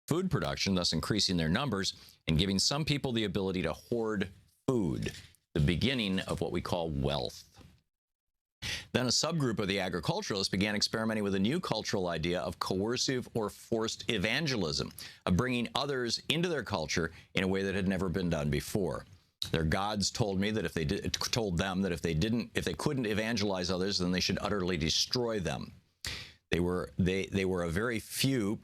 food production, thus increasing their numbers and giving some people the ability to hoard food, the beginning of what we call wealth. Then a subgroup of the agriculturalists began experimenting with a new cultural idea of coercive or forced evangelism, of bringing others into their culture in a way that had never been done before. Their gods told me that if they if they couldn't evangelize others, then they should utterly destroy them. They were a very few,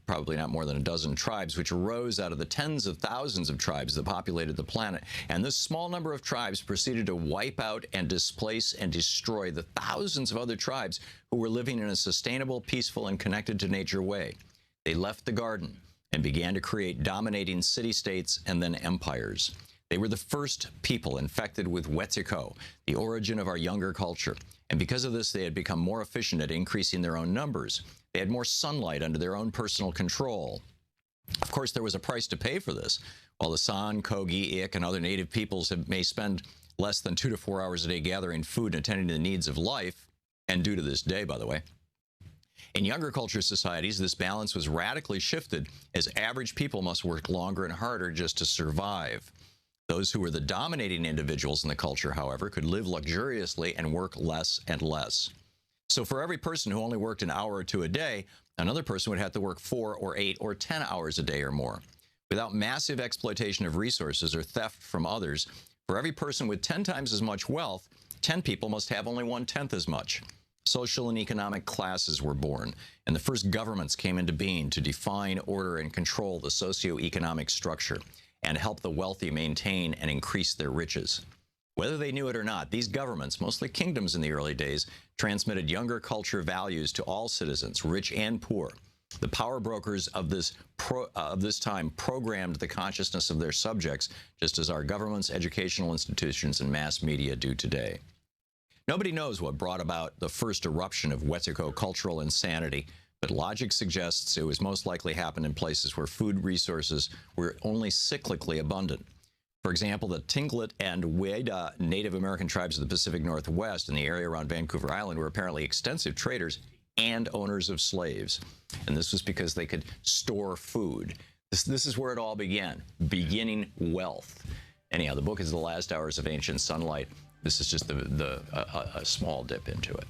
probably not more than a dozen tribes, which arose out of the tens of thousands of tribes that populated the planet. And this small number of tribes proceeded to wipe out and displace and destroy the thousands of other tribes who were living in a sustainable, peaceful, and connected to nature way. They left the garden and began to create dominating city-states and then empires. They were the first people infected with Wetiko, the origin of our younger culture. And because of this, they had become more efficient at increasing their own numbers. They had more sunlight under their own personal control. Of course, there was a price to pay for this. While the San, Kogi, Ik, and other native peoples may spend less than 2 to 4 hours a day gathering food and attending to the needs of life, and do to this day, by the way, in younger culture societies, this balance was radically shifted as average people must work longer and harder just to survive. Those who were the dominating individuals in the culture, however, could live luxuriously and work less and less. So for every person who only worked an hour or two a day, another person would have to work 4 or 8 or 10 hours a day or more. Without massive exploitation of resources or theft from others, for every person with 10 times as much wealth, 10 people must have only 1/10 as much. Social and economic classes were born, and the first governments came into being to define, order, and control the socio-economic structure, and help the wealthy maintain and increase their riches. Whether they knew it or not, these governments, mostly kingdoms in the early days, transmitted younger culture values to all citizens, rich and poor. The power brokers of this time programmed the consciousness of their subjects, just as our governments, educational institutions, and mass media do today. Nobody knows what brought about the first eruption of Wetiko cultural insanity, but logic suggests it was most likely happened in places where food resources were only cyclically abundant. For example, the Tlingit and Weda Native American tribes of the Pacific Northwest and the area around Vancouver Island were apparently extensive traders and owners of slaves. And this was because they could store food. This is where it all began, beginning wealth. Anyhow, the book is The Last Hours of Ancient Sunlight. This is just a small dip into it.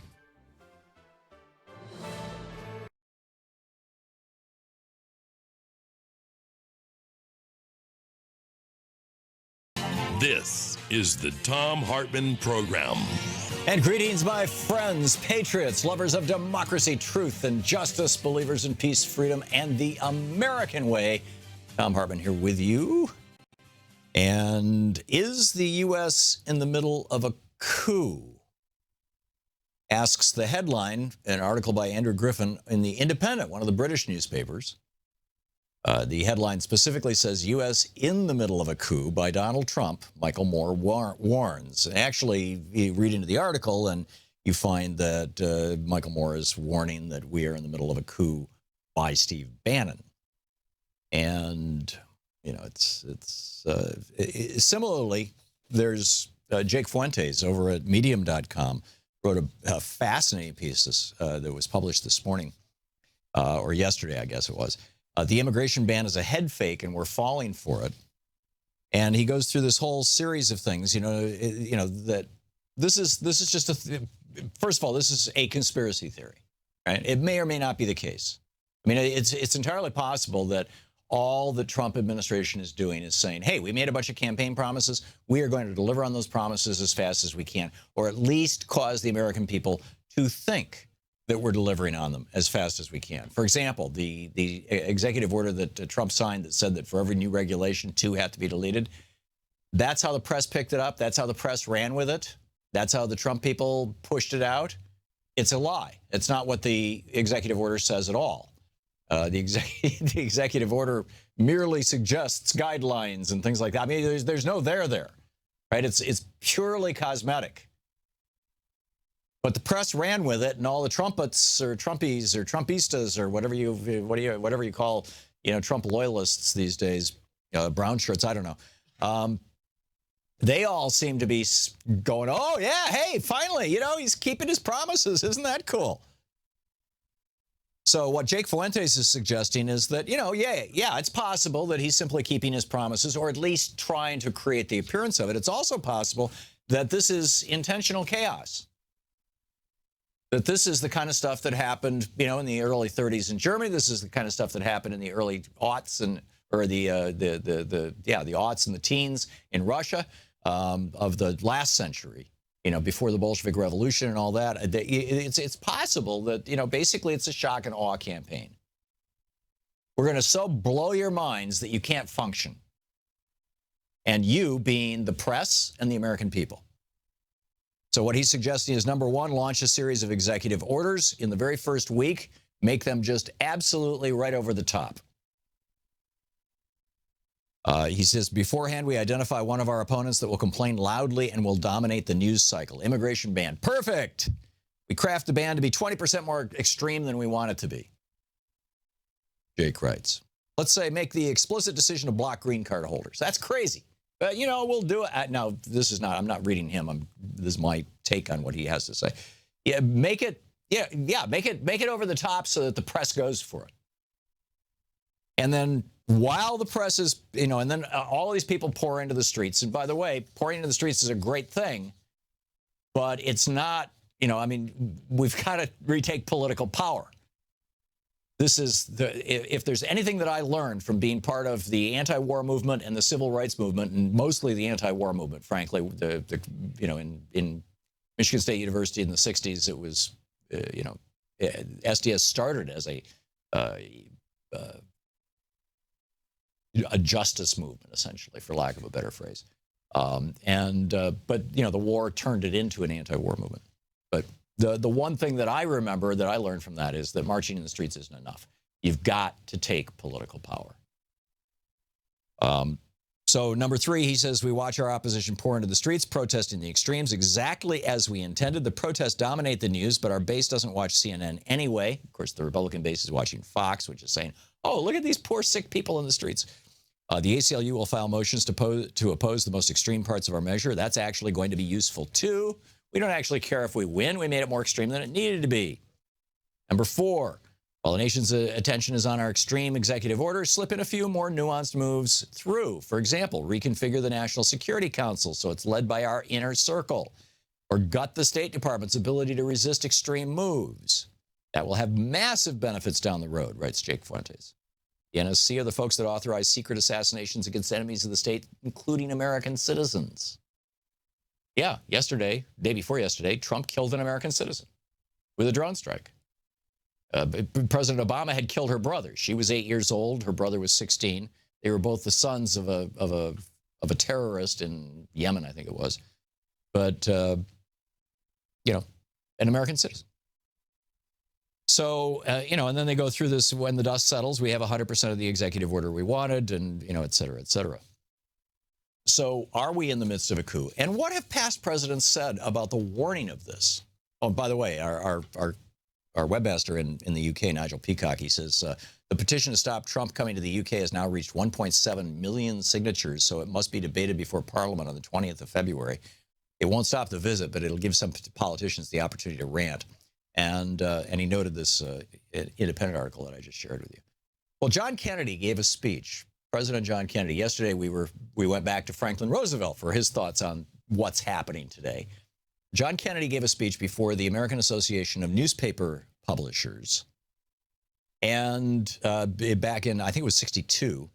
This is the Thom Hartmann Program. And greetings, my friends, patriots, lovers of democracy, truth, and justice, believers in peace, freedom, and the American way. Thom Hartmann here with you. And is the U.S. in the middle of a coup? Asks the headline, an article by Andrew Griffin in The Independent, one of the British newspapers. The headline specifically says, U.S. in the middle of a coup by Donald Trump, Michael Moore warns. And actually, you read into the article and you find that Michael Moore is warning that we are in the middle of a coup by Steve Bannon. And, you know, similarly, there's Jake Fuentes over at Medium.com wrote a fascinating piece that was published this morning, or yesterday, I guess it was. The immigration ban is a head fake, and we're falling for it. And he goes through this whole series of things, that this is just first of all, this is a conspiracy theory, right? It may or may not be the case. I mean, it's entirely possible that all the Trump administration is doing is saying, hey, we made a bunch of campaign promises. We are going to deliver on those promises as fast as we can, or at least cause the American people to think that we're delivering on them as fast as we can. For example, the executive order that Trump signed that said that for every new regulation, 2 have to be deleted. That's how the press picked it up. That's how the press ran with it. That's how the Trump people pushed it out. It's a lie. It's not what the executive order says at all. The executive order merely suggests guidelines and things like that. I mean, there's no there, right? It's purely cosmetic. But the press ran with it, and all the trumpets or Trumpies or Trumpistas or whatever you call, Trump loyalists these days, brown shirts, I don't know. They all seem to be going, oh yeah, hey, finally, he's keeping his promises. Isn't that cool? So what Jake Fuentes is suggesting is that, yeah, it's possible that he's simply keeping his promises, or at least trying to create the appearance of it. It's also possible that this is intentional chaos. That this is the kind of stuff that happened, in the early 30s in Germany. This is the kind of stuff that happened in the early aughts the aughts and the teens in Russia of the last century. Before the Bolshevik Revolution and all that. It's possible that, basically it's a shock and awe campaign. We're going to so blow your minds that you can't function. And you being the press and the American people. So what he's suggesting is, number one, launch a series of executive orders in the very first week. Make them just absolutely right over the top. He says, beforehand, we identify one of our opponents that will complain loudly and will dominate the news cycle. Immigration ban. Perfect. We craft the ban to be 20% more extreme than we want it to be. Jake writes, let's say make the explicit decision to block green card holders. That's crazy. But, we'll do it. Now, I'm not reading him. This is my take on what he has to say. Yeah, make it over the top so that the press goes for it. And then while the press is, and then all these people pour into the streets. And by the way, pouring into the streets is a great thing, but it's not, we've got to retake political power. This is if there's anything that I learned from being part of the anti-war movement and the civil rights movement, and mostly the anti-war movement, frankly, in Michigan State University in the 60s, it was, SDS started as a justice movement, essentially, for lack of a better phrase. But the war turned it into an anti-war movement. But the one thing that I remember that I learned from that is that marching in the streets isn't enough. You've got to take political power. So number three, he says, we watch our opposition pour into the streets, protesting the extremes exactly as we intended. The protests dominate the news, but our base doesn't watch CNN anyway. Of course, the Republican base is watching Fox, which is saying, oh, look at these poor, sick people in the streets. The ACLU will file motions to oppose the most extreme parts of our measure. That's actually going to be useful, too. We don't actually care if we win. We made it more extreme than it needed to be. Number four, while the nation's attention is on our extreme executive orders, slip in a few more nuanced moves through. For example, reconfigure the National Security Council so it's led by our inner circle, or gut the State Department's ability to resist extreme moves. That will have massive benefits down the road, writes Jake Fuentes. The NSC are the folks that authorize secret assassinations against enemies of the state, including American citizens. Yeah, day before yesterday, Trump killed an American citizen with a drone strike. President Obama had killed her brother. She was 8 years old. Her brother was 16. They were both the sons of a terrorist in Yemen, I think it was. But, an American citizen. So, and then they go through this, when the dust settles, we have 100% of the executive order we wanted, and, et cetera, et cetera. So are we in the midst of a coup? And what have past presidents said about the warning of this? Oh, by the way, our webmaster in the UK, Nigel Peacock, he says, the petition to stop Trump coming to the UK has now reached 1.7 million signatures, so it must be debated before Parliament on the 20th of February. It won't stop the visit, but it'll give some politicians the opportunity to rant. And he noted this independent article that I just shared with you. Well, John Kennedy gave a speech. President John Kennedy. Yesterday, we went back to Franklin Roosevelt for his thoughts on what's happening today. John Kennedy gave a speech before the American Association of Newspaper Publishers, and back in, I think it was 1962.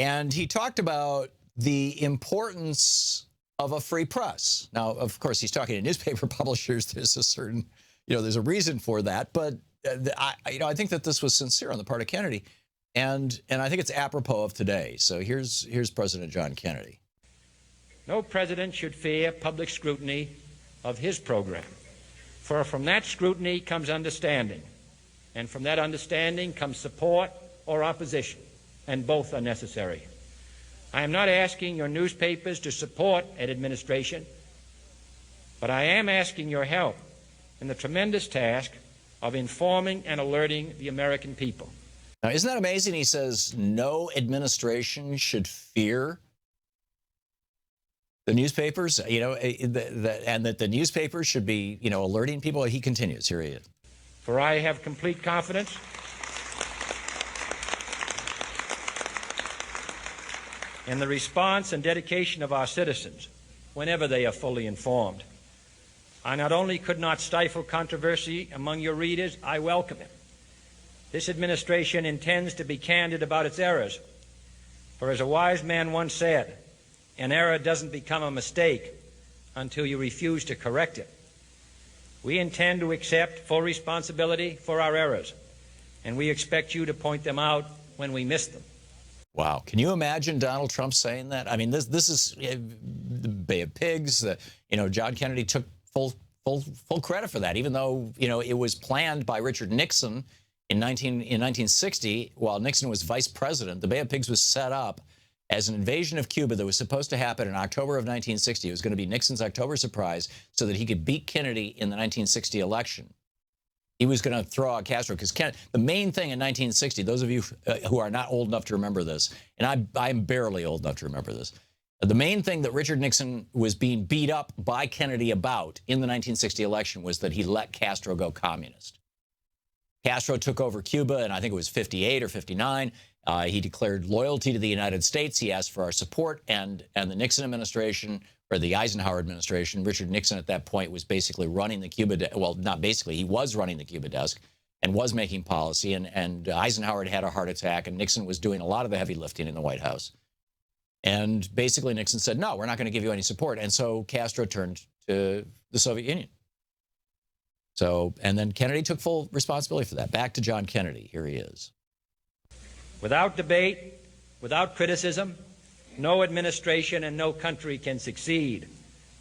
And he talked about the importance of a free press. Now, of course, he's talking to newspaper publishers. There's a certain, there's a reason for that. But I think that this was sincere on the part of Kennedy. And I think it's apropos of today. So here's President John Kennedy. No president should fear public scrutiny of his program, for from that scrutiny comes understanding, and from that understanding comes support or opposition, and both are necessary. I am not asking your newspapers to support an administration, but I am asking your help in the tremendous task of informing and alerting the American people. Now, isn't that amazing? He says no administration should fear the newspapers, and that the newspapers should be, alerting people. He continues. Here he is. For I have complete confidence in the response and dedication of our citizens whenever they are fully informed. I not only could not stifle controversy among your readers, I welcome it. This administration intends to be candid about its errors. For as a wise man once said, an error doesn't become a mistake until you refuse to correct it. We intend to accept full responsibility for our errors, and we expect you to point them out when we miss them. Wow. Can you imagine Donald Trump saying that? I mean, this is the Bay of Pigs. John Kennedy took full credit for that, even though, it was planned by Richard Nixon in 1960 while Nixon was vice president. The Bay of Pigs was set up as an invasion of Cuba that was supposed to happen in October of 1960. It was going to be Nixon's October surprise so that he could beat Kennedy in the 1960 election. He was going to throw out Castro because the main thing in 1960, those of you who are not old enough to remember this, and I'm barely old enough to remember this, the main thing that Richard Nixon was being beat up by Kennedy about in the 1960 election was that he let Castro go communist. Castro took over Cuba, and I think it was 58 or 59. He declared loyalty to the United States. He asked for our support, and the Nixon administration, or the Eisenhower administration, Richard Nixon at that point was basically running the Cuba desk. Well, not basically, he was running the Cuba desk and was making policy, and Eisenhower had a heart attack, and Nixon was doing a lot of the heavy lifting in the White House. And basically Nixon said, no, we're not going to give you any support. And so Castro turned to the Soviet Union. So, and then Kennedy took full responsibility for that. Back to John Kennedy. Here he is. Without debate, without criticism, no administration and no country can succeed,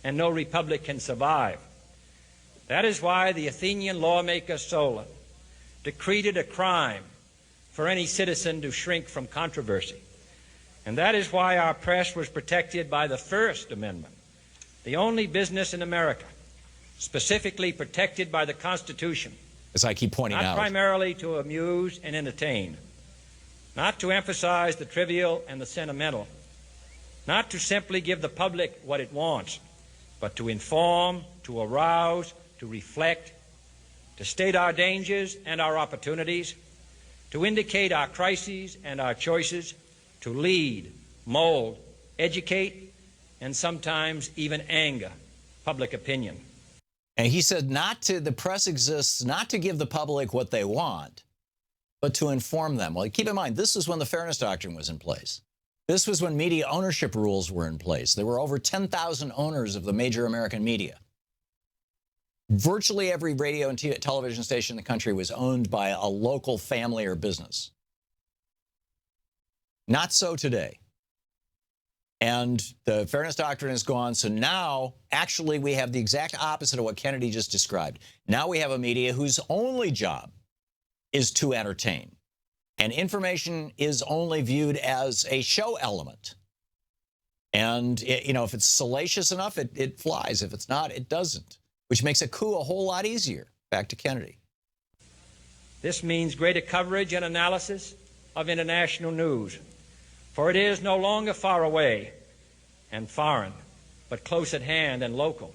and no republic can survive. That is why the Athenian lawmaker Solon decreed it a crime for any citizen to shrink from controversy. And that is why our press was protected by the First Amendment, the only business in America specifically protected by the Constitution. As I keep pointing out. Not primarily to amuse and entertain, not to emphasize the trivial and the sentimental, not to simply give the public what it wants, but to inform, to arouse, to reflect, to state our dangers and our opportunities, to indicate our crises and our choices, to lead, mold, educate, and sometimes even anger public opinion. And he said the press exists not to give the public what they want, but to inform them. Well, keep in mind, this is when the Fairness Doctrine was in place. This was when media ownership rules were in place. There were over 10,000 owners of the major American media. Virtually every radio and television station in the country was owned by a local family or business. Not so today. And the Fairness Doctrine is gone. So now, actually, we have the exact opposite of what Kennedy just described. Now we have a media whose only job is to entertain. And information is only viewed as a show element. And, if it's salacious enough, it flies. If it's not, it doesn't, which makes a coup a whole lot easier. Back to Kennedy. This means greater coverage and analysis of international news, for it is no longer far away and foreign, but close at hand and local.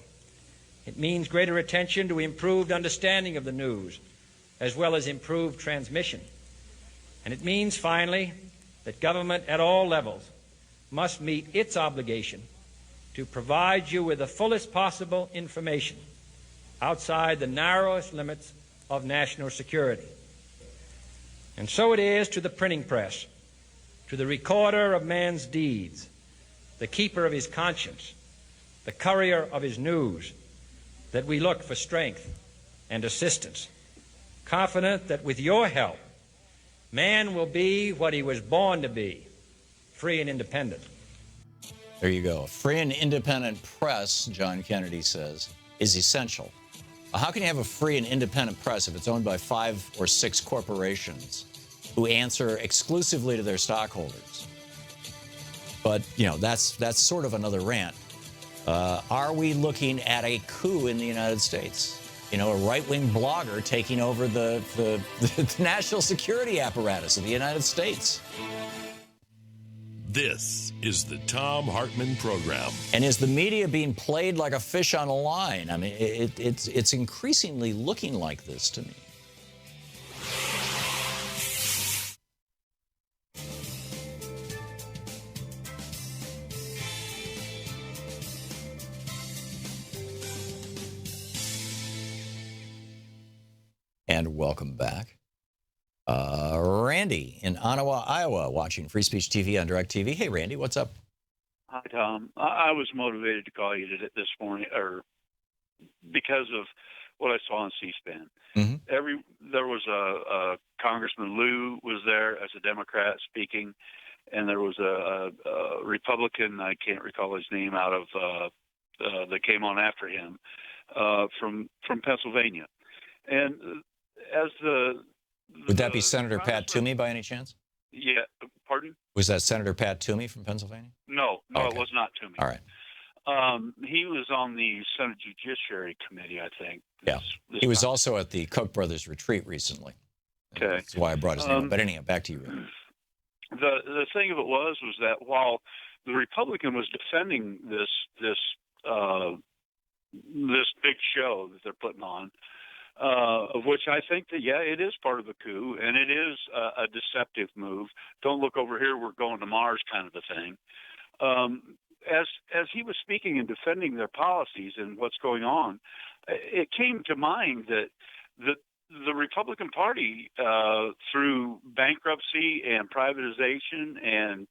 It means greater attention to improved understanding of the news, as well as improved transmission. And it means, finally, that government at all levels must meet its obligation to provide you with the fullest possible information outside the narrowest limits of national security. And so it is to the printing press, to the recorder of man's deeds, the keeper of his conscience, the courier of his news, that we look for strength and assistance, confident that with your help, man will be what he was born to be, free and independent. There you go. A free and independent press, John Kennedy says, is essential. How can you have a free and independent press if it's owned by 5 or 6 corporations who answer exclusively to their stockholders? But, that's sort of another rant. Are we looking at a coup in the United States? A right-wing blogger taking over the national security apparatus of the United States. This is the Thom Hartmann Program. And is the media being played like a fish on a line? I mean, it's increasingly looking like this to me. And welcome back. Randy in Ottawa, Iowa, watching Free Speech TV on DirecTV. Hey, Randy, what's up? Hi, Tom. I was motivated to call you this morning, or because of what I saw on C-SPAN. Mm-hmm. There was a Congressman Liu was there as a Democrat speaking, and there was a Republican, I can't recall his name, out of that came on after him from Pennsylvania. And as would that be Senator Pat Toomey by any chance? Yeah, pardon? Was that Senator Pat Toomey from Pennsylvania? No, okay. It was not Toomey. All right. He was on the Senate Judiciary Committee, I think. Yeah. He was also at the Koch brothers retreat recently. Okay. That's why I brought his name up. But anyhow, back to you, Randy. The thing of it was that while the Republican was defending this big show that they're putting on, of which I think that, yeah, it is part of a coup, and it is a deceptive move. Don't look over here, we're going to Mars kind of a thing. As he was speaking and defending their policies and what's going on, it came to mind that the Republican Party, through bankruptcy and privatization and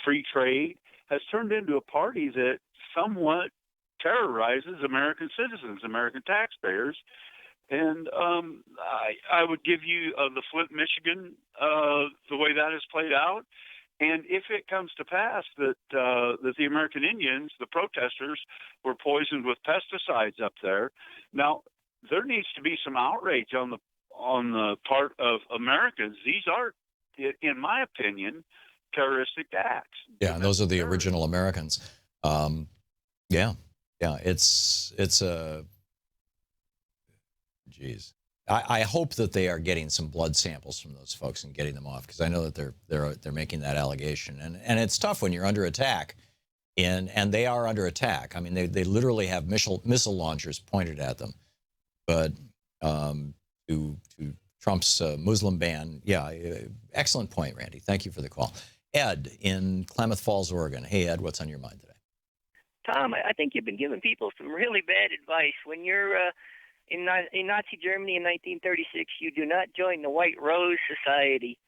free trade, has turned into a party that somewhat terrorizes American citizens, American taxpayers. And I would give you the Flint, Michigan, the way that has played out. And if it comes to pass that the American Indians, the protesters, were poisoned with pesticides up there, now there needs to be some outrage on the part of Americans. These are, in my opinion, terroristic acts. Yeah, and those are the original Americans. Yeah, it's a, geez. I hope that they are getting some blood samples from those folks and getting them off, because I know that they're making that allegation, and it's tough when you're under attack, and they are under attack. I mean, they literally have missile launchers pointed at them, but to Trump's Muslim ban, yeah, excellent point, Randy. Thank you for the call. Ed in Klamath Falls, Oregon. Hey, Ed, what's on your mind today? Tom, I think you've been giving people some really bad advice. When you're in Nazi Germany in 1936, you do not join the White Rose Society.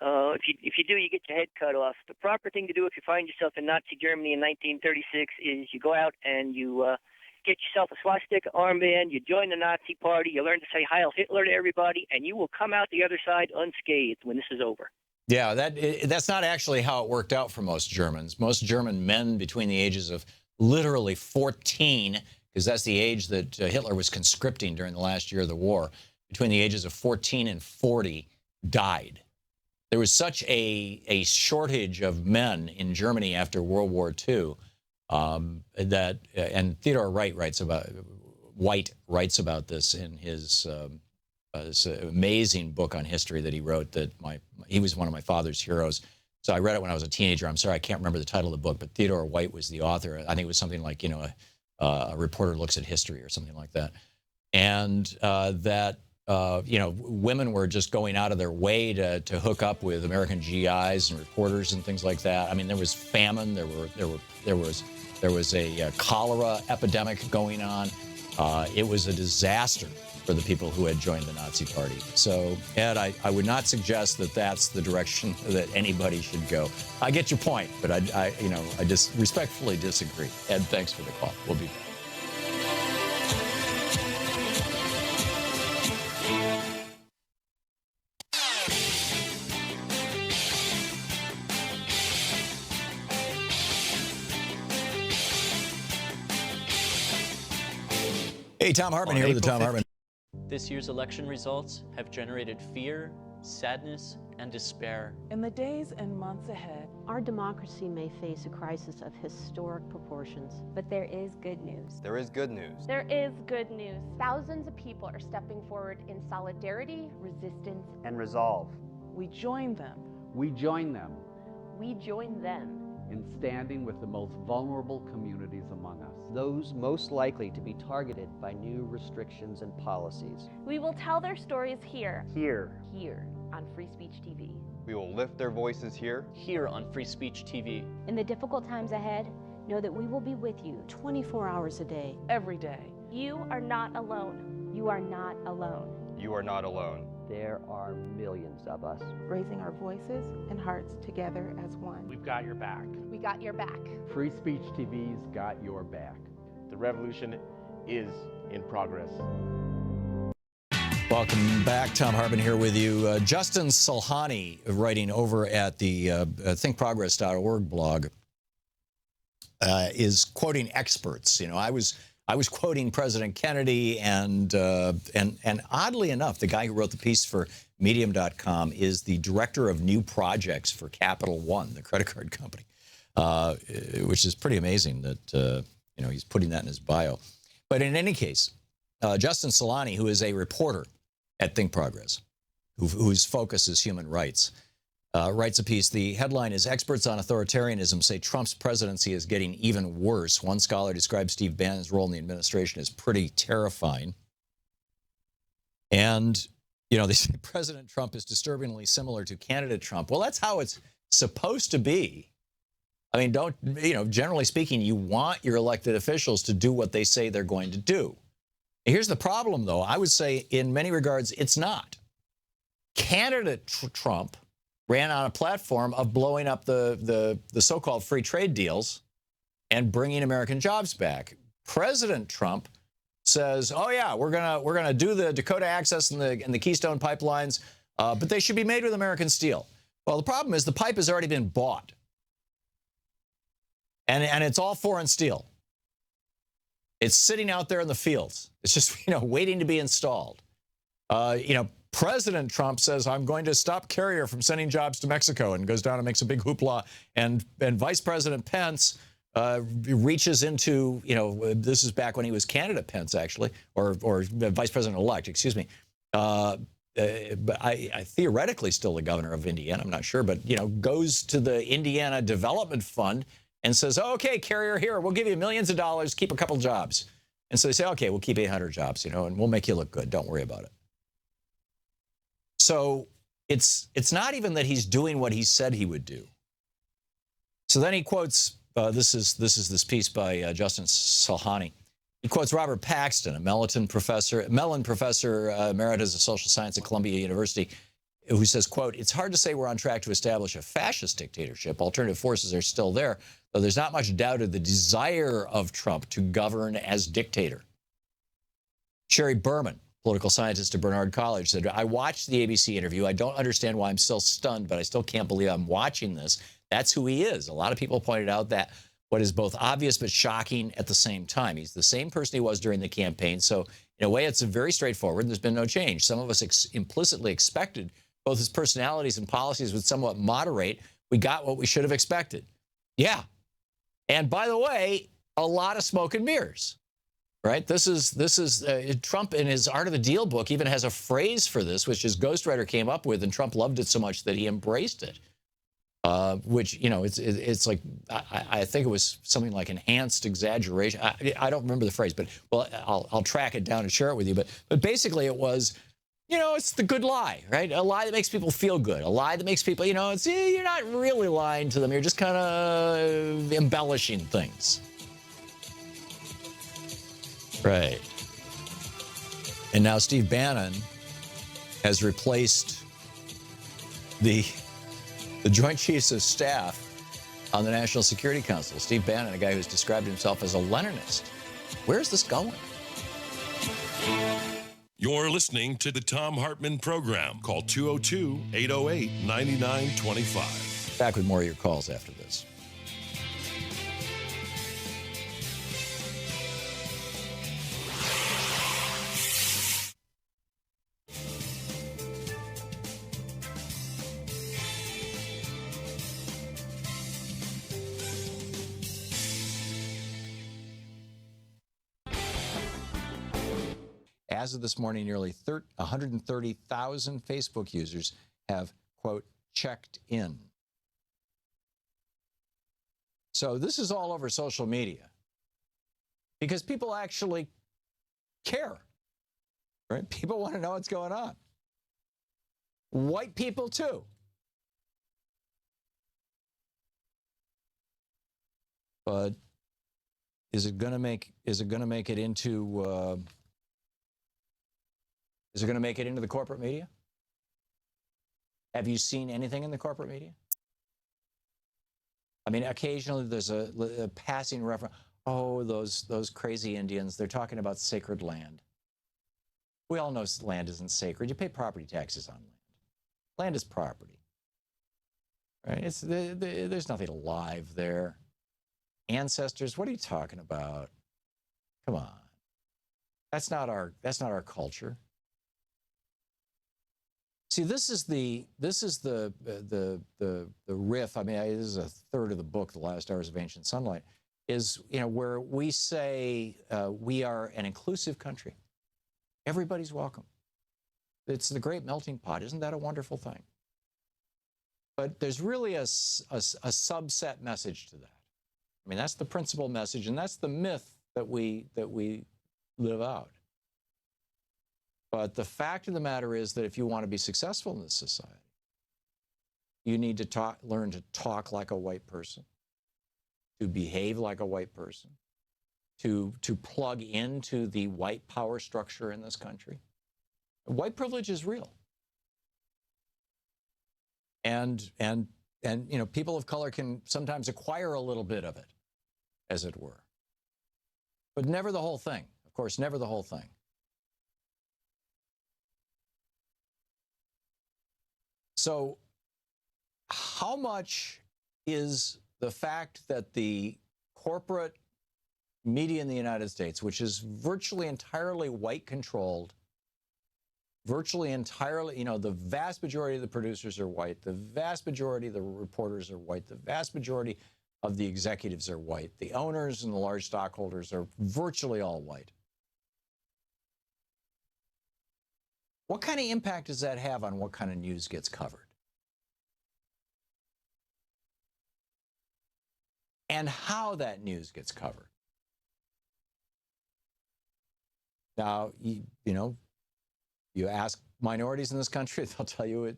If you do, you get your head cut off. The proper thing to do if you find yourself in Nazi Germany in 1936 is you go out and you get yourself a swastika armband, you join the Nazi Party, you learn to say Heil Hitler to everybody, and you will come out the other side unscathed when this is over. Yeah, that's not actually how it worked out for most Germans. Most German men between the ages of literally 14, because that's the age that Hitler was conscripting during the last year of the war, between the ages of 14 and 40, died. There was such a shortage of men in Germany after World War II that, and Theodore White writes about this in his this amazing book on history that he wrote. That he was one of my father's heroes. So I read it when I was a teenager. I'm sorry, I can't remember the title of the book, but Theodore White was the author. I think it was something like, a reporter looks at history or something like that. And women were just going out of their way to hook up with American GIs and reporters and things like that. I mean, there was famine. There was a cholera epidemic going on. It was a disaster for the people who had joined the Nazi Party. So, Ed, I would not suggest that that's the direction that anybody should go. I get your point, but I just respectfully disagree. Ed, thanks for the call. We'll be back. Hey, Thom Hartmann here with the Thom Hartmann. This year's election results have generated fear, sadness, and despair. In the days and months ahead, our democracy may face a crisis of historic proportions. But there is good news. There is good news. There is good news. Thousands of people are stepping forward in solidarity, resistance, and resolve. We join them. We join them. We join them. In standing with the most vulnerable communities among us. Those most likely to be targeted by new restrictions and policies. We will tell their stories here. Here on Free Speech TV. We will lift their voices here on Free Speech TV. In the difficult times ahead, know that we will be with you 24 hours a day. Every day. You are not alone. You are not alone. You are not alone. There are millions of us raising our voices and hearts together as one. We've got your back. We got your back. Free Speech TV's got your back. The revolution is in progress. Welcome back. Thom Hartmann here with you. Justin Salhani, writing over at the thinkprogress.org blog, is quoting experts. You know, I was quoting President Kennedy, and oddly enough, the guy who wrote the piece for Medium.com is the director of new projects for Capital One, the credit card company, which is pretty amazing that he's putting that in his bio. But in any case, Justin Salhani, who is a reporter at Think Progress, whose focus is human rights, writes a piece. The headline is, "Experts on Authoritarianism Say Trump's Presidency is Getting Even Worse." One scholar describes Steve Bannon's role in the administration as pretty terrifying. And, they say President Trump is disturbingly similar to candidate Trump. Well, that's how it's supposed to be. I mean, generally speaking, you want your elected officials to do what they say they're going to do. Here's the problem, though. I would say in many regards, it's not. Candidate Trump ran on a platform of blowing up the so-called free trade deals and bringing American jobs back. President Trump says, "Oh yeah, we're gonna do the Dakota Access and the Keystone pipelines, but they should be made with American steel." Well, the problem is the pipe has already been bought, and it's all foreign steel. It's sitting out there in the fields. It's just waiting to be installed. President Trump says, "I'm going to stop Carrier from sending jobs to Mexico," and goes down and makes a big hoopla. And Vice President Pence reaches into, this is back when he was candidate Pence, actually, or Vice President-elect, excuse me. But I theoretically still the governor of Indiana, I'm not sure, but, goes to the Indiana Development Fund and says, "Okay, Carrier, here, we'll give you millions of dollars, keep a couple jobs." And so they say, "Okay, we'll keep 800 jobs, and we'll make you look good. Don't worry about it." So it's not even that he's doing what he said he would do. So then he quotes, this is this piece by Justin Salhani. He quotes Robert Paxton, a Mellon professor emeritus of social science at Columbia University, who says, quote, "It's hard to say we're on track to establish a fascist dictatorship. Alternative forces are still there, though there's not much doubt of the desire of Trump to govern as dictator." Sherry Berman, political scientist at Bernard College, said, "I watched the ABC interview. I don't understand why I'm still stunned, but I still can't believe I'm watching this. That's who he is." A lot of people pointed out that what is both obvious but shocking at the same time. He's the same person he was during the campaign. So in a way, it's very straightforward. There's been no change. Some of us implicitly expected both his personalities and policies would somewhat moderate. We got what we should have expected. Yeah. And by the way, a lot of smoke and mirrors. Right? This is Trump in his Art of the Deal book even has a phrase for this, which his ghostwriter came up with, and Trump loved it so much that he embraced it. Which, it's like, I think it was something like enhanced exaggeration. I don't remember the phrase, but I'll track it down and share it with you. But basically it was, it's the good lie, right? A lie that makes people feel good. A lie that makes people, it's you're not really lying to them. You're just kind of embellishing things. Right. And now Steve Bannon has replaced the Joint Chiefs of Staff on the National Security Council. Steve Bannon, a guy who's described himself as a Leninist. Where's this going? You're listening to the Thom Hartmann Program. Call 202-808-9925. Back with more of your calls after this. As of this morning, nearly 130,000 Facebook users have, quote, checked in. So this is all over social media because people actually care, right? People want to know what's going on. White people too. But is it going to make it into Is it going to make it into the corporate media? Have you seen anything in the corporate media? I mean, occasionally there's a passing reference. Oh, those crazy Indians, they're talking about sacred land. We all know land isn't sacred. You pay property taxes on land. Land is property. Right? There's nothing alive there. Ancestors, what are you talking about? Come on. That's not our culture. See, this is the riff. I mean, this is a third of the book, The Last Hours of Ancient Sunlight, is where we say we are an inclusive country. Everybody's welcome. It's the great melting pot. Isn't that a wonderful thing? But there's really a subset message to that. I mean, that's the principal message, and that's the myth that we live out. But the fact of the matter is that if you want to be successful in this society, you need to learn to talk like a white person, to behave like a white person, to plug into the white power structure in this country. White privilege is real. And people of color can sometimes acquire a little bit of it, as it were. But never the whole thing. Of course, never the whole thing. So how much is the fact that the corporate media in the United States, which is virtually entirely white-controlled, virtually entirely, the vast majority of the producers are white, the vast majority of the reporters are white, the vast majority of the executives are white, the owners and the large stockholders are virtually all white. What kind of impact does that have on what kind of news gets covered? And how that news gets covered? Now, you ask minorities in this country, they'll tell you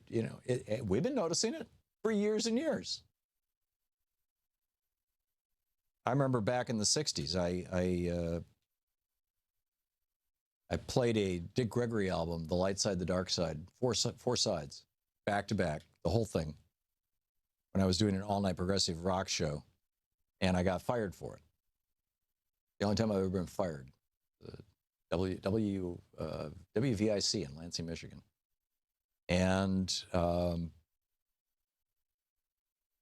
we've been noticing it for years and years. I remember back in the 60s, I played a Dick Gregory album, The Light Side, The Dark Side, four sides, back to back, the whole thing, when I was doing an all-night progressive rock show, and I got fired for it. The only time I've ever been fired. WVIC in Lansing, Michigan. And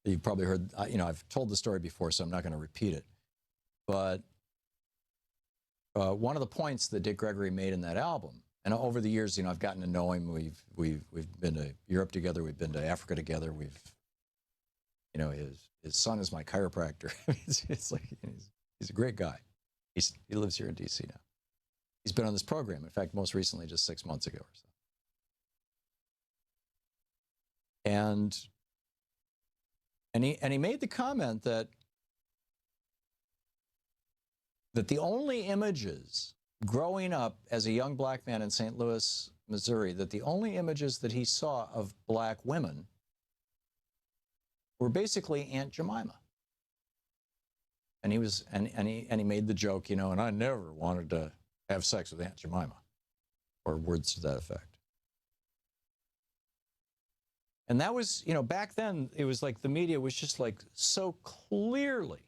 you've probably heard, I've told the story before, so I'm not going to repeat it. But one of the points that Dick Gregory made in that album, and over the years, I've gotten to know him. We've been to Europe together. We've been to Africa together. His son is my chiropractor. It's like he's a great guy. He lives here in D.C. now. He's been on this program. In fact, most recently, just 6 months ago or so. And he made the comment that the only images growing up as a young black man in St. Louis, Missouri, that the only images that he saw of black women were basically Aunt Jemima. And he made the joke, and I never wanted to have sex with Aunt Jemima, or words to that effect. And that was, back then, it was like the media was just like so clearly,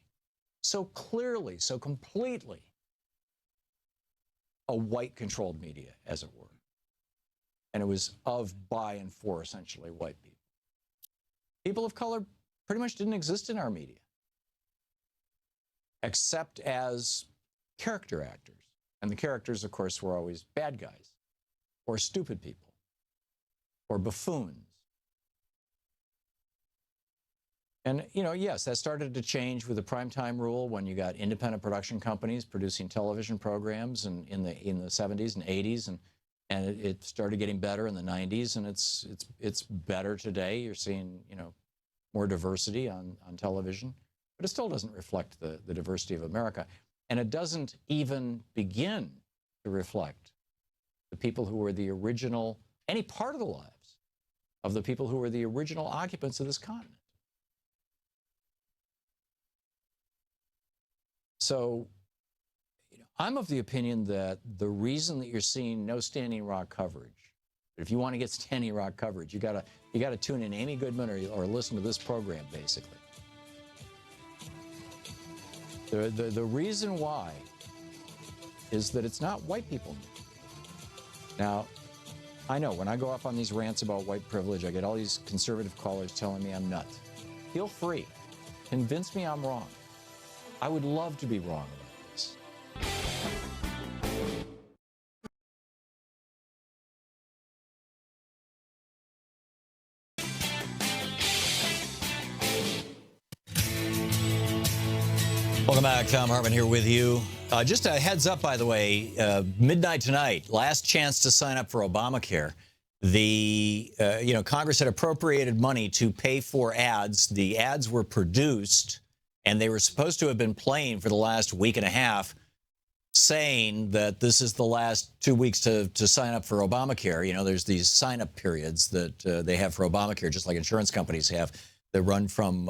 so completely a white-controlled media, as it were. And it was of, by, and for essentially white people. People of color pretty much didn't exist in our media, except as character actors. And the characters, of course, were always bad guys, or stupid people, or buffoons. And, yes, that started to change with the primetime rule when you got independent production companies producing television programs in the 70s and 80s, and it started getting better in the 90s, and it's better today. You're seeing, more diversity on television, but it still doesn't reflect the diversity of America. And it doesn't even begin to reflect the people who were the original, any part of the lives of the people who were the original occupants of this continent. So I'm of the opinion that the reason that you're seeing no Standing Rock coverage But if you want to get Standing Rock coverage, you gotta tune in Amy Goodman or listen to this program, basically. The reason why is that it's not white people. Now, I know when I go off on these rants about white privilege, I get all these conservative callers telling me I'm nuts. Feel free. Convince me I'm wrong. I would love to be wrong about this. Welcome back. Thom Hartmann here with you. Just a heads up, by the way, midnight tonight, last chance to sign up for Obamacare. Congress had appropriated money to pay for ads. The ads were produced, and they were supposed to have been playing for the last week and a half, saying that this is the last 2 weeks to sign up for Obamacare. You know, there's these sign-up periods that they have for Obamacare, just like insurance companies have, that run from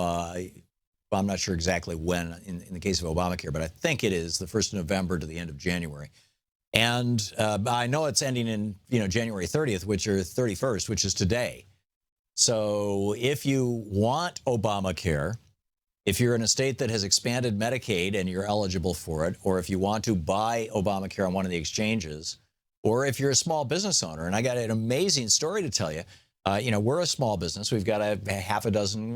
I'm not sure exactly when in the case of Obamacare, but I think it is the 1st of November to the end of January. And I know it's ending in, January 30th, which or 31st, which is today. So if you want Obamacare, if you're in a state that has expanded Medicaid and you're eligible for it, or if you want to buy Obamacare on one of the exchanges, or if you're a small business owner, and I got an amazing story to tell you. We're a small business. We've got a half a dozen,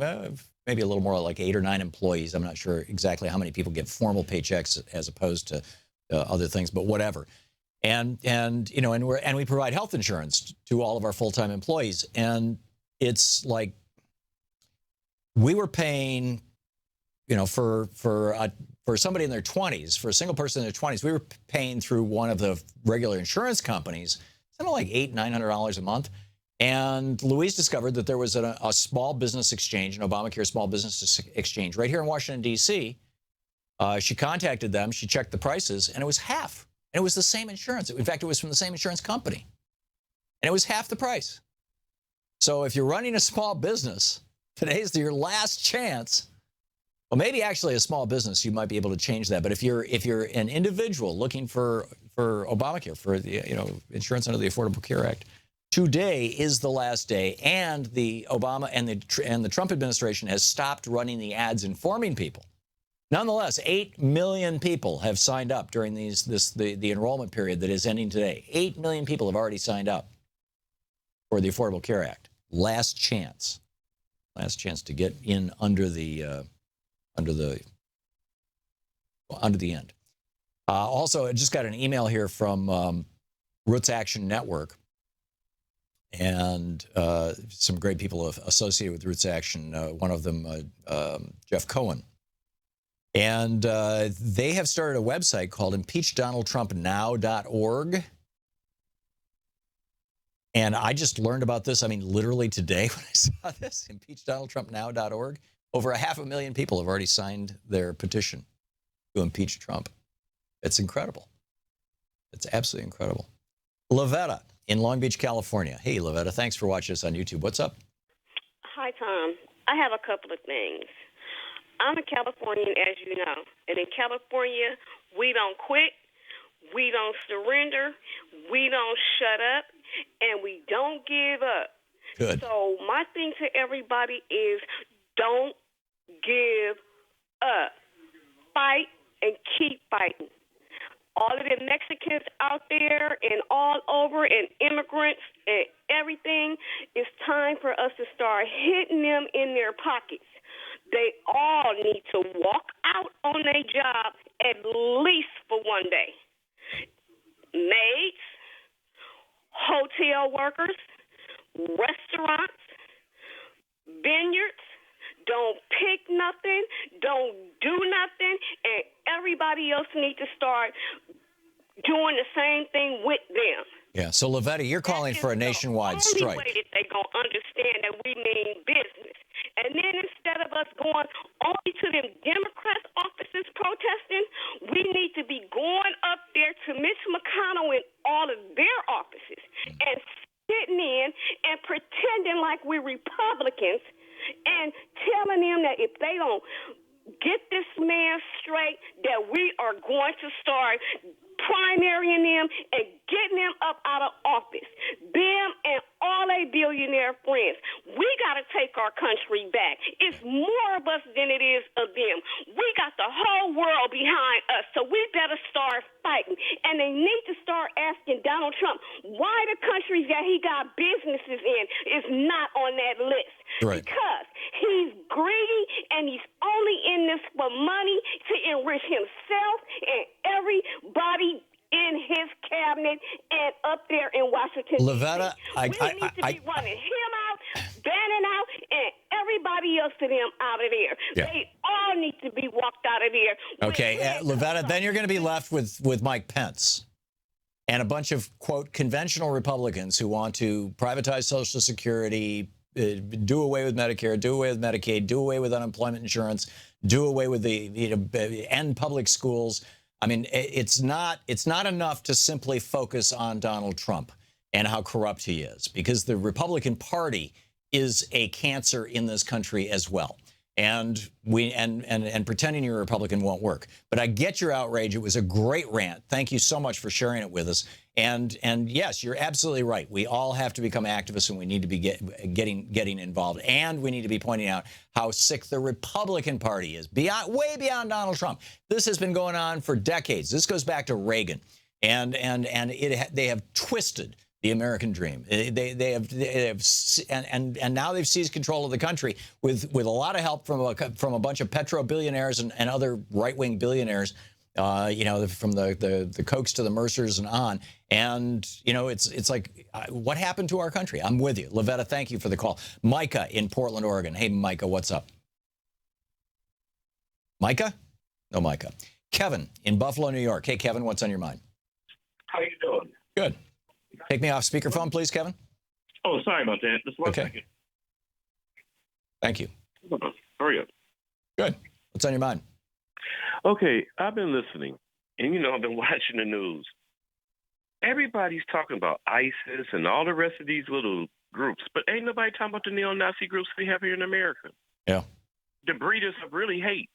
maybe a little more, like 8 or 9 employees. I'm not sure exactly how many people get formal paychecks as opposed to other things, but whatever. And we provide health insurance to all of our full-time employees. And it's like we were paying, for somebody in their 20s, for a single person in their 20s, we were paying through one of the regular insurance companies, something like $800-900 a month. And Louise discovered that there was a small business exchange, an Obamacare small business exchange right here in Washington, D.C. She contacted them. She checked the prices, and it was half. And it was the same insurance. In fact, it was from the same insurance company. And it was half the price. So if you're running a small business, today's your last chance. Well, maybe actually a small business, you might be able to change that. But if you're an individual looking for Obamacare, for the insurance under the Affordable Care Act, today is the last day, and the Obama and the Trump administration has stopped running the ads informing people. Nonetheless, 8 million people have signed up during the enrollment period that is ending today. 8 million people have already signed up for the Affordable Care Act. Last chance to get in under the end. Also, I just got an email here from Roots Action Network. And some great people associated with Roots Action, one of them, Jeff Cohen. And they have started a website called impeachdonaldtrumpnow.org. And I just learned about this, literally today when I saw this, impeachdonaldtrumpnow.org. Over 500,000 people have already signed their petition to impeach Trump. It's incredible. It's absolutely incredible. Lavetta in Long Beach, California. Hey, Lavetta, thanks for watching us on YouTube. What's up? Hi, Tom. I have a couple of things. I'm a Californian, as you know. And in California, we don't quit, we don't surrender, we don't shut up, and we don't give up. Good. So my thing to everybody is don't give up. Fight and keep fighting. All of the Mexicans out there and all over and immigrants and everything, it's time for us to start hitting them in their pockets. They all need to walk out on their job at least for one day. Maids, hotel workers, restaurants, vineyards, don't pick nothing, don't do nothing, and everybody else needs to start doing the same thing with them. Yeah, so Lavetta, you're calling for a nationwide strike. The only way that they're going to understand that we mean business. And then instead of us going only to them Democrats' offices protesting, we need to be going up there to Mitch McConnell and all of their offices and sitting in and pretending like we're Republicans and telling them that if they don't get this man straight, that we are going to start primarying them and getting them up out of office. Them and all their billionaire friends. We got to take our country back. It's more of us than it is of them. We got the whole world behind us, so we better start fighting. And they need to start asking Donald Trump why the countries that he got businesses in is not on that list. Right. Because he's greedy and he's only in this for money to enrich himself and everybody in his cabinet and up there in Washington, Lavetta, we need to be running him out, Bannon out, and everybody else to them out of there. Yeah. They all need to be walked out of there. Okay, Lavetta, then you're going to be left with Mike Pence and a bunch of, quote, conventional Republicans who want to privatize Social Security, do away with Medicare, do away with Medicaid, do away with unemployment insurance, do away with end public schools. I mean, it's not enough to simply focus on Donald Trump and how corrupt he is, because the Republican Party is a cancer in this country as well. And pretending you're a Republican won't work. But I get your outrage. It was a great rant. Thank you so much for sharing it with us. And yes, you're absolutely right. We all have to become activists, and we need to be getting involved. And we need to be pointing out how sick the Republican Party is, way beyond Donald Trump. This has been going on for decades. This goes back to Reagan, and they have twisted the American dream. They have and now they've seized control of the country with a lot of help from a bunch of petro billionaires and other right-wing billionaires. From the Kochs to the Mercers and on. And, it's like, what happened to our country? I'm with you. Lavetta, thank you for the call. Micah in Portland, Oregon. Hey, Micah, what's up? Micah? No, Micah. Kevin in Buffalo, New York. Hey, Kevin, what's on your mind? How you doing? Good. Take me off speakerphone, please, Kevin. Oh, sorry about that. Just one second. Thank you. Hurry up. Good. What's on your mind? Okay, I've been listening, and, I've been watching the news. Everybody's talking about ISIS and all the rest of these little groups, but ain't nobody talking about the neo-Nazi groups we have here in America. Yeah. The breeders of really hate.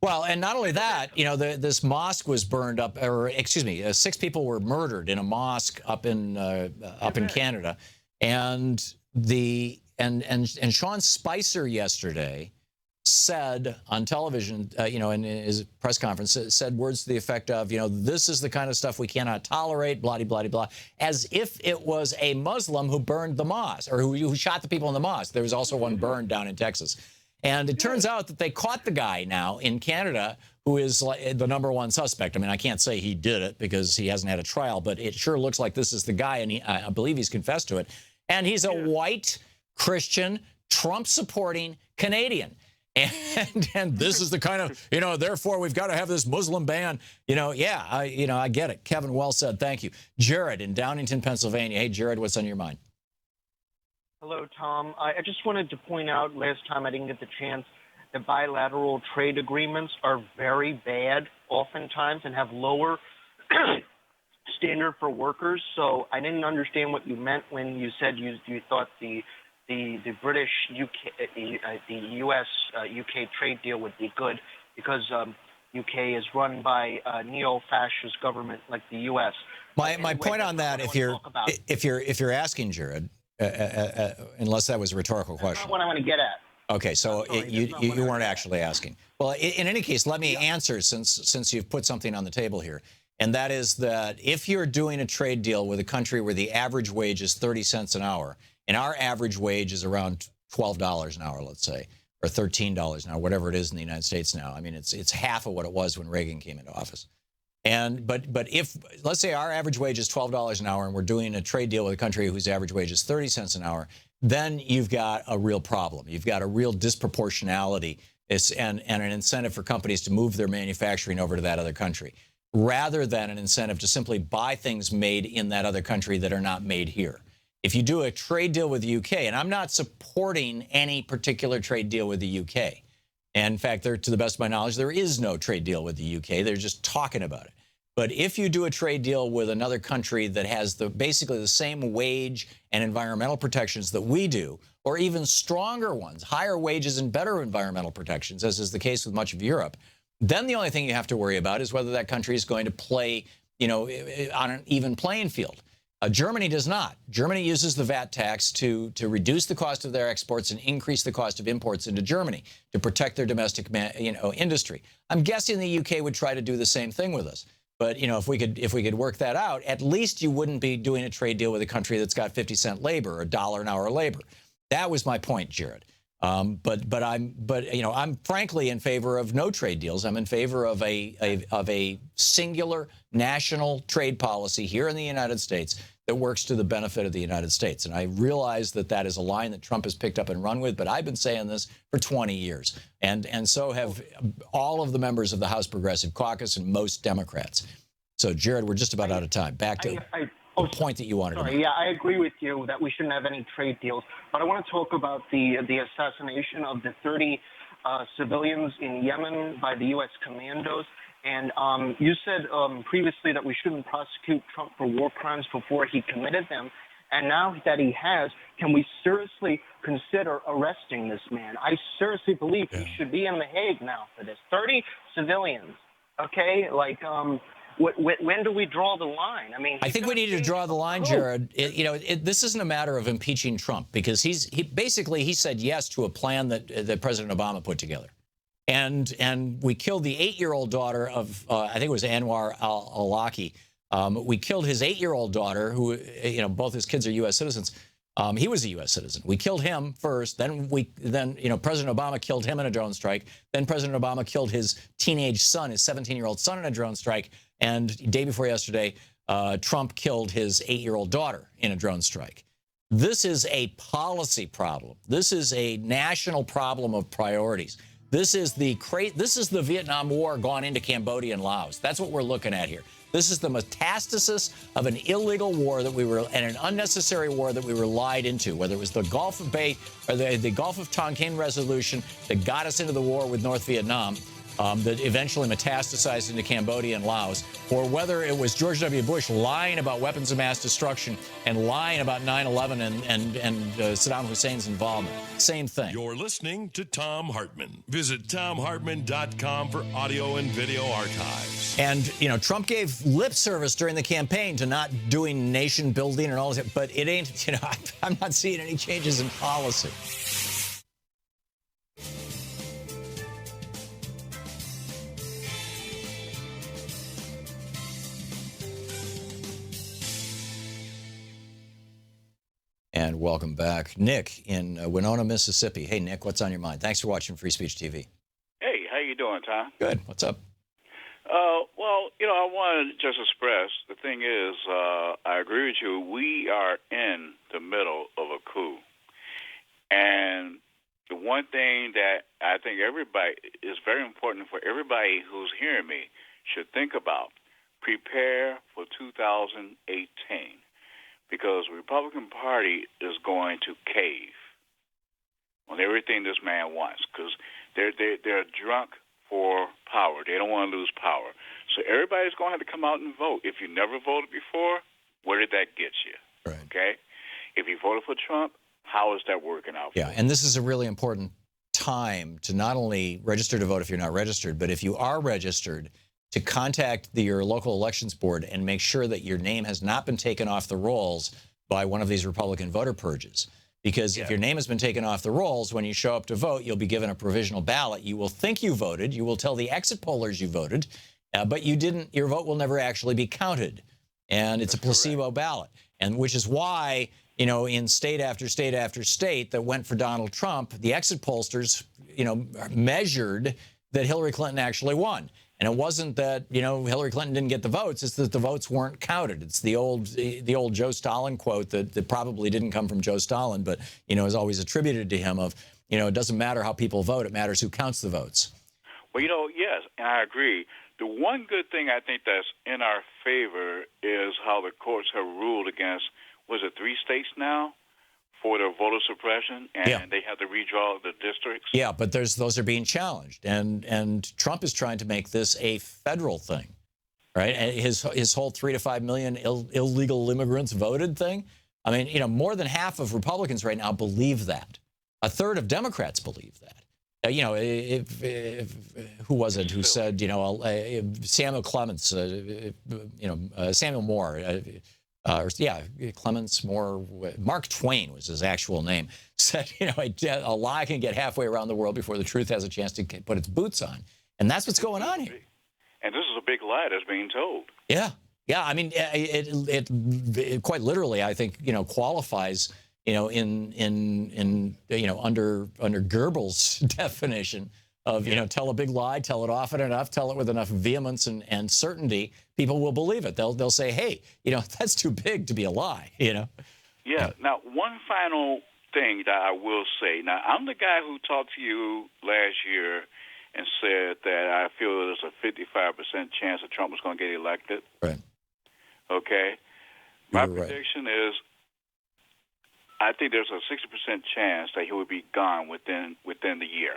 Well, and not only that, this mosque was burned up, or excuse me, 6 people were murdered in a mosque up in Canada, and Sean Spicer yesterday said on television, in his press conference, said words to the effect of, this is the kind of stuff we cannot tolerate, blah, blah, blah, as if it was a Muslim who burned the mosque, or who shot the people in the mosque. There was also one burned down in Texas. And it turns out that they caught the guy now in Canada who is the #1 suspect. I mean, I can't say he did it because he hasn't had a trial, but it sure looks like this is the guy, and I believe he's confessed to it. And he's a white, Christian, Trump-supporting Canadian. And this is the kind of, therefore we've got to have this Muslim ban. I get it. Kevin, well said. Thank you. Jared in Downington, Pennsylvania. Hey, Jared, what's on your mind? Hello, Tom. I just wanted to point out, last time I didn't get the chance, that bilateral trade agreements are very bad oftentimes and have lower standard for workers. So I didn't understand what you meant when you said you thought the British UK, the U.S. UK trade deal would be good because UK is run by a neo-fascist government like the U.S. My point on that, if you're asking, Jared, unless that was a rhetorical question. That's not what I want to get at. Okay, so you weren't actually asking. Well, in any case, let me answer since you've put something on the table here. And that is that if you're doing a trade deal with a country where the average wage is 30 cents an hour, and our average wage is around $12 an hour, let's say, or $13 an hour, whatever it is in the United States now. I mean, it's half of what it was when Reagan came into office. But if, let's say our average wage is $12 an hour and we're doing a trade deal with a country whose average wage is 30 cents an hour, then you've got a real problem. You've got a real disproportionality and an incentive for companies to move their manufacturing over to that other country, rather than an incentive to simply buy things made in that other country that are not made here. If you do a trade deal with the UK, and I'm not supporting any particular trade deal with the UK. And in fact, to the best of my knowledge, there is no trade deal with the UK. They're just talking about it. But if you do a trade deal with another country that has basically the same wage and environmental protections that we do, or even stronger ones, higher wages and better environmental protections, as is the case with much of Europe, then the only thing you have to worry about is whether that country is going to play, on an even playing field. Germany does not. Germany uses the VAT tax to reduce the cost of their exports and increase the cost of imports into Germany to protect their domestic industry. I'm guessing the UK would try to do the same thing with us. But if we could work that out, at least you wouldn't be doing a trade deal with a country that's got 50-cent labor or $1 an hour labor. That was my point, Jared. But I'm frankly in favor of no trade deals. I'm in favor of a singular national trade policy here in the United States that works to the benefit of the United States. And I realize that that is a line that Trump has picked up and run with, but I've been saying this for 20 years. And so have all of the members of the House Progressive Caucus and most Democrats. So, Jared, we're just about out of time. Back to the point that you wanted to make. Yeah, I agree with you that we shouldn't have any trade deals. But I want to talk about the assassination of the 30 civilians in Yemen by the U.S. commandos. And you said previously that we shouldn't prosecute Trump for war crimes before he committed them. And now that he has, can we seriously consider arresting this man? I seriously believe he should be in The Hague now for this. 30 civilians, okay? Like, when do we draw the line? I mean, I think we need to draw the line, Jared. This isn't a matter of impeaching Trump because he basically said yes to a plan that President Obama put together. And we killed the 8-year-old daughter of, I think it was Anwar al-Awlaki. We killed his 8-year-old daughter, who, both his kids are U.S. citizens. He was a U.S. citizen. We killed him first. Then President Obama killed him in a drone strike. Then President Obama killed his teenage son, his 17-year-old son, in a drone strike. And day before yesterday, Trump killed his 8-year-old daughter in a drone strike. This is a policy problem. This is a national problem of priorities. This is the Vietnam War gone into Cambodia and Laos. That's what we're looking at here. This is the metastasis of an illegal war and an unnecessary war that we were lied into, whether it was the Gulf of Bay or the Gulf of Tonkin resolution that got us into the war with North Vietnam, that eventually metastasized into Cambodia and Laos, or whether it was George W. Bush lying about weapons of mass destruction and lying about 9/11 and Saddam Hussein's involvement. Same thing. You're listening to Thom Hartmann. Visit ThomHartmann.com for audio and video archives. And, Trump gave lip service during the campaign to not doing nation building and all this, but it ain't, I'm not seeing any changes in policy. And welcome back. Nick in Winona, Mississippi. Hey, Nick, what's on your mind? Thanks for watching Free Speech TV. Hey, how you doing, Tom? Good. What's up? Well, I want to just express, the thing is, I agree with you. We are in the middle of a coup. And the one thing that I think everybody is very important for everybody who's hearing me should think about, prepare for 2018. Because the Republican Party is going to cave on everything this man wants, because they're drunk for power. They don't want to lose power. So everybody's going to have to come out and vote. If you never voted before, where did that get you? Right. Okay? If you voted for Trump, how is that working out for you? Yeah, and this is a really important time to not only register to vote if you're not registered, but if you are registered, to contact your local elections board and make sure that your name has not been taken off the rolls by one of these Republican voter purges. Because if your name has been taken off the rolls, when you show up to vote, you'll be given a provisional ballot. You will think you voted. You will tell the exit pollers you voted, but you didn't. Your vote will never actually be counted. And it's a placebo ballot. And which is why, in state after state after state that went for Donald Trump, the exit pollsters, measured that Hillary Clinton actually won. And it wasn't that, Hillary Clinton didn't get the votes. It's that the votes weren't counted. It's the old Joe Stalin quote that probably didn't come from Joe Stalin, but, is always attributed to him of, it doesn't matter how people vote. It matters who counts the votes. Well, yes, and I agree. The one good thing I think that's in our favor is how the courts have ruled against, was it 3 states now? For their voter suppression, and they have to redraw the districts. Yeah, but those are being challenged, and Trump is trying to make this a federal thing, right? And his whole 3 to 5 million illegal immigrants voted thing. I mean, more than half of Republicans right now believe that. A third of Democrats believe that. Who was it who said, Samuel Clements, Samuel Moore. Clements Moore. Mark Twain was his actual name. Said, a lie can get halfway around the world before the truth has a chance to put its boots on. And that's what's going on here. And this is a big lie that's being told. Yeah. Yeah. I mean, it quite literally, I think, qualifies, under Goebbels' definition of, tell a big lie, tell it often enough, tell it with enough vehemence and certainty, people will believe it. They'll say, hey, that's too big to be a lie, Yeah. Now, one final thing that I will say. Now, I'm the guy who talked to you last year and said that I feel there's a 55% chance that Trump was going to get elected. Right. Okay. My prediction is I think there's a 60% chance that he will be gone within the year.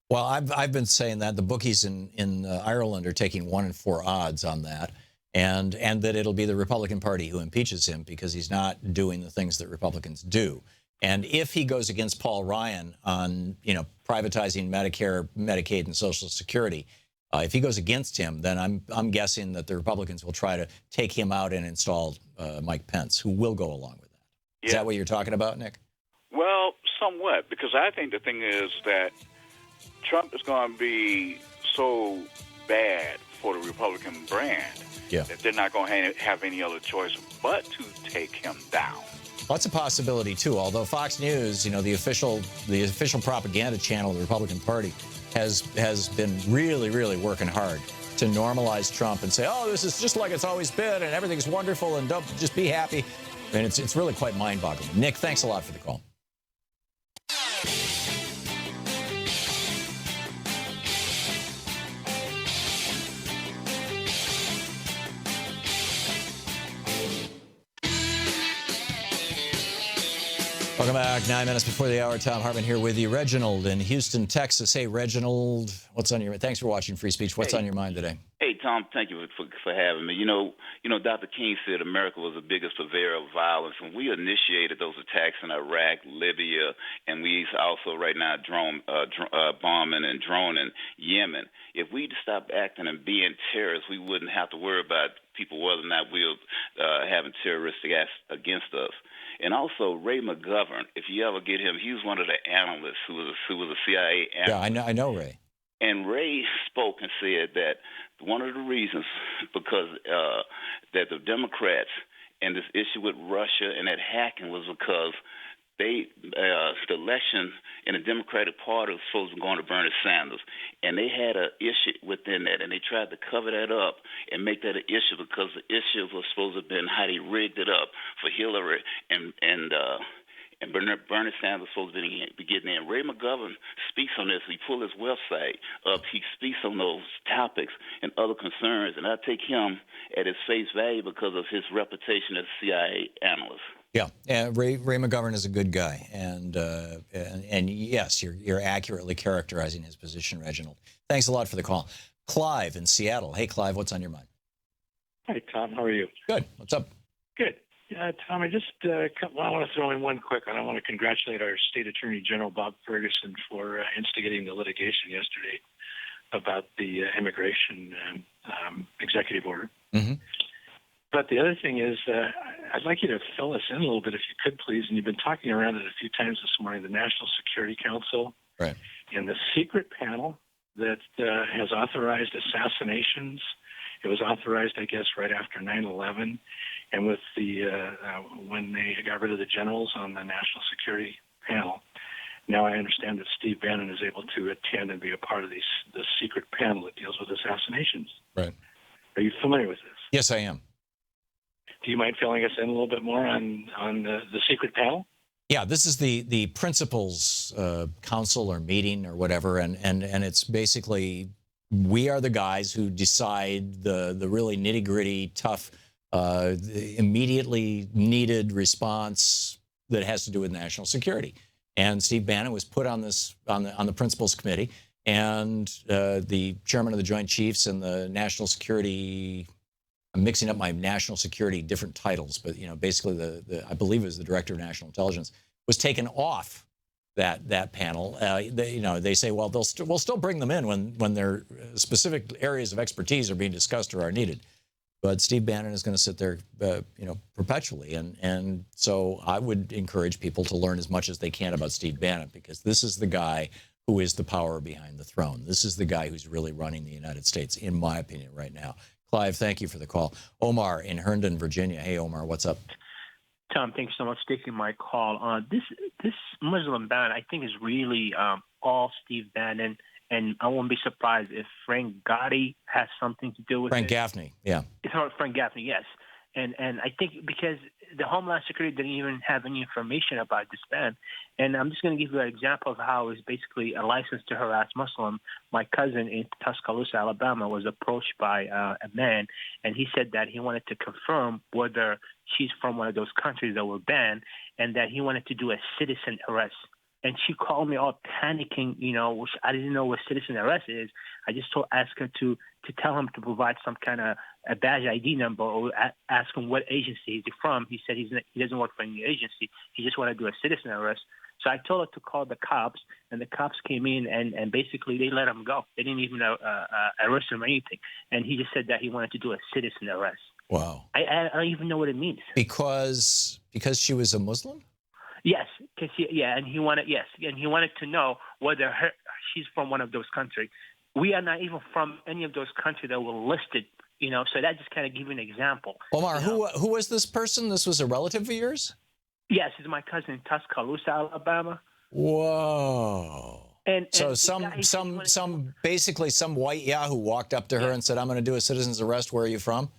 Well, I've been saying that the bookies in Ireland are taking 1 in 4 odds on that, and that it'll be the Republican Party who impeaches him because he's not doing the things that Republicans do. And if he goes against Paul Ryan on privatizing Medicare, Medicaid, and Social Security, if he goes against him, then I'm guessing that the Republicans will try to take him out and install Mike Pence, who will go along with that. Yeah. Is that what you're talking about, Nick? Well, somewhat, because I think the thing is that Trump is going to be so bad for the Republican brand that they're not going to have any other choice but to take him down. Well, that's a possibility too. Although Fox News, the official propaganda channel of the Republican Party, has been really working hard to normalize Trump and say, oh, this is just like it's always been, and everything's wonderful, and don't just be happy. And it's really quite mind-boggling. Nick, thanks a lot for the call. Welcome back. 9 minutes before the hour. Thom Hartmann here with you. Reginald in Houston, Texas. Hey, Reginald, what's on your mind? Thanks for watching Free Speech. What's on your mind today? Hey, Tom, thank you for having me. Dr. King said America was the biggest purveyor of violence, and we initiated those attacks in Iraq, Libya, and we also right now bombing and droning Yemen. If we'd stop acting and being terrorists, we wouldn't have to worry about people whether or not we're having terroristic acts against us. And also Ray McGovern, if you ever get him, he was one of the analysts who was a CIA analyst. Yeah, I know Ray. And Ray spoke and said that one of the reasons because that the Democrats and this issue with Russia and that hacking was because the election in the Democratic Party was supposed to go to Bernie Sanders, and they had an issue within that, and they tried to cover that up and make that an issue because the issue was supposed to have been how they rigged it up for Hillary and Bernie Sanders was supposed to be getting in. Ray McGovern speaks on this. He pulled his website up. He speaks on those topics and other concerns, and I take him at his face value because of his reputation as a CIA analyst. Yeah, Ray McGovern is a good guy, and yes, you're accurately characterizing his position, Reginald. Thanks a lot for the call. Clive in Seattle. Hey, Clive, what's on your mind? Hi, Tom. How are you? Good. What's up? Good. Tom, I just I want to throw in one quick one. I want to congratulate our State Attorney General Bob Ferguson for instigating the litigation yesterday about the immigration executive order. Mm-hmm. But the other thing is, I'd like you to fill us in a little bit, if you could, please. And you've been talking around it a few times this morning, the National Security Council, right, and the secret panel that has authorized assassinations. It was authorized, I guess, right after 9/11, and with the when they got rid of the generals on the National Security panel. Now I understand that Steve Bannon is able to attend and be a part of the secret panel that deals with assassinations. Right. Are you familiar with this? Yes, I am. Do you mind filling us in a little bit more on the secret panel? Yeah, this is the principals council or meeting or whatever, and it's basically we are the guys who decide the really nitty-gritty, tough, immediately needed response that has to do with national security. And Steve Bannon was put on this on the principals committee, and the chairman of the Joint Chiefs and the National Security. I'm mixing up my national security different titles, but basically I believe it was the director of national intelligence was taken off that panel. They say, well, we'll still bring them in when their specific areas of expertise are being discussed or are needed. But Steve Bannon is going to sit there, perpetually. And so I would encourage people to learn as much as they can about Steve Bannon, because this is the guy who is the power behind the throne. This is the guy who's really running the United States, in my opinion, right now. Clive, thank you for the call. Omar in Herndon, Virginia. Hey, Omar, what's up? Tom, thanks so much for taking my call. This Muslim ban, I think, is really all Steve Bannon, and I won't be surprised if Frank Gotti has something to do with Frank it. Gaffney, yeah. Frank Gaffney, yes. And I think because the Homeland Security didn't even have any information about this ban. And I'm just going to give you an example of how it's basically a license to harass Muslim. My cousin in Tuscaloosa, Alabama, was approached by a man, and he said that he wanted to confirm whether she's from one of those countries that were banned, and that he wanted to do a citizen arrest. And she called me all panicking, which I didn't know what citizen arrest is. I just asked her to tell him to provide some kind of a badge ID number, or ask him what agency is he from. He said he doesn't work for any agency. He just wanted to do a citizen arrest. So I told her to call the cops, and the cops came in, and basically they let him go. They didn't even arrest him or anything. And he just said that he wanted to do a citizen arrest. Wow. I don't even know what it means. Because she was a Muslim? Yes, and he wanted to know whether she's from one of those countries. We are not even from any of those countries that were listed, so that just kind of give you an example. Omar, who was this person? This was a relative of yours? Yes, it's my cousin in Tuscaloosa, Alabama. Whoa. And so basically some white Yahoo walked up to her and said, "I'm going to do a citizen's arrest. Where are you from?"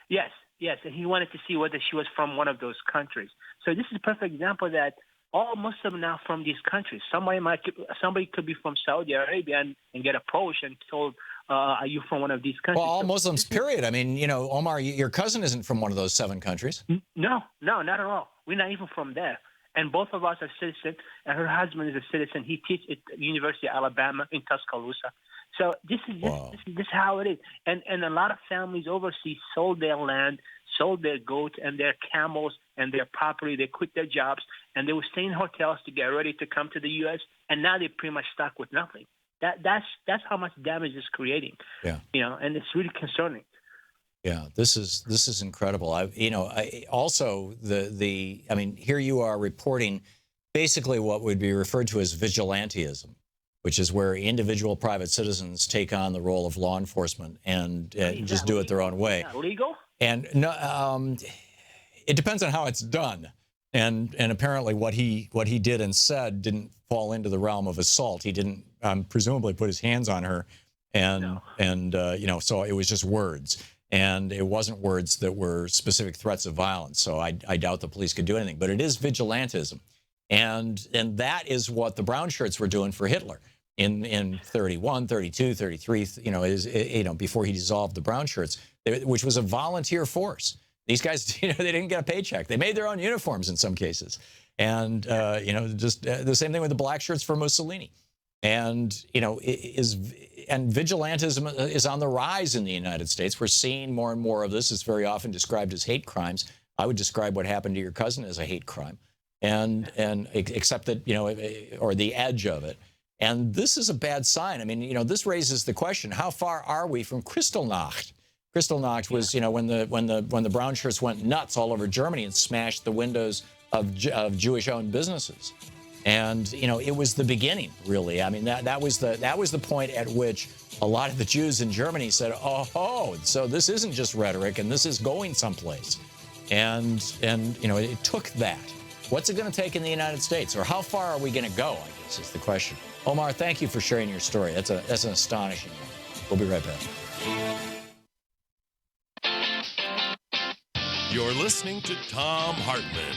Yes, and he wanted to see whether she was from one of those countries. So this is a perfect example that all Muslims now from these countries. Somebody could be from Saudi Arabia and get approached and told, "Are you from one of these countries?" Well, all Muslims, period. I mean, Omar, your cousin isn't from one of those 7 countries. No, not at all. We're not even from there. And both of us are citizens, and her husband is a citizen. He teaches at the University of Alabama in Tuscaloosa. So this is how it is. And a lot of families overseas sold their land, sold their goats and their camels and their property. They quit their jobs, and they were staying in hotels to get ready to come to the U.S., and now they're pretty much stuck with nothing. That's how much damage it's creating. Yeah. And it's really concerning. Yeah, this is incredible. Here you are reporting basically what would be referred to as vigilantism, which is where individual private citizens take on the role of law enforcement and just do it their own way. Is that legal? And no, it depends on how it's done. And apparently what he did and said didn't fall into the realm of assault. He didn't presumably put his hands on her, so it was just words. And it wasn't words that were specific threats of violence. So I doubt the police could do anything. But it is vigilantism. And that is what the brown shirts were doing for Hitler in 31, 32, 33, before he dissolved the brown shirts, which was a volunteer force. These guys, they didn't get a paycheck. They made their own uniforms in some cases. And, just the same thing with the black shirts for Mussolini. And, vigilantism is on the rise in the United States. We're seeing more and more of this. It's very often described as hate crimes. I would describe what happened to your cousin as a hate crime, and except that, or the edge of it. And this is a bad sign. I mean, this raises the question, how far are we from Kristallnacht? Kristallnacht was, when the brown shirts went nuts all over Germany and smashed the windows of Jewish-owned businesses. And, it was the beginning, really. I mean, that was the point at which a lot of the Jews in Germany said, oh, so this isn't just rhetoric, and this is going someplace. And it took that. What's it going to take in the United States? Or how far are we going to go, I guess is the question. Omar, thank you for sharing your story. That's an astonishing one. We'll be right back. You're listening to Thom Hartmann.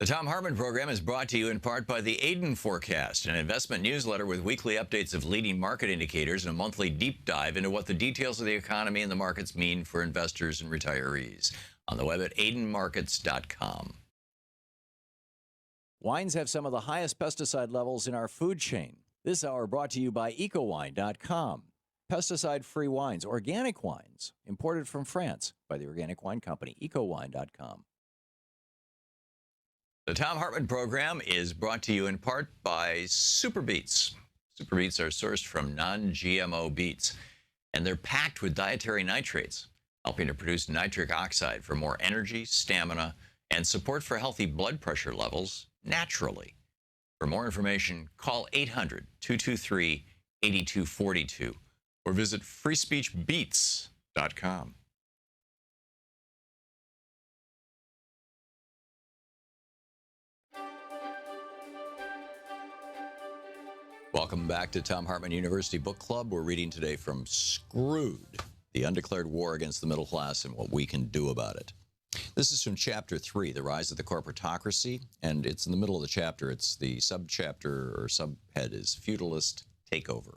The Thom Hartmann Program is brought to you in part by the Aiden Forecast, an investment newsletter with weekly updates of leading market indicators and a monthly deep dive into what the details of the economy and the markets mean for investors and retirees. On the web at aidenmarkets.com. Wines have some of the highest pesticide levels in our food chain. This hour brought to you by ecowine.com. Pesticide-free wines, organic wines, imported from France by the Organic Wine Company, ecowine.com. The Thom Hartmann Program is brought to you in part by Super Beets. Super Beets are sourced from non-GMO beets, and they're packed with dietary nitrates, helping to produce nitric oxide for more energy, stamina, and support for healthy blood pressure levels naturally. For more information, call 800-223-8242 or visit freespeechbeets.com. Welcome back to Thom Hartmann University Book Club. We're reading today from Screwed, The Undeclared War Against the Middle Class and What We Can Do About It. This is from Chapter 3, The Rise of the Corporatocracy, and it's in the middle of the chapter. It's the subchapter or subhead is Feudalist Takeover.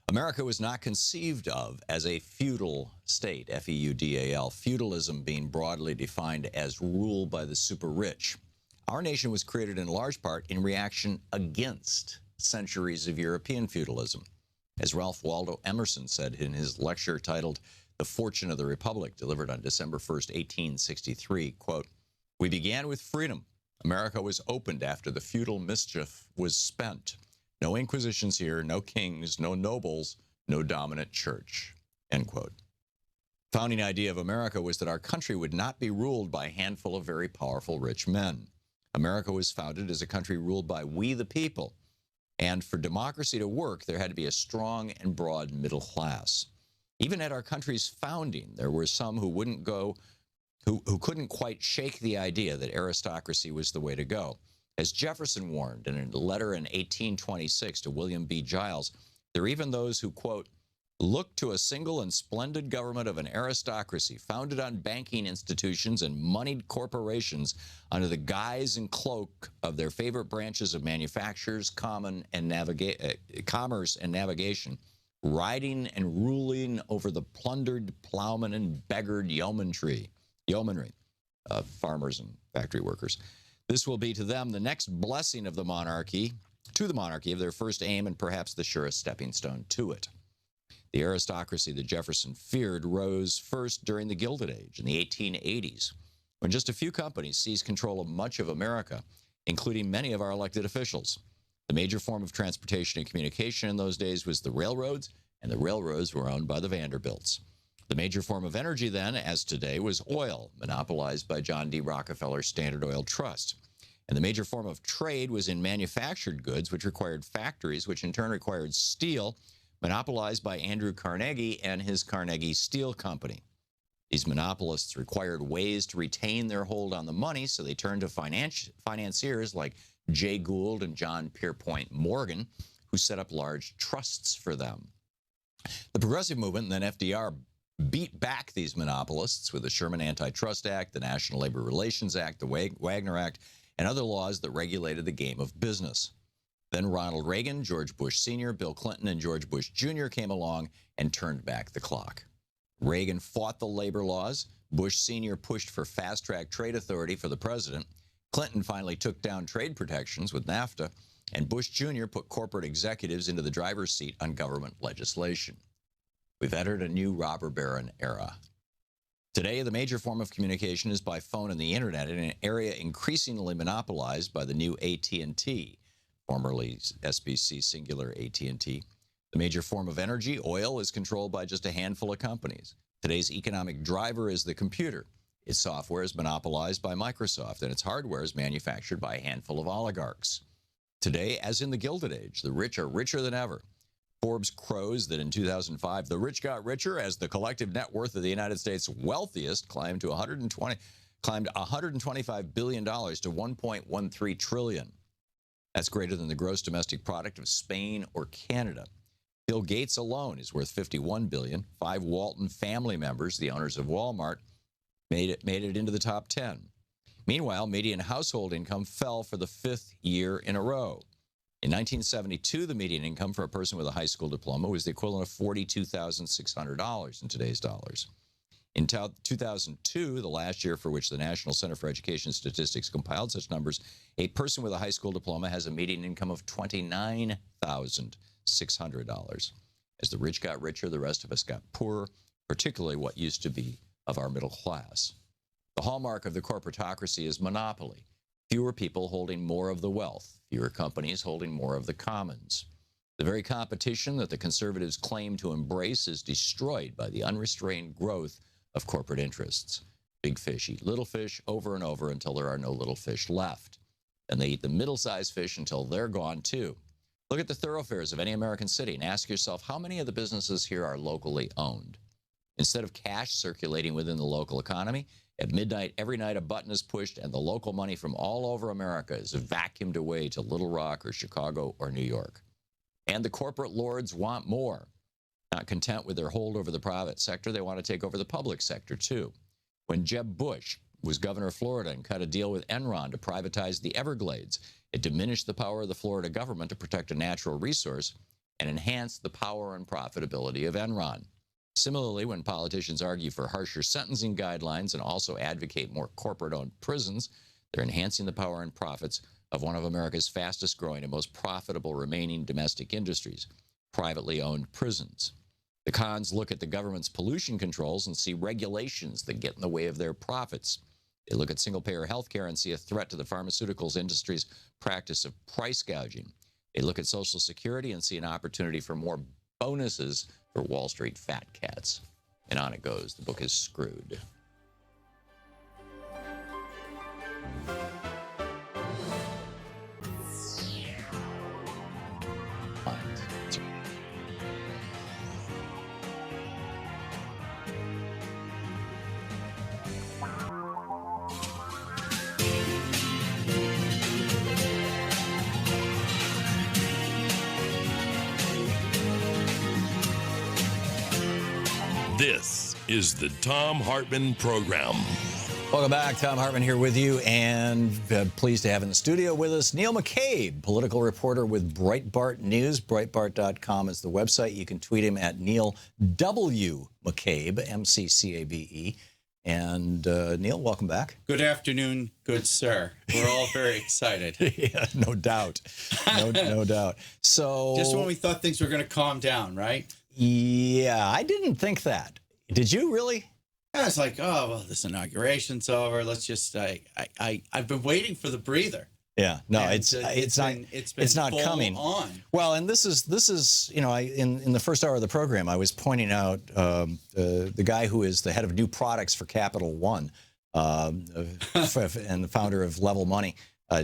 America was not conceived of as a feudal state, F-E-U-D-A-L, feudalism being broadly defined as rule by the super rich. Our nation was created in large part in reaction against centuries of European feudalism. As Ralph Waldo Emerson said in his lecture titled The Fortune of the Republic, delivered on December 1st, 1863, quote, "We began with freedom. America was opened after the feudal mischief was spent. No inquisitions here, no kings, no nobles, no dominant church," end quote. Founding idea of America was that our country would not be ruled by a handful of very powerful rich men. America was founded as a country ruled by we the people. And for democracy to work, there had to be a strong and broad middle class. Even at our country's founding, there were some who who couldn't quite shake the idea that aristocracy was the way to go. As Jefferson warned in a letter in 1826 to William B. Giles, there are even those who, quote, "look to a single and splendid government of an aristocracy founded on banking institutions and moneyed corporations under the guise and cloak of their favorite branches of manufactures, commerce and navigation, riding and ruling over the plundered plowmen and beggared yeomanry, farmers and factory workers. This will be to them the next blessing of the monarchy, of their first aim and perhaps the surest stepping stone to it." The aristocracy that Jefferson feared rose first during the Gilded Age in the 1880s, when just a few companies seized control of much of America, including many of our elected officials. The major form of transportation and communication in those days was the railroads, and the railroads were owned by the Vanderbilts. The major form of energy then, as today, was oil, monopolized by John D. Rockefeller's Standard Oil Trust. And the major form of trade was in manufactured goods, which required factories, which in turn required steel, monopolized by Andrew Carnegie and his Carnegie Steel Company. These monopolists required ways to retain their hold on the money, so they turned to financiers like Jay Gould and John Pierpont Morgan, who set up large trusts for them. The Progressive Movement and then FDR beat back these monopolists with the Sherman Antitrust Act, the National Labor Relations Act, the Wagner Act, and other laws that regulated the game of business. Then Ronald Reagan, George Bush Sr., Bill Clinton, and George Bush Jr. came along and turned back the clock. Reagan fought the labor laws. Bush Sr. pushed for fast-track trade authority for the president. Clinton finally took down trade protections with NAFTA. And Bush Jr. put corporate executives into the driver's seat on government legislation. We've entered a new robber baron era. Today, the major form of communication is by phone and the internet in an area increasingly monopolized by the new AT&T, formerly SBC Singular AT&T. The major form of energy, oil, is controlled by just a handful of companies. Today's economic driver is the computer. Its software is monopolized by Microsoft, and its hardware is manufactured by a handful of oligarchs. Today, as in the Gilded Age, the rich are richer than ever. Forbes crows that in 2005, the rich got richer as the collective net worth of the United States' wealthiest climbed $125 billion to $1.13 trillion. That's greater than the gross domestic product of Spain or Canada. Bill Gates alone is worth $51 billion. 5 Walton family members, the owners of Walmart, made it into the top 10. Meanwhile, median household income fell for the 5th year in a row. In 1972, the median income for a person with a high school diploma was the equivalent of $42,600 in today's dollars. In 2002, the last year for which the National Center for Education Statistics compiled such numbers, a person with a high school diploma has a median income of $29,600. As the rich got richer, the rest of us got poorer, particularly what used to be of our middle class. The hallmark of the corporatocracy is monopoly. Fewer people holding more of the wealth, fewer companies holding more of the commons. The very competition that the conservatives claim to embrace is destroyed by the unrestrained growth of corporate interests. Big fish eat little fish over and over until there are no little fish left. And they eat the middle-sized fish until they're gone too. Look at the thoroughfares of any American city and ask yourself how many of the businesses here are locally owned. Instead of cash circulating within the local economy, at midnight, every night a button is pushed and the local money from all over America is vacuumed away to Little Rock or Chicago or New York. And the corporate lords want more. Not content with their hold over the private sector, they want to take over the public sector too. When Jeb Bush was governor of Florida and cut a deal with Enron to privatize the Everglades, it diminished the power of the Florida government to protect a natural resource and enhanced the power and profitability of Enron. Similarly, when politicians argue for harsher sentencing guidelines and also advocate more corporate-owned prisons, they're enhancing the power and profits of one of America's fastest-growing and most profitable remaining domestic industries, privately owned prisons. The cons look at the government's pollution controls and see regulations that get in the way of their profits. They look at single-payer health care and see a threat to the pharmaceuticals industry's practice of price gouging. They look at Social Security and see an opportunity for more bonuses for Wall Street fat cats. And on it goes. The book is Screwed. This is the Thom Hartmann Program. Welcome back. Thom Hartmann here with you, and pleased to have in the studio with us Neil McCabe, political reporter with Breitbart News. Breitbart.com is the website. You can tweet him at Neil W. McCabe, MCCABE. And Neil, welcome back. Good afternoon, good sir. We're all very excited. Yeah, no doubt. No doubt. So just when we thought things were going to calm down, right? Yeah, I didn't think that. Did you really? I was like, oh, well, this inauguration's over. Let's just, I've been waiting for the breather. Yeah, no, And, it's not coming on. Well, and this is you know, in the first hour of the program, I was pointing out the guy who is the head of new products for Capital One and the founder of Level Money,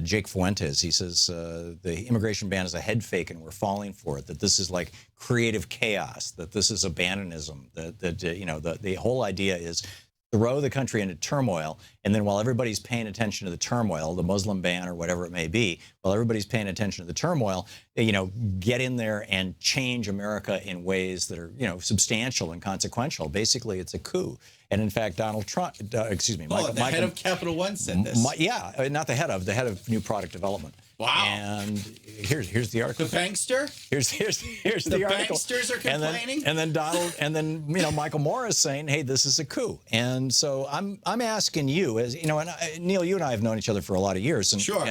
Jake Fuentes. He says the immigration ban is a head fake and we're falling for it. That this is like creative chaos. That this is abandonism. That you know, the whole idea is throw the country into turmoil, and then while everybody's paying attention to the turmoil, the Muslim ban or whatever it may be, while everybody's paying attention to the turmoil, you know, get in there and change America in ways that are, you know, substantial and consequential. Basically, it's a coup. And in fact, Donald Trump, Michael, the head of Capital One said this. Not the head of new product development. Wow. And here's the article. The bankster? Here's the article. The banksters are complaining? And then you know, Michael Moore is saying, hey, this is a coup. And so I'm asking you, as you know, and Neil, you and I have known each other for a lot of years. And, sure.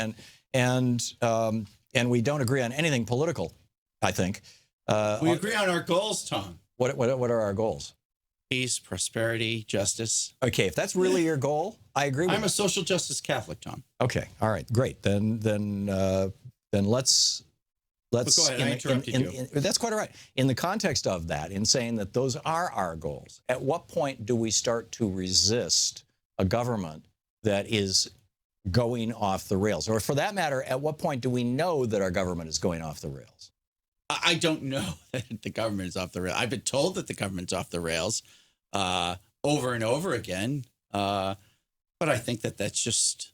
And we don't agree on anything political, I think. We agree on our goals, Tom. What are our goals? Peace, prosperity, justice. Okay, if that's really your goal, I agree with you. I'm a social justice Catholic, Tom. Okay, all right, great. Then let's go ahead, I interrupted you. That's quite all right. In the context of that, in saying that those are our goals, at what point do we start to resist a government that is going off the rails? Or for that matter, at what point do we know that our government is going off the rails? I don't know that the government is off the rails. I've been told that the government's off the rails over and over again. But I think that's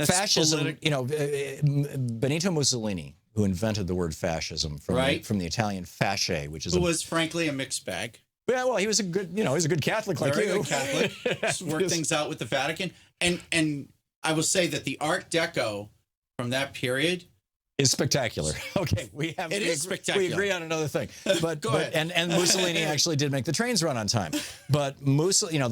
fascism. You know, Benito Mussolini, who invented the word fascism from the Italian fasce, which is who was frankly a mixed bag. Yeah, well, he was a good, you know, he's a good Catholic like you. Very good Catholic. Just worked things out with the Vatican, and I will say that the Art Deco from that period is spectacular. Okay, It is spectacular. We agree on another thing, but Go ahead. And Mussolini actually did make the trains run on time. But the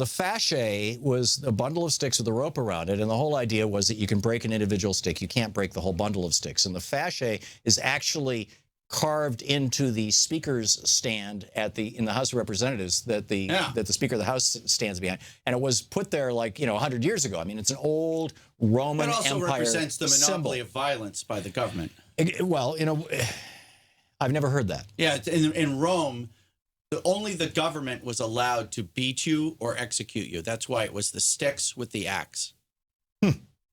fasce was a bundle of sticks with a rope around it, and the whole idea was that you can break an individual stick, you can't break the whole bundle of sticks. And the fasce is actually carved into the speaker's stand in the House of Representatives that the Speaker of the House stands behind, and it was put there 100 years ago. I mean, it's an old Roman Empire symbol. It also represents the monopoly of violence by the government. Well, I've never heard that. Yeah, in Rome, only the government was allowed to beat you or execute you. That's why it was the sticks with the axe.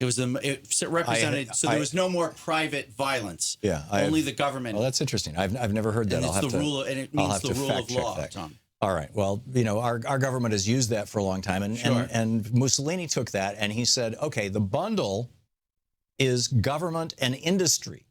It was it represented, so there was no more private violence. Yeah, only the government. Well, that's interesting. I've never heard that. And it means the rule of law, Tom. All right. Well, our government has used that for a long time, and Mussolini took that and he said, okay, the bundle is government and industry.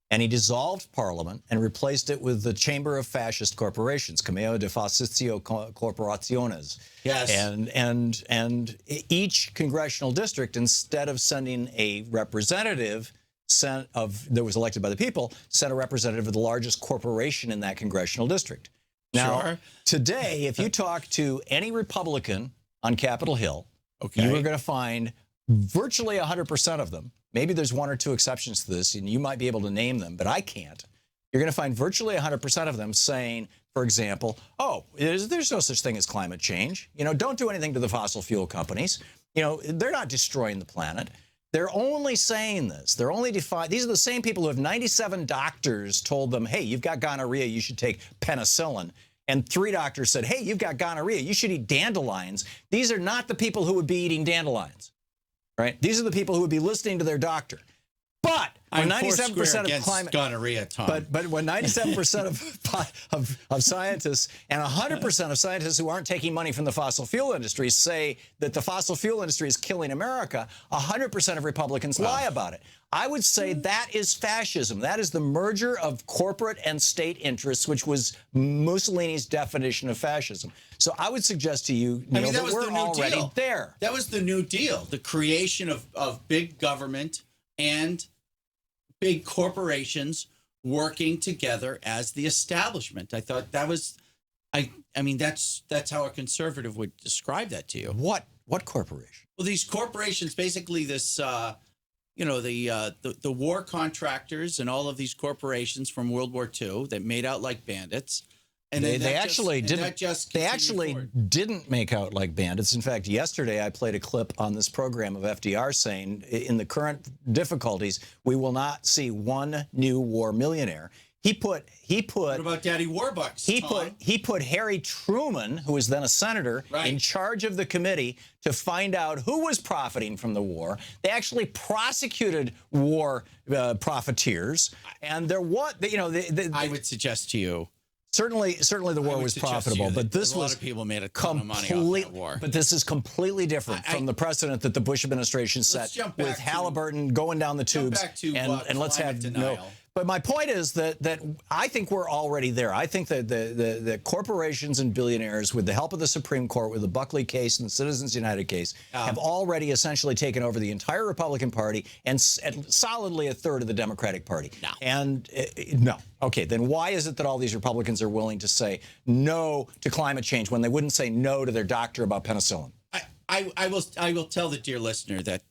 And he dissolved Parliament and replaced it with the Chamber of Fascist Corporations, Cameo de Fascistio Corporaciones. Yes. And each congressional district, instead of sending a representative that was elected by the people, sent a representative of the largest corporation in that congressional district. Now, today, if you talk to any Republican on Capitol Hill, you are going to find virtually 100% of them. Maybe there's one or two exceptions to this, and you might be able to name them, but I can't. You're going to find virtually 100% of them saying, for example, oh, there's no such thing as climate change. Don't do anything to the fossil fuel companies. They're not destroying the planet. They're only saying this. They're only these are the same people who have 97 doctors told them, hey, you've got gonorrhea, you should take penicillin. And 3 doctors said, hey, you've got gonorrhea, you should eat dandelions. These are not the people who would be eating dandelions. Right? These are the people who would be listening to their doctor. But when 97% of climate gonorrhea, Tom. But when 97% of scientists and 100% of scientists who aren't taking money from the fossil fuel industry say that the fossil fuel industry is killing America, 100% of Republicans lie about it. I would say that is fascism. That is the merger of corporate and state interests, which was Mussolini's definition of fascism. So I would suggest to you, Neil, that we're already there. That was the New Deal, the creation of big government and big corporations working together as the establishment. I thought that was, I mean, that's how a conservative would describe that to you. What corporation? Well, these corporations, basically this, the war contractors and all of these corporations from World War II that made out like bandits. And they actually didn't make out like bandits. In fact, yesterday I played a clip on this program of FDR saying, in the current difficulties, we will not see one new war millionaire. He put. What about Daddy Warbucks? He put Harry Truman, who was then a senator, in charge of the committee to find out who was profiting from the war. They actually prosecuted war profiteers, and there was, I would suggest to you. Certainly the war was profitable, but this was a lot of people made a ton of money off that war. But this is completely different from the precedent that the Bush administration set with Halliburton going down the tubes. And let's have denial. But my point is that I think we're already there. I think that the corporations and billionaires, with the help of the Supreme Court, with the Buckley case and the Citizens United case, have already essentially taken over the entire Republican Party and solidly a third of the Democratic Party. No. And no. Okay, then why is it that all these Republicans are willing to say no to climate change when they wouldn't say no to their doctor about penicillin? I will tell the dear listener that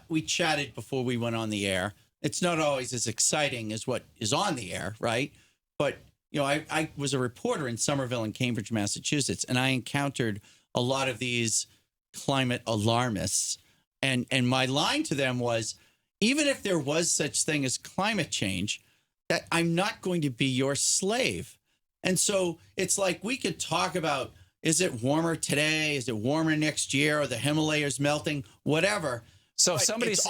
we chatted before we went on the air. It's not always as exciting as what is on the air, right? But, I was a reporter in Somerville and Cambridge, Massachusetts, and I encountered a lot of these climate alarmists. And my line to them was, even if there was such thing as climate change, that I'm not going to be your slave. And so it's like we could talk about, is it warmer today? Is it warmer next year? Are the Himalayas melting? Whatever. So if somebody's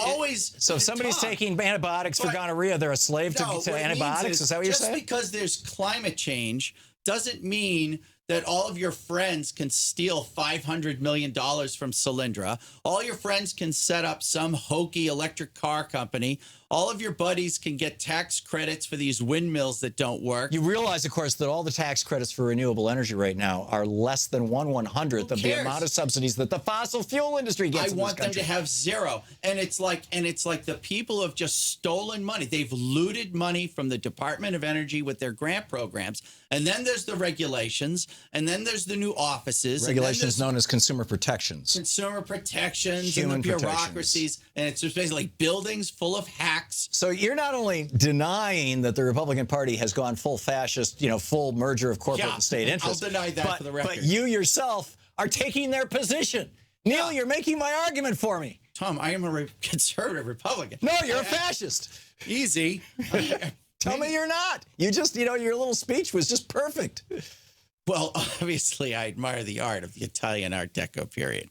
taking antibiotics for gonorrhea, they're a slave to antibiotics? Is that what you're saying? Just because there's climate change doesn't mean that all of your friends can steal $500 million from Solyndra. All your friends can set up some hokey electric car company. All of your buddies can get tax credits for these windmills that don't work. You realize, of course, that all the tax credits for renewable energy right now are less than 1/100th of the amount of subsidies that the fossil fuel industry gets. I want them to have zero. And it's like the people have just stolen money. They've looted money from the Department of Energy with their grant programs. And then there's the regulations. And then there's the new offices. Regulations known as consumer protections. Consumer protections Human and the bureaucracies. And it's just basically like buildings full of hacks. So you're not only denying that the Republican Party has gone full fascist, full merger of corporate and state interests. I'll deny that for the record. But you yourself are taking their position. Neil, you're making my argument for me. Tom, I am a conservative Republican. No, you're a fascist. Easy. Tell me you're not. You just, your little speech was just perfect. Well, obviously, I admire the art of the Italian Art Deco period.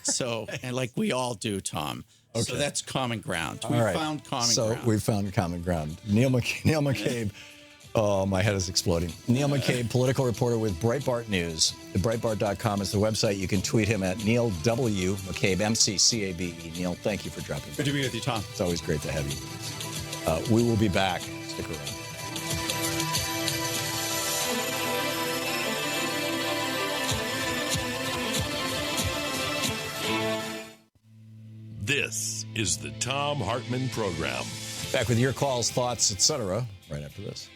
So, and like we all do, Tom. Okay. So that's common ground. We found common ground. So we found common ground. Neil McCabe. Oh, my head is exploding. Neil McCabe, political reporter with Breitbart News. Breitbart.com is the website. You can tweet him at Neil W. McCabe, McCabe. Neil, thank you for dropping by. Good to be with you, Tom. It's always great to have you. We will be back. Stick around. This is the Thom Hartmann Program. Back with your calls, thoughts, etc. right after this.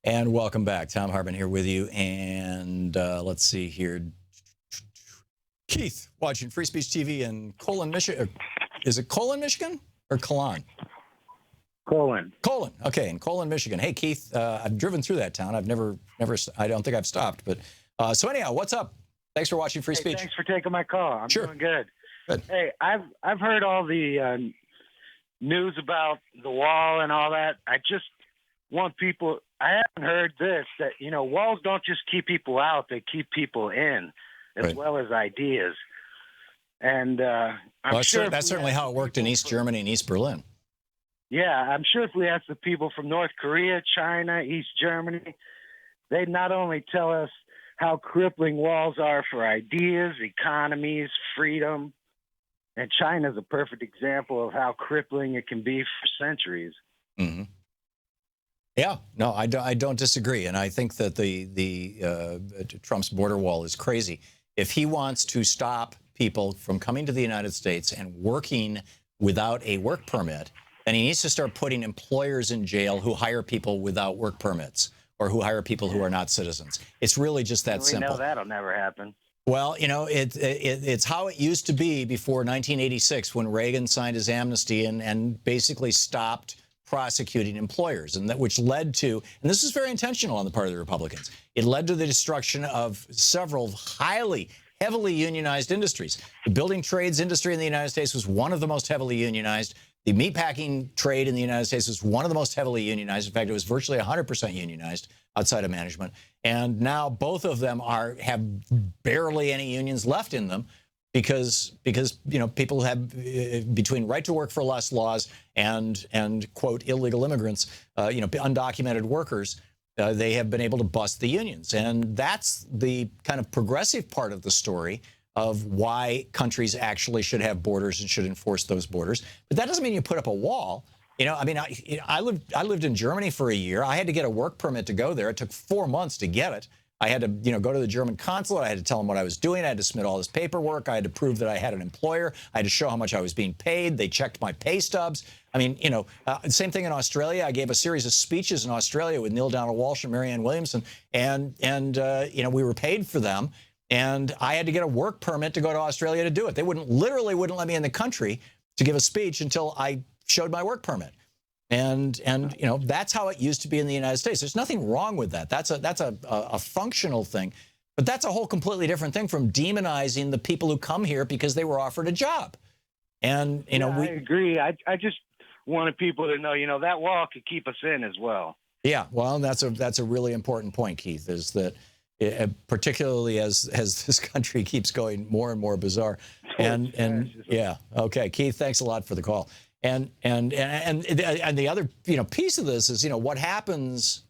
And welcome back. Thom Hartmann here with you. And let's see here. Keith, watching Free Speech TV in Colon, Michigan. Is it Colon, Michigan, or Colon? Colon. Colon. Okay, in Colon, Michigan. Hey, Keith, I've driven through that town. I've never. I don't think I've stopped. But so anyhow, what's up? Thanks for watching Free Speech. Thanks for taking my call. I'm sure. doing good. Good. Hey, I've heard all the news about the wall and all that. I just want people. I haven't heard this that walls don't just keep people out; they keep people in, as well as ideas. And I'm sure that's certainly how it worked in East Germany and East Berlin. Yeah, I'm sure if we ask the people from North Korea, China, East Germany, they'd not only tell us how crippling walls are for ideas, economies, freedom. And China's a perfect example of how crippling it can be for centuries. Mm-hmm. Yeah, no, I don't disagree. And I think that the Trump's border wall is crazy. If he wants to stop people from coming to the United States and working without a work permit, then he needs to start putting employers in jail who hire people without work permits or who hire people who are not citizens. It's really just that simple. We know that'll never happen. Well, it's how it used to be before 1986 when Reagan signed his amnesty and basically stopped prosecuting employers, and which led to, and this is very intentional on the part of the Republicans, it led to the destruction of several heavily unionized industries. The building trades industry in the United States was one of the most heavily unionized. The meatpacking trade in the United States was one of the most heavily unionized. In fact, it was virtually 100% unionized outside of management. And now both of them have barely any unions left in them because people have, between right to work for less laws and quote illegal immigrants, undocumented workers, they have been able to bust the unions. And that's the kind of progressive part of the story of why countries actually should have borders and should enforce those borders. But that doesn't mean you put up a wall. I lived in Germany for a year. I had to get a work permit to go there. It took 4 months to get it. I had to, go to the German consulate. I had to tell them what I was doing. I had to submit all this paperwork. I had to prove that I had an employer. I had to show how much I was being paid. They checked my pay stubs. Same thing in Australia. I gave a series of speeches in Australia with Neil Donald Walsh and Marianne Williamson, and we were paid for them. And I had to get a work permit to go to Australia to do it. They literally wouldn't let me in the country to give a speech until I showed my work permit. And that's how it used to be in the United States. There's nothing wrong with that. That's a functional thing. But that's a whole completely different thing from demonizing the people who come here because they were offered a job. And, I agree. I just wanted people to know, that wall could keep us in as well. Yeah, well, that's a really important point, Keith, is that particularly as this country keeps going more and more bizarre. And yeah, okay, Keith, thanks a lot for the call. And the other piece of this is what happens.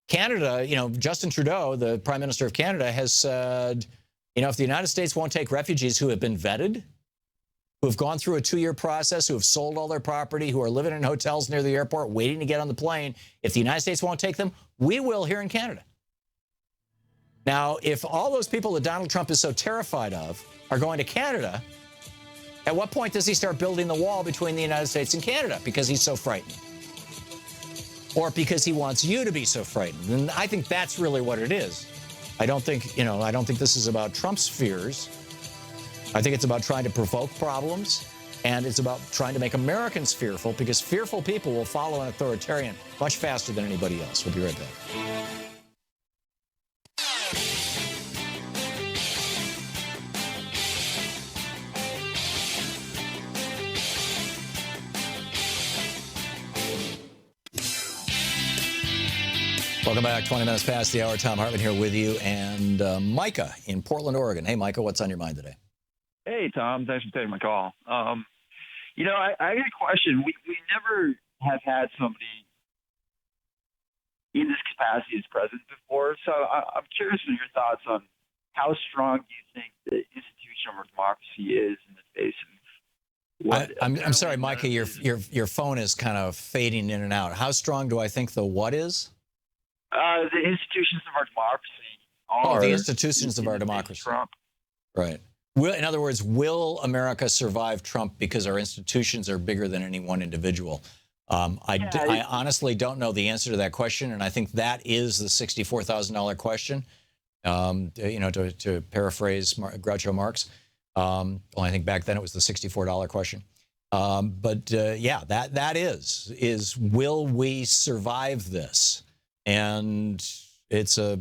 Canada, Justin Trudeau, the Prime Minister of Canada, has said, if the United States won't take refugees who have been vetted, who have gone through a 2-year process, who have sold all their property, who are living in hotels near the airport waiting to get on the plane, if the United States won't take them, we will here in Canada. Now, if all those people that Donald Trump is so terrified of are going to Canada, at what point does he start building the wall between the United States and Canada because he's so frightened? Or because he wants you to be so frightened? And I think that's really what it is. I don't think this is about Trump's fears. I think it's about trying to provoke problems, and it's about trying to make Americans fearful, because fearful people will follow an authoritarian much faster than anybody else. We'll be right back. Welcome back. 20 minutes past the hour. Thom Hartmann here with you, and Micah in Portland, Oregon. Hey, Micah, what's on your mind today? Hey, Tom. Thanks for taking my call. I got a question. We never have had somebody in this capacity as president before, so I'm curious on your thoughts on how strong do you think the institution of our democracy is in the face of I'm sorry, Micah, your phone is kind of fading in and out. How strong do I think the what is? The institutions of our democracy are. Oh, the institutions of our democracy. Trump. Right. In other words, will America survive Trump because our institutions are bigger than any one individual? I honestly don't know the answer to that question, and I think that is the $64,000 question. To paraphrase Groucho Marx. Well, I think back then it was the $64 question. That is will we survive this? And it's a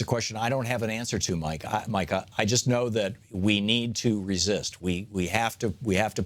question I don't have an answer to, Micah. I just know that we need to resist. We have to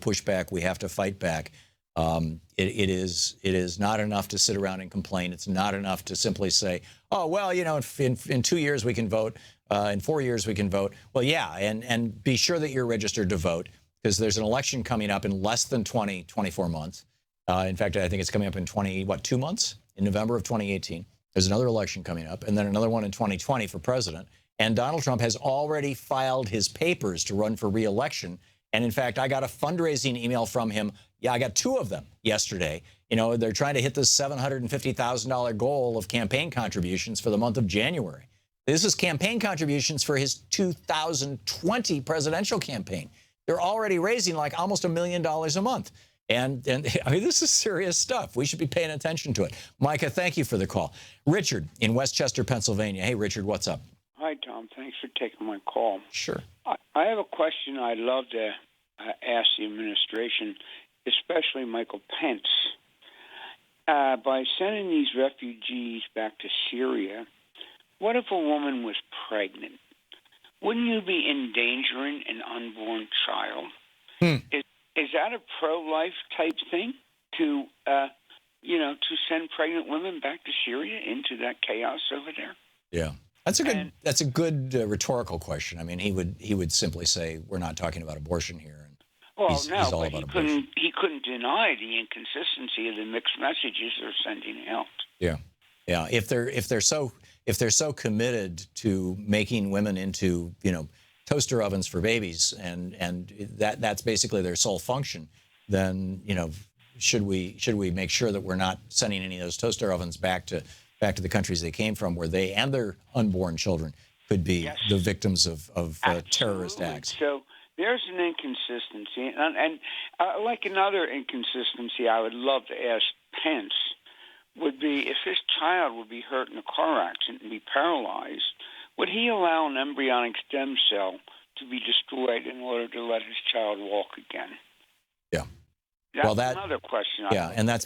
push back. We have to fight back. It is not enough to sit around and complain. It's not enough to simply say, oh well, in 2 years we can vote. In 4 years we can vote. Well, yeah, and be sure that you're registered to vote, because there's an election coming up in less than 24 months. In fact, I think it's coming up in 2 months. In November of 2018, there's another election coming up, and then another one in 2020 for president. And Donald Trump has already filed his papers to run for re-election. And in fact, I got a fundraising email from him. Yeah, I got 2 of them yesterday. They're trying to hit this $750,000 goal of campaign contributions for the month of January. This is campaign contributions for his 2020 presidential campaign. They're already raising like almost $1 million a month. And I mean, this is serious stuff. We should be paying attention to it. Micah, thank you for the call. Richard in Westchester, Pennsylvania. Hey, Richard, what's up? Hi, Tom. Thanks for taking my call. Sure. I have a question I'd love to ask the administration, especially Michael Pence. By sending these refugees back to Syria, what if a woman was pregnant? Wouldn't you be endangering an unborn child? Is that a pro-life type thing to send pregnant women back to Syria into that chaos over there? Yeah, that's a good rhetorical question. I mean, he would simply say, "We're not talking about abortion here." And he's all about abortion. He couldn't deny the inconsistency of the mixed messages they're sending out. Yeah. If they're so committed to making women into toaster ovens for babies, and that's basically their sole function, then should we make sure that we're not sending any of those toaster ovens back to the countries they came from, where they and their unborn children could be the victims of terrorist acts. So there's an inconsistency, and like another inconsistency I would love to ask Pence would be, if his child would be hurt in a car accident and be paralyzed, would he allow an embryonic stem cell to be destroyed in order to let his child walk again? Yeah. That's another question. And that's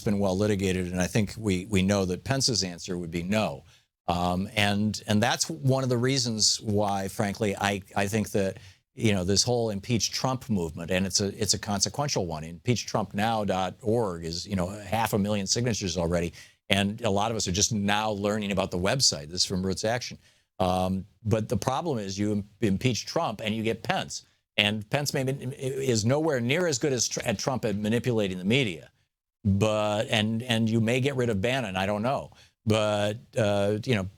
been well litigated, and I think we know that Pence's answer would be no. And that's one of the reasons why, frankly, I think that this whole impeach Trump movement, and it's a consequential one. ImpeachTrumpNow.org is 500,000 signatures already, and a lot of us are just now learning about the website. This is from Roots Action. But the problem is you impeach Trump and you get Pence, and Pence is nowhere near as good as Trump at manipulating the media. But and you may get rid of Bannon. I don't know. But,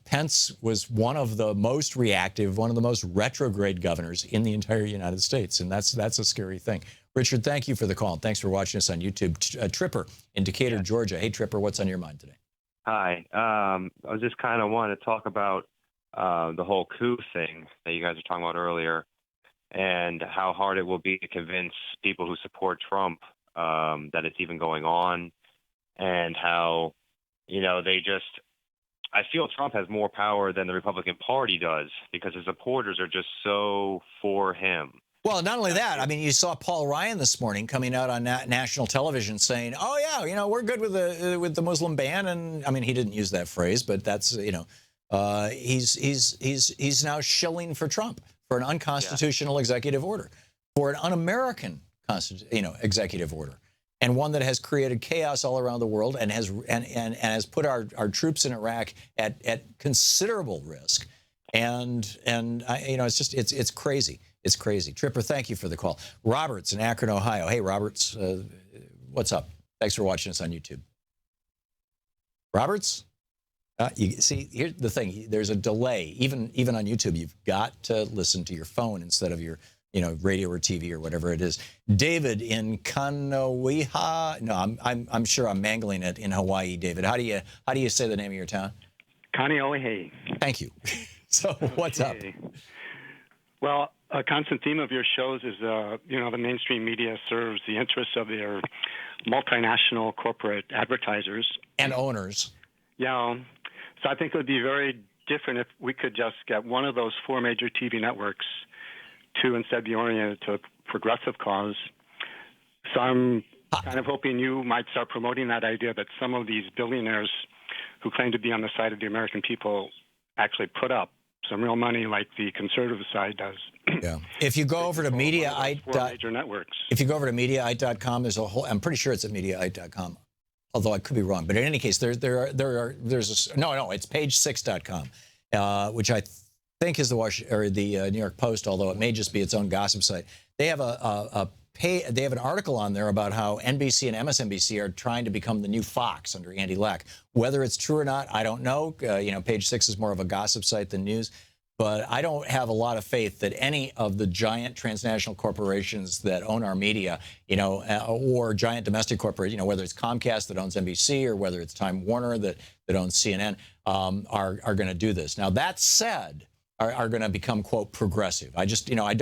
Pence was one of the most reactive, one of the most retrograde governors in the entire United States. And that's a scary thing. Richard, thank you for the call. And thanks for watching us on YouTube. Tripper in Decatur, Georgia. Hey, Tripper, what's on your mind today? Hi. I just kind of want to talk about the whole coup thing that you guys were talking about earlier and how hard it will be to convince people who support Trump that it's even going on, and how I feel Trump has more power than the Republican Party does because his supporters are just so for him. Well, not only that, I mean, you saw Paul Ryan this morning coming out on national television saying, "Oh yeah, we're good with the Muslim ban," and I mean, he didn't use that phrase, but that's he's now shilling for Trump for an unconstitutional executive order, for an un-American executive order. And one that has created chaos all around the world and has put our troops in Iraq at considerable risk. And it's crazy. It's crazy. Tripper, thank you for the call. Robert's in Akron, Ohio. Hey, Roberts, what's up? Thanks for watching us on YouTube. Roberts? You see, here's the thing. There's a delay. Even on YouTube, you've got to listen to your phone instead of your radio or TV or whatever it is. David in Kanawiha. No, I'm sure I'm mangling it in Hawaii. David, how do you say the name of your town? Kaneohe. Thank you. So what's up? Well, a constant theme of your shows is the mainstream media serves the interests of their multinational corporate advertisers and owners. Yeah. So I think it would be very different if we could just get one of those 4 major TV networks to instead be oriented to a progressive cause. So I'm kind of hoping you might start promoting that idea that some of these billionaires who claim to be on the side of the American people actually put up some real money like the conservative side does. Yeah. If you go over to major networks. If you go over to Mediaite.com, there's a whole, I'm pretty sure it's at Mediaite.com, although I could be wrong. But in any case, there's it's page6.com, which I think is the New York Post, although it may just be its own gossip site. They have they have an article on there about how NBC and MSNBC are trying to become the new Fox under Andy Lack. Whether it's true or not, I don't know. Page 6 is more of a gossip site than news. But I don't have a lot of faith that any of the giant transnational corporations that own our media, or giant domestic corporations, whether it's Comcast that owns NBC or whether it's Time Warner that owns CNN, are going to do this. Now, that said, are going to become, quote, progressive. I just, I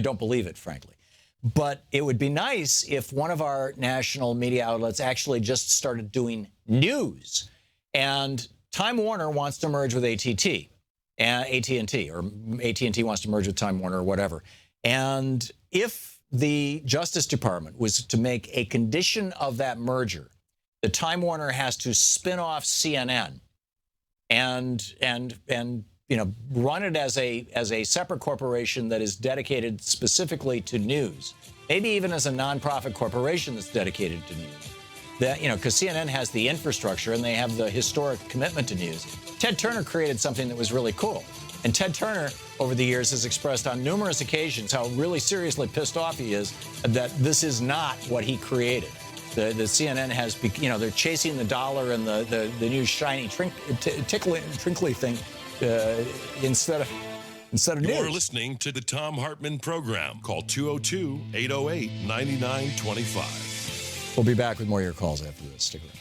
don't believe it, frankly. But it would be nice if one of our national media outlets actually just started doing news. And Time Warner wants to merge with AT&T, or AT&T wants to merge with Time Warner or whatever. And if the Justice Department was to make a condition of that merger, the Time Warner has to spin off CNN and run it as a separate corporation that is dedicated specifically to news, maybe even as a nonprofit corporation that's dedicated to news. That, because CNN has the infrastructure and they have the historic commitment to news. Ted Turner created something that was really cool. And Ted Turner, over the years, has expressed on numerous occasions how really seriously pissed off he is that this is not what he created. The CNN has, they're chasing the dollar and the new shiny trinkly thing instead of news. You're listening to the Thom Hartmann Program. Call 202-808-9925. We'll be back with more of your calls after this. Stick around.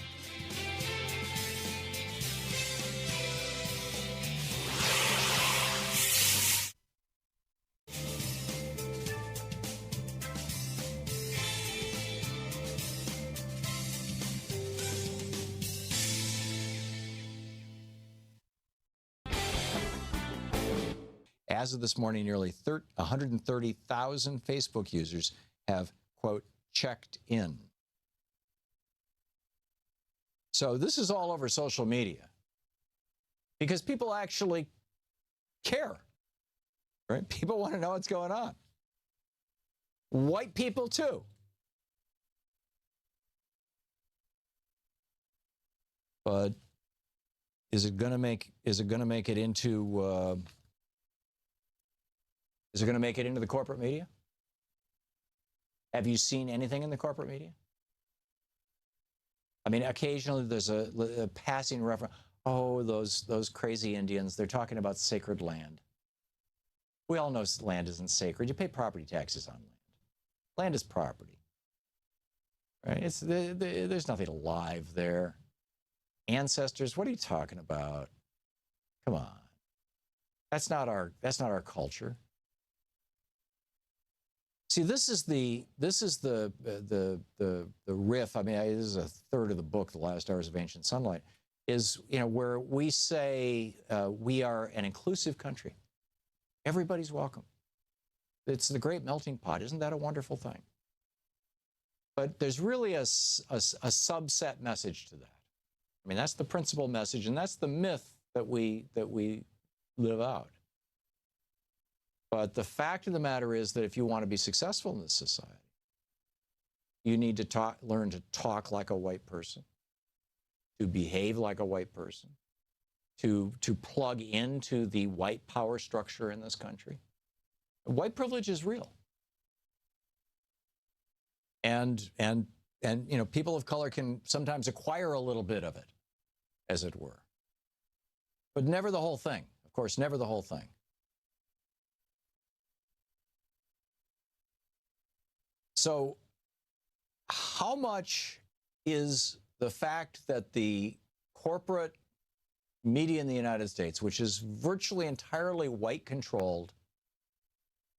As of this morning, nearly 130,000 Facebook users have, quote, checked in. So this is all over social media because people actually care, right? People want to know what's going on. White people too. But is it going to make it into the corporate media? Have you seen anything in the corporate media? I mean, occasionally there's a passing reference. Oh, those crazy Indians, they're talking about sacred land. We all know land isn't sacred. You pay property taxes on land. Land is property. Right? There's nothing alive there. Ancestors, what are you talking about? Come on. That's not our culture. See, this is the riff. I mean, this is a third of the book, The Last Hours of Ancient Sunlight, is where we say we are an inclusive country. Everybody's welcome. It's the great melting pot. Isn't that a wonderful thing? But there's really a subset message to that. I mean, that's the principal message, and that's the myth that we live out. But the fact of the matter is that if you want to be successful in this society, you need to learn to talk like a white person, to behave like a white person, to plug into the white power structure in this country. White privilege is real. And people of color can sometimes acquire a little bit of it, as it were. But never the whole thing. Of course, never the whole thing. So how much is the fact that the corporate media in the United States, which is virtually entirely white-controlled,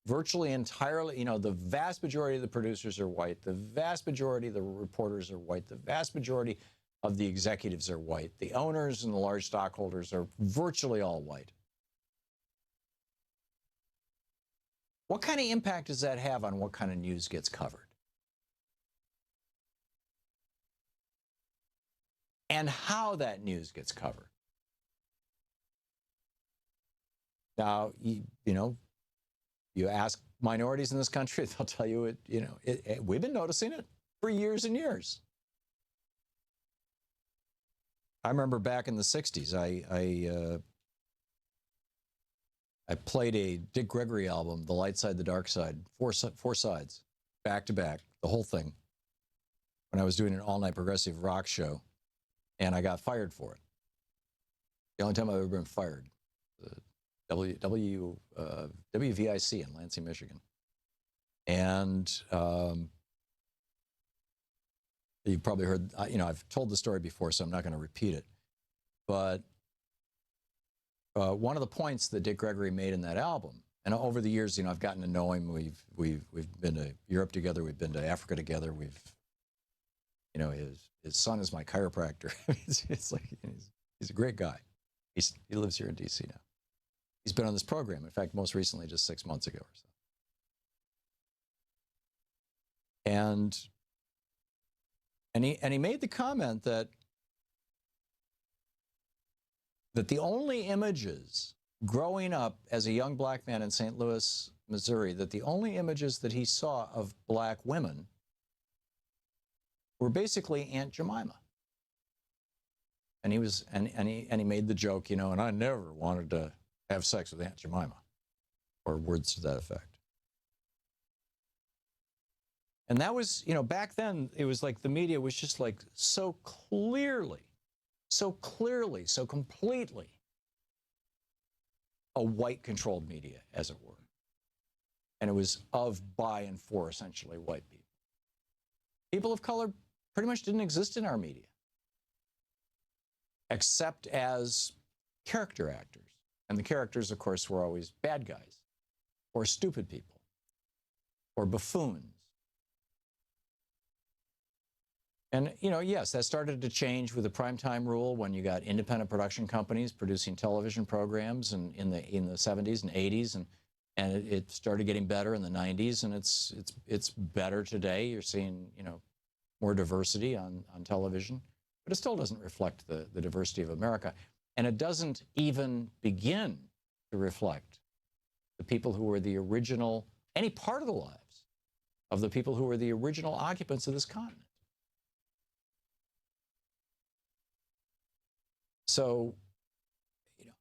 virtually entirely, the vast majority of the producers are white, the vast majority of the reporters are white, the vast majority of the executives are white, the owners and the large stockholders are virtually all white. What kind of impact does that have on what kind of news gets covered? And how that news gets covered? Now, you ask minorities in this country, they'll tell you we've been noticing it for years and years. I remember back in the 60s, I played a Dick Gregory album, The Light Side, The Dark Side, four sides, back to back, the whole thing, when I was doing an all-night progressive rock show, and I got fired for it. The only time I've ever been fired. WVIC in Lansing, Michigan. And you've probably heard, I've told the story before, so I'm not going to repeat it. But one of the points that Dick Gregory made in that album, and over the years, I've gotten to know him. We've been to Europe together. We've been to Africa together. His son is my chiropractor. It's like he's a great guy. He lives here in D.C. now. He's been on this program, in fact, most recently, just 6 months ago or so. And he made the comment that the only images growing up as a young black man in St. Louis, Missouri, that the only images that he saw of black women were basically Aunt Jemima. And he made the joke, and I never wanted to have sex with Aunt Jemima, or words to that effect. And that was, back then, it was like the media was just like so clearly, so completely a white-controlled media, as it were. And it was of, by, and for essentially white people. People of color pretty much didn't exist in our media, except as character actors. And the characters, of course, were always bad guys, or stupid people, or buffoons. And, yes, that started to change with the primetime rule when you got independent production companies producing television programs in the 70s and 80s, and it started getting better in the 90s, and it's better today. You're seeing, more diversity on television, but it still doesn't reflect the diversity of America. And it doesn't even begin to reflect the people who were the original, any part of the lives of the people who were the original occupants of this continent. So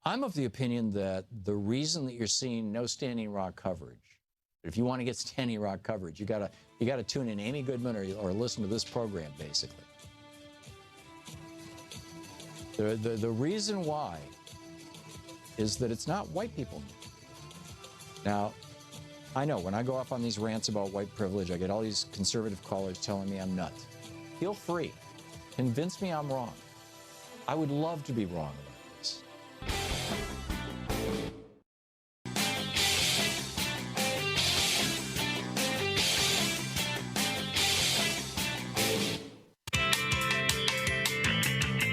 I'm of the opinion that the reason that you're seeing no Standing Rock coverage, if you want to get Standing Rock coverage, you gotta tune in Amy Goodman or listen to this program, basically. The reason why is that it's not white people. Now, I know when I go off on these rants about white privilege, I get all these conservative callers telling me I'm nuts. Feel free. Convince me I'm wrong. I would love to be wrong about this.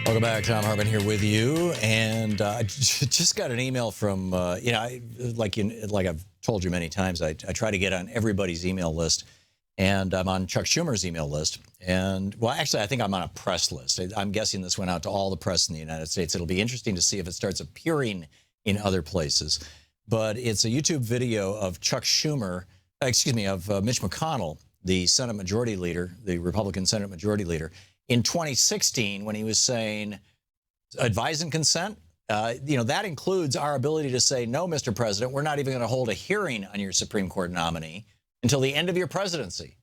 Welcome back. Thom Hartmann here with you. And I just got an email from, like I've told you many times, I try to get on everybody's email list. And I'm on Chuck Schumer's email list. And, well, actually, I think I'm on a press list. I'm guessing this went out to all the press in the United States. It'll be interesting to see if it starts appearing in other places. But it's a YouTube video of Chuck Schumer, of Mitch McConnell, the Senate Majority Leader, the Republican Senate Majority Leader, in 2016 when he was saying, advise and consent. That includes our ability to say, no, Mr. President, we're not even going to hold a hearing on your Supreme Court nominee until the end of your presidency.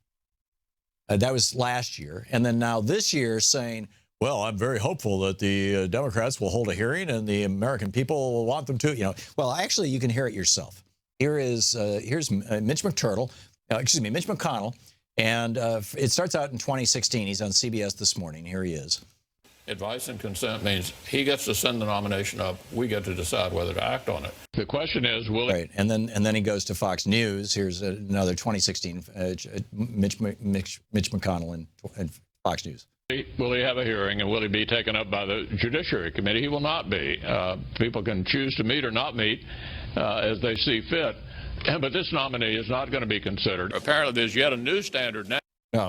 That was last year. And then now this year saying, well, I'm very hopeful that the Democrats will hold a hearing and the American people will want them to. Well, actually, you can hear it yourself. Here's Mitch McConnell. And it starts out in 2016. He's on CBS this morning. Here he is. Advice and consent means he gets to send the nomination up. We get to decide whether to act on it. The question is, will right? And then he goes to Fox News. Here's another 2016 Mitch McConnell and Fox News. Will he have a hearing, and will he be taken up by the Judiciary Committee? He will not be. People can choose to meet or not meet as they see fit. But this nominee is not going to be considered. Apparently, there's yet a new standard now.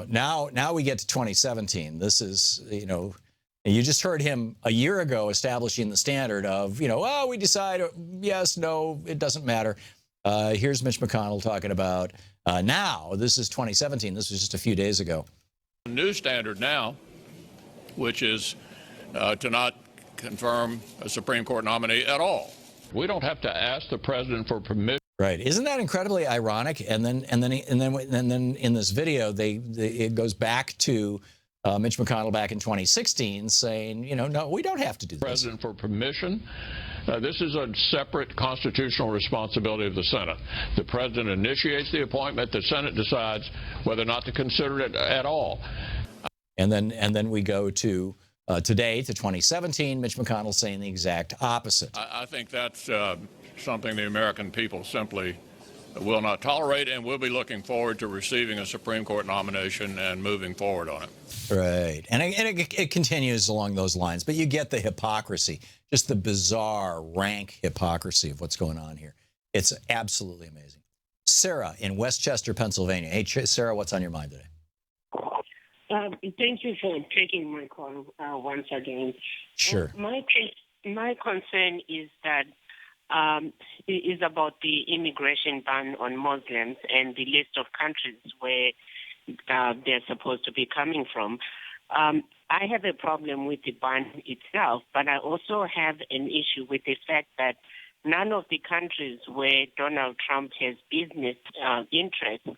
No, now we get to 2017. This is, you just heard him a year ago establishing the standard of, we decide yes, no, it doesn't matter. Here's Mitch McConnell talking about now. This is 2017. This was just a few days ago. A new standard now, which is to not confirm a Supreme Court nominee at all. We don't have to ask the president for permission. Right. Isn't that incredibly ironic? And then in this video, it goes back to Mitch McConnell back in 2016 saying, no, we don't have to do this. President for permission. This is a separate constitutional responsibility of the Senate. The president initiates the appointment. The Senate decides whether or not to consider it at all. And then we go to today, to 2017, Mitch McConnell saying the exact opposite. I think that's something the American people simply will not tolerate, and we'll be looking forward to receiving a Supreme Court nomination and moving forward on it. Right. And it continues along those lines. But you get the hypocrisy, just the bizarre, rank hypocrisy of what's going on here. It's absolutely amazing. Sarah in Westchester, Pennsylvania. Hey, Sarah, what's on your mind today? Thank you for taking my call once again. Sure. My concern is that is about the immigration ban on Muslims and the list of countries where they're supposed to be coming from. I have a problem with the ban itself, but I also have an issue with the fact that none of the countries where Donald Trump has business interests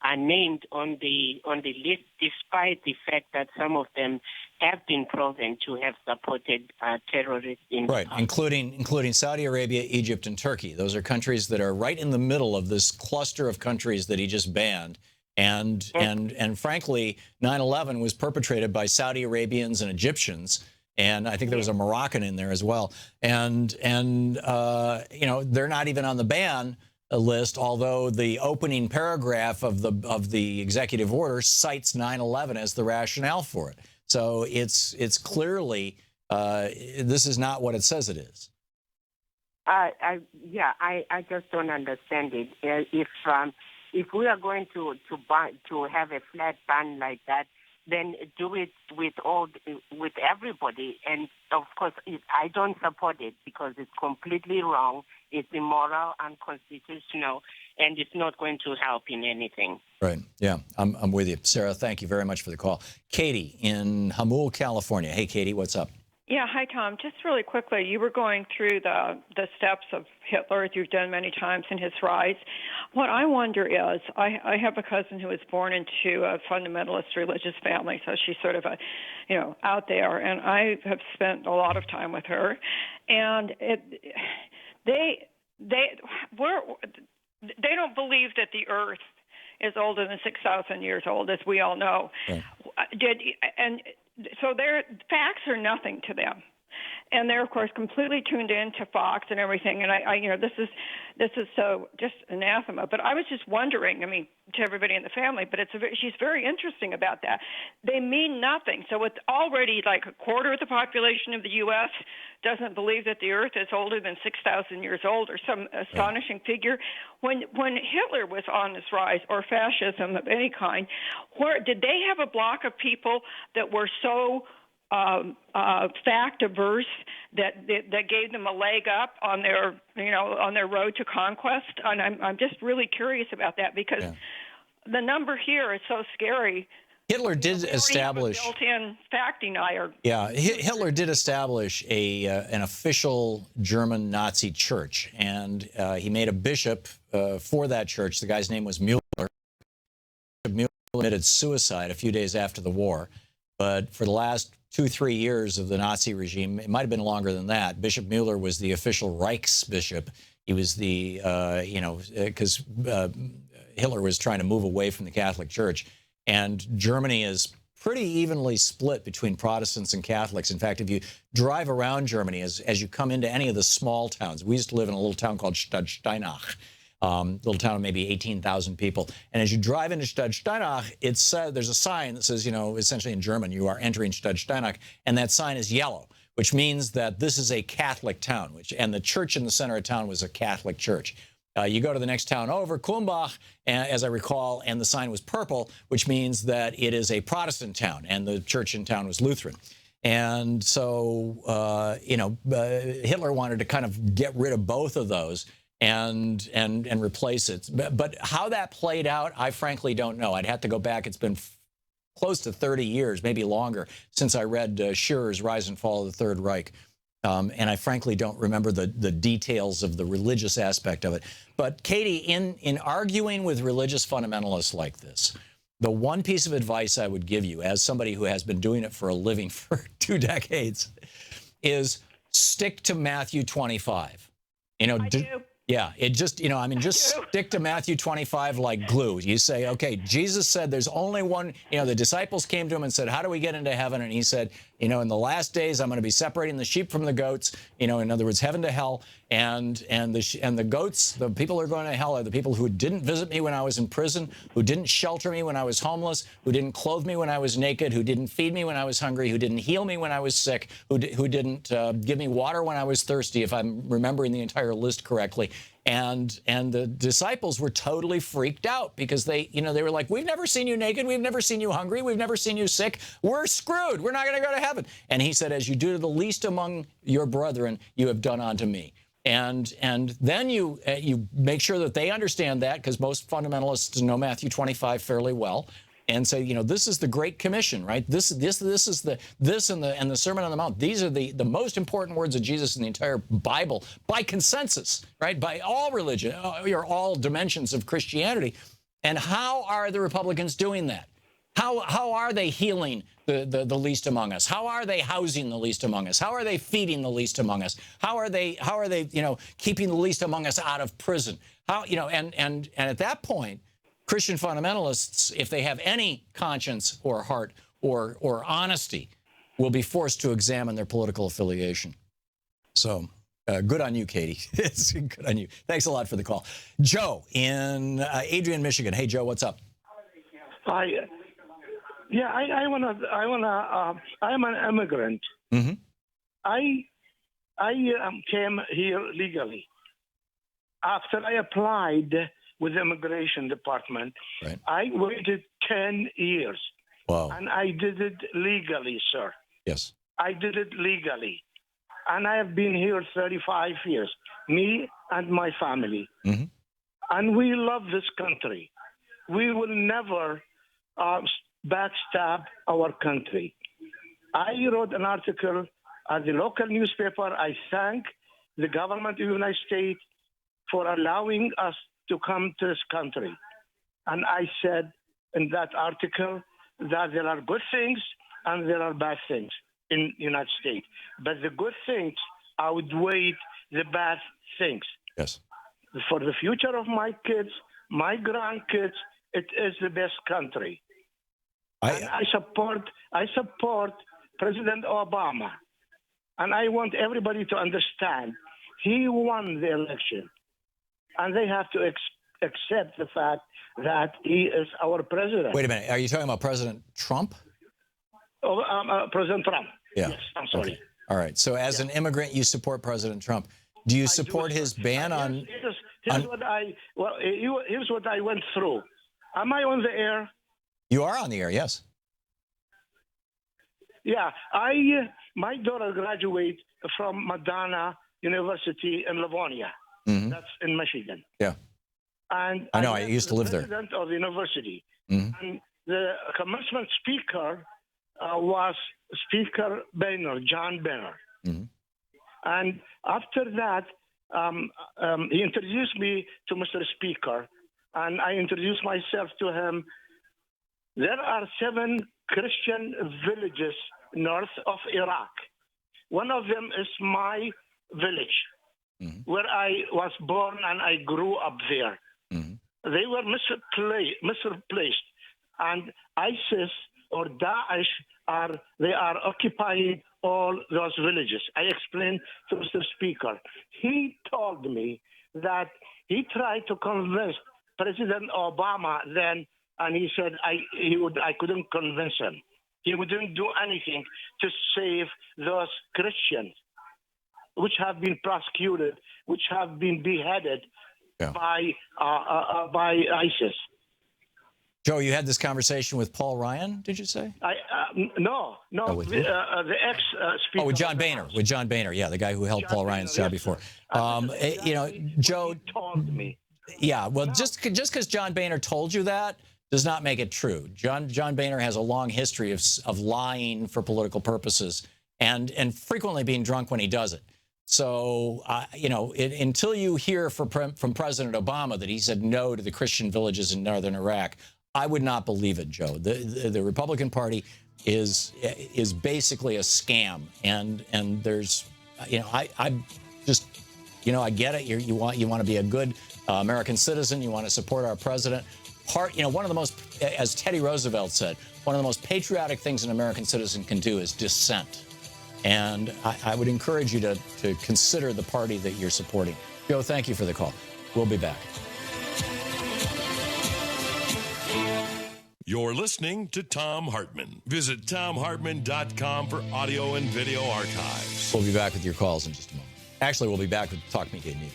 are named on the list, despite the fact that some of them have been proven to have supported terrorists in right, including Saudi Arabia, Egypt, and Turkey. Those are countries that are right in the middle of this cluster of countries that he just banned. And frankly, 9/11 was perpetrated by Saudi Arabians and Egyptians, and I think there was a Moroccan in there as well. And they're not even on the ban list, although the opening paragraph of the executive order cites 9/11 as the rationale for it. So it's clearly this is not what it says it is. I just don't understand it. If we are going to have a flat ban like that, then do it with everybody. And of course, I don't support it because it's completely wrong. It's immoral, unconstitutional, and it's not going to help in anything. Right. Yeah, I'm with you. Sarah, thank you very much for the call. Katie in Hamul, California. Hey, Katie, what's up? Yeah, hi, Tom. Just really quickly, you were going through the steps of Hitler, as you've done many times, in his rise. What I wonder is, I have a cousin who was born into a fundamentalist religious family, so she's sort of out there, and I have spent a lot of time with her, and they don't believe that the Earth is older than 6,000 years old, as we all know. Right. So their facts are nothing to them, and they're of course completely tuned in to Fox and everything. And I this is so just anathema. But I was just wondering, I mean, to everybody in the family, but she's very interesting about that. They mean nothing. So it's already like a quarter of the population of the U.S. doesn't believe that the Earth is older than 6,000 years old, or some astonishing figure. When Hitler was on his rise, or fascism of any kind, where did they have a block of people that were so fact averse that gave them a leg up on their road to conquest? And I'm just really curious about that, because the number here is so scary. Hitler did establish built-in fact denier. Yeah, Hitler did establish an official German Nazi church, and he made a bishop for that church. The guy's name was Mueller. Mueller committed suicide a few days after the war, but for the last 2-3 years of the Nazi regime, it might have been longer than that, Bishop Mueller was the official Reichsbishop. He was the, because Hitler was trying to move away from the Catholic Church. And Germany is pretty evenly split between Protestants and Catholics. In fact, if you drive around Germany, as you come into any of the small towns, we used to live in a little town called Stadtsteinach, little town of maybe 18,000 people. And as you drive into Stadtsteinach, there's a sign that says, essentially in German, you are entering Stadtsteinach, and that sign is yellow, which means that this is a Catholic town, and the church in the center of town was a Catholic church. You go to the next town over, Kulmbach, as I recall, and the sign was purple, which means that it is a Protestant town, and the church in town was Lutheran. And so, Hitler wanted to kind of get rid of both of those and replace it. But how that played out, I frankly don't know. I'd have to go back. It's been close to 30 years, maybe longer, since I read Schur's Rise and Fall of the Third Reich. And I frankly don't remember the details of the religious aspect of it. But Katie, in arguing with religious fundamentalists like this, the one piece of advice I would give you, as somebody who has been doing it for a living for 2 decades, is stick to Matthew 25. I do. Yeah, just stick to Matthew 25 like glue. You say, okay, Jesus said there's only one, the disciples came to him and said, how do we get into heaven? And he said, in the last days, I'm going to be separating the sheep from the goats, in other words, heaven to hell. And the goats, the people who are going to hell are the people who didn't visit me when I was in prison, who didn't shelter me when I was homeless, who didn't clothe me when I was naked, who didn't feed me when I was hungry, who didn't heal me when I was sick, who didn't give me water when I was thirsty, if I'm remembering the entire list correctly. And the disciples were totally freaked out because they were like, we've never seen you naked. We've never seen you hungry. We've never seen you sick. We're screwed. We're not going to go to heaven. And he said, as you do to the least among your brethren, you have done unto me. And then you make sure that they understand that, because most fundamentalists know Matthew 25 fairly well. And say, this is the Great Commission, right? This is the Sermon on the Mount. These are the most important words of Jesus in the entire Bible by consensus, right? By all religion, or all dimensions of Christianity. And how are the Republicans doing that? How are they healing the least among us? How are they housing the least among us? How are they feeding the least among us? How are they keeping the least among us out of prison? And at that point, Christian fundamentalists, if they have any conscience or heart or honesty, will be forced to examine their political affiliation. So good on you, Katie. It's good on you. Thanks a lot for the call. Joe in Adrian, Michigan. Hey, Joe, what's up? Hi. Yeah, I'm an immigrant. Mm-hmm. I came here legally. After I applied with the immigration department, right. I waited 10 years Wow. And I did it legally, sir. Yes. I did it legally. And I have been here 35 years, me and my family. Mm-hmm. And we love this country. We will never backstab our country. I wrote an article at the local newspaper. I thank the government of the United States for allowing us to come to this country. And I said in that article that there are good things and there are bad things in the United States. But the good things outweigh the bad things. Yes. For the future of my kids, my grandkids, it is the best country. I support President Obama. And I want everybody to understand he won the election. And they have to accept the fact that he is our president. Wait a minute. Are you talking about President Trump? President Trump. Yeah. Yes, I'm sorry. Okay. All right. So as an immigrant, you support President Trump. Do you support his ban on... Here's what I went through. Am I on the air? You are on the air, yes. Yeah. My daughter graduated from Madonna University in Livonia. Mm-hmm. That's in Michigan. Yeah. And I know. I used to live there. President of the university. Mm-hmm. And the commencement speaker was Speaker Boehner, John Boehner. Mm-hmm. And after that, he introduced me to Mr. Speaker, and I introduced myself to him. There are 7 Christian villages north of Iraq. One of them is my village, where I was born and I grew up there. They were misplaced, and ISIS or Daesh they are occupying all those villages. I explained to Mr. Speaker. He told me that he tried to convince President Obama then, and he said I couldn't convince him. He wouldn't do anything to save those Christians, which have been prosecuted, which have been beheaded by ISIS. Joe, you had this conversation with Paul Ryan, did you say? No, the ex-speaker. Oh, with John Boehner. With John Boehner, yeah, the guy who held Paul Ryan's job before. Joe told me. Yeah, well, just because John Boehner told you that does not make it true. John Boehner has a long history of lying for political purposes and frequently being drunk when he does it. So, until you hear from President Obama that he said no to the Christian villages in northern Iraq, I would not believe it, Joe. The Republican Party is basically a scam, and there's, I just, I get it. You want to be a good American citizen. You want to support our president. One of the most, as Teddy Roosevelt said, one of the most patriotic things an American citizen can do is dissent. And I would encourage you to consider the party that you're supporting. Joe, thank you for the call. We'll be back. You're listening to Thom Hartmann. Visit ThomHartmann.com for audio and video archives. We'll be back with your calls in just a moment. Actually, we'll be back with Talk Me Gay News.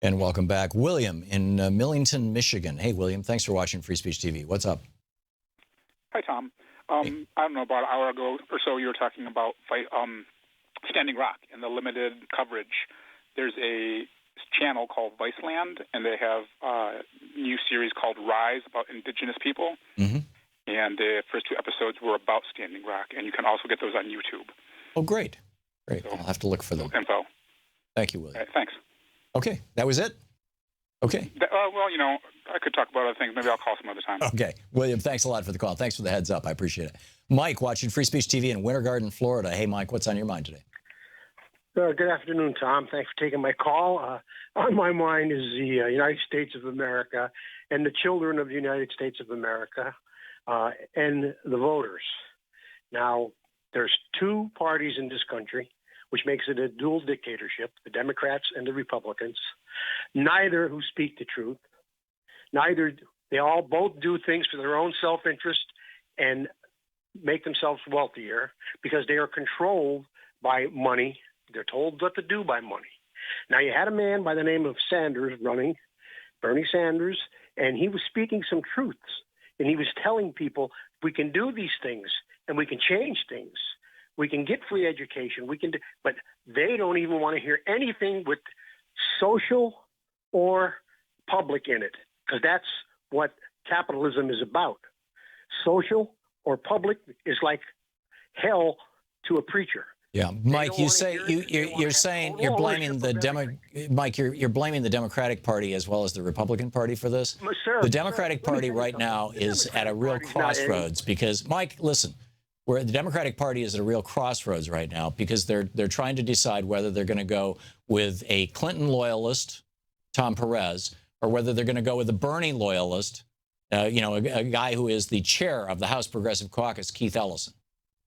And welcome back. William in Millington, Michigan. Hey, William, thanks for watching Free Speech TV. What's up? Hi, Tom. I don't know, about an hour ago or so, you were talking about Standing Rock and the limited coverage. There's a channel called Viceland, and they have a new series called Rise about indigenous people. Mm-hmm. And the first 2 episodes were about Standing Rock, and you can also get those on YouTube. Oh, great. Great. So, I'll have to look for them. Info. Thank you, William. Right, thanks. Okay, that was it? Okay. Well, I could talk about other things. Maybe I'll call some other time. Okay. William, thanks a lot for the call. Thanks for the heads up. I appreciate it. Mike, watching Free Speech TV in Winter Garden, Florida. Hey, Mike, what's on your mind today? Good afternoon, Tom. Thanks for taking my call. On my mind is the United States of America and the children of the United States of America and the voters. Now, there's 2 parties in this country, which makes it a dual dictatorship, the Democrats and the Republicans, neither who speak the truth, neither They all both do things for their own self-interest and make themselves wealthier because they are controlled by money. They're told what to do by money. Now, you had a man by the name of Sanders running, Bernie Sanders, and he was speaking some truths. And he was telling people, we can do these things and we can change things. We can get free education. We can do, but they don't even want to hear anything with social or public in it, because that's what capitalism is about. Social or public is like hell to a preacher. Yeah, Mike, you're saying you're blaming you're blaming the Democratic Party as well as the Republican Party for this. The Democratic Party right now is at a real crossroads because, Mike, listen, the Democratic Party is at a real crossroads right now because they're trying to decide whether they're going to go with a Clinton loyalist, Tom Perez, or whether they're going to go with a Bernie loyalist, a guy who is the chair of the House Progressive Caucus, Keith Ellison,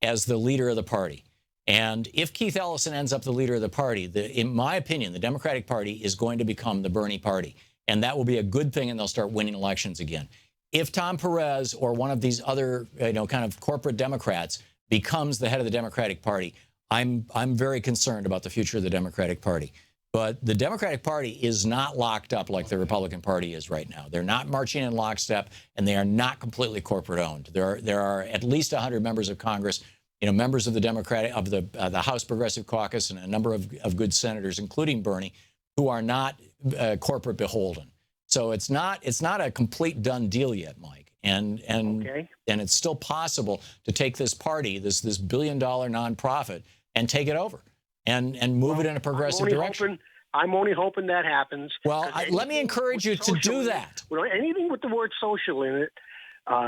as the leader of the party. And if Keith Ellison ends up the leader of the party, in my opinion, the Democratic Party is going to become the Bernie Party. And that will be a good thing, and they'll start winning elections again. If Tom Perez or one of these other, kind of corporate Democrats becomes the head of the Democratic Party, I'm very concerned about the future of the Democratic Party. But the Democratic Party is not locked up like the Republican Party is right now. They're not marching in lockstep, and they are not completely corporate owned. There are at least 100 members of Congress, members of the House Progressive Caucus, and a number of good senators, including Bernie, who are not corporate beholden. So it's not a complete done deal yet, Mike. And it's still possible to take this party, this $1 billion nonprofit, and take it over and move it in a progressive direction. I'm only hoping that happens. Well, let me encourage you to do that. Anything with the word social in it.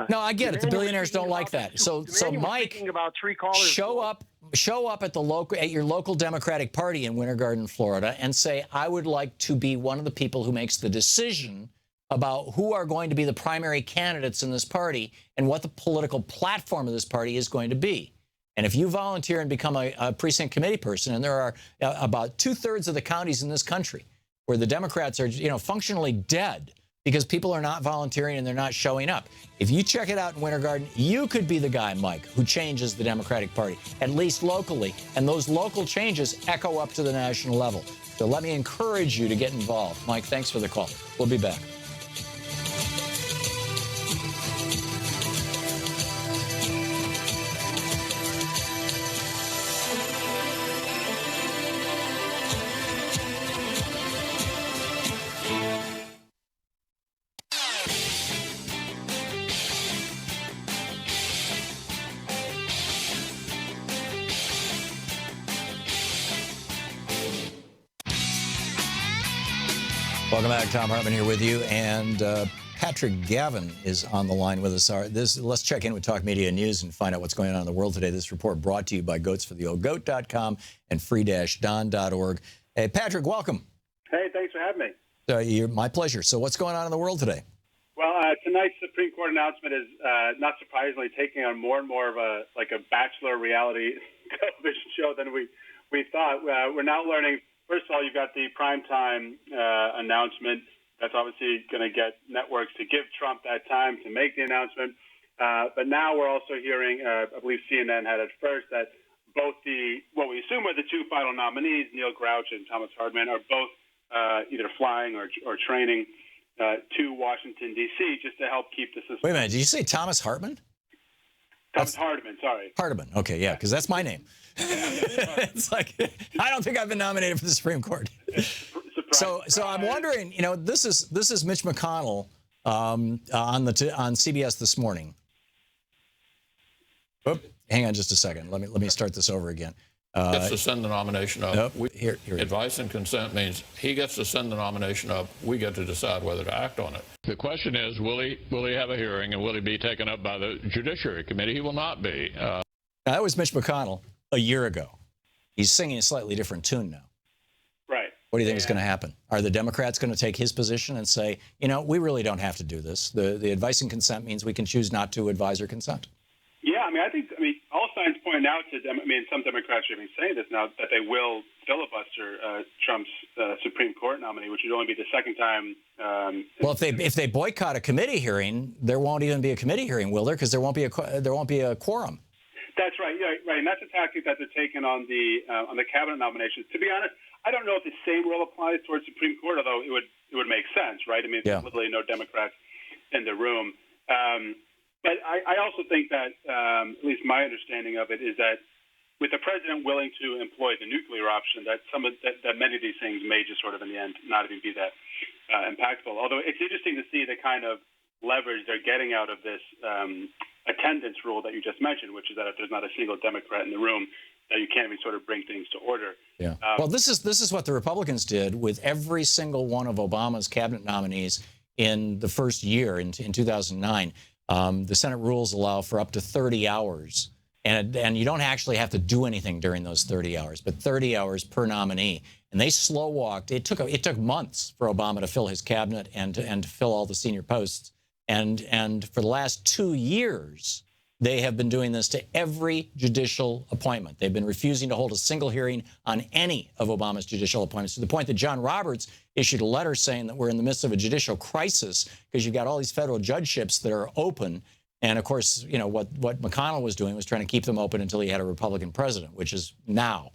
No, I get it. The billionaires don't like that. So Mike, show up at your local Democratic Party in Winter Garden, Florida, and say, I would like to be one of the people who makes the decision about who are going to be the primary candidates in this party and what the political platform of this party is going to be. And if you volunteer and become a precinct committee person, and there are about 2/3 of the counties in this country where the Democrats are, functionally dead because people are not volunteering and they're not showing up. If you check it out in Winter Garden, you could be the guy, Mike, who changes the Democratic Party, at least locally. And those local changes echo up to the national level. So let me encourage you to get involved. Mike, thanks for the call. We'll be back. Welcome back. Thom Hartmann here with you. And Patrick Gavin is on the line with us. Let's check in with Talk Media News and find out what's going on in the world today. This report brought to you by goatsfortheoldgoat.com and free-don.org. Hey, Patrick, welcome. Hey, thanks for having me. My pleasure. So what's going on in the world today? Well, tonight's Supreme Court announcement is, not surprisingly, taking on more and more of a Bachelor reality television show than we thought. We're now learning. First of all, you've got the primetime announcement. That's obviously going to get networks to give Trump that time to make the announcement. But now we're also hearing, I believe CNN had it first, that both what we assume are the two final nominees, Neil Grouch and Thomas Hartmann, are both either flying or training to Washington, D.C., just to help keep the suspense. Wait a minute. Did you say Thomas Hartmann? Thomas Hartmann, sorry. Hartmann. Okay, yeah, because that's my name. It's like, I don't think I've been nominated for the Supreme Court. So I'm wondering, this is Mitch McConnell on CBS this morning. Oop, hang on just a second. Let me start this over again. Gets to send the nomination up. Nope. Here. Advice and consent means he gets to send the nomination up. We get to decide whether to act on it. The question is, will he have a hearing, and will he be taken up by the Judiciary Committee? He will not be. That was Mitch McConnell a year ago. He's singing a slightly different tune now. Right. What do you think is going to happen? Are the Democrats going to take his position and say, we really don't have to do this? The advice and consent means we can choose not to advise or consent. Yeah, I mean, all signs point point out to them, I mean, some Democrats are even saying this now, that they will filibuster Trump's Supreme Court nominee, which would only be the second time. Well, if they boycott a committee hearing, there won't even be a committee hearing, will there? Because there won't be a quorum. That's right. Yeah, right. And that's a tactic that they're taking on the cabinet nominations. To be honest, I don't know if the same rule applies towards Supreme Court, although it would make sense, right? I mean, there's literally no Democrats in the room. But I also think that, at least my understanding of it, is that with the president willing to employ the nuclear option, that many of these things may just sort of in the end not even be that impactful. Although it's interesting to see the kind of leverage they're getting out of this attendance rule that you just mentioned, which is that if there's not a single Democrat in the room, that you can't even sort of bring things to order. Yeah. Well, this is what the Republicans did with every single one of Obama's cabinet nominees in the first year in 2009. The Senate rules allow for up to 30 hours, and you don't actually have to do anything during those 30 hours, but 30 hours per nominee. And they slow walked. It took months for Obama to fill his cabinet and to fill all the senior posts. And for the last 2 years, they have been doing this to every judicial appointment. They've been refusing to hold a single hearing on any of Obama's judicial appointments, to the point that John Roberts issued a letter saying that we're in the midst of a judicial crisis because you've got all these federal judgeships that are open. And, of course, you know, what McConnell was doing was trying to keep them open until he had a Republican president, which is now.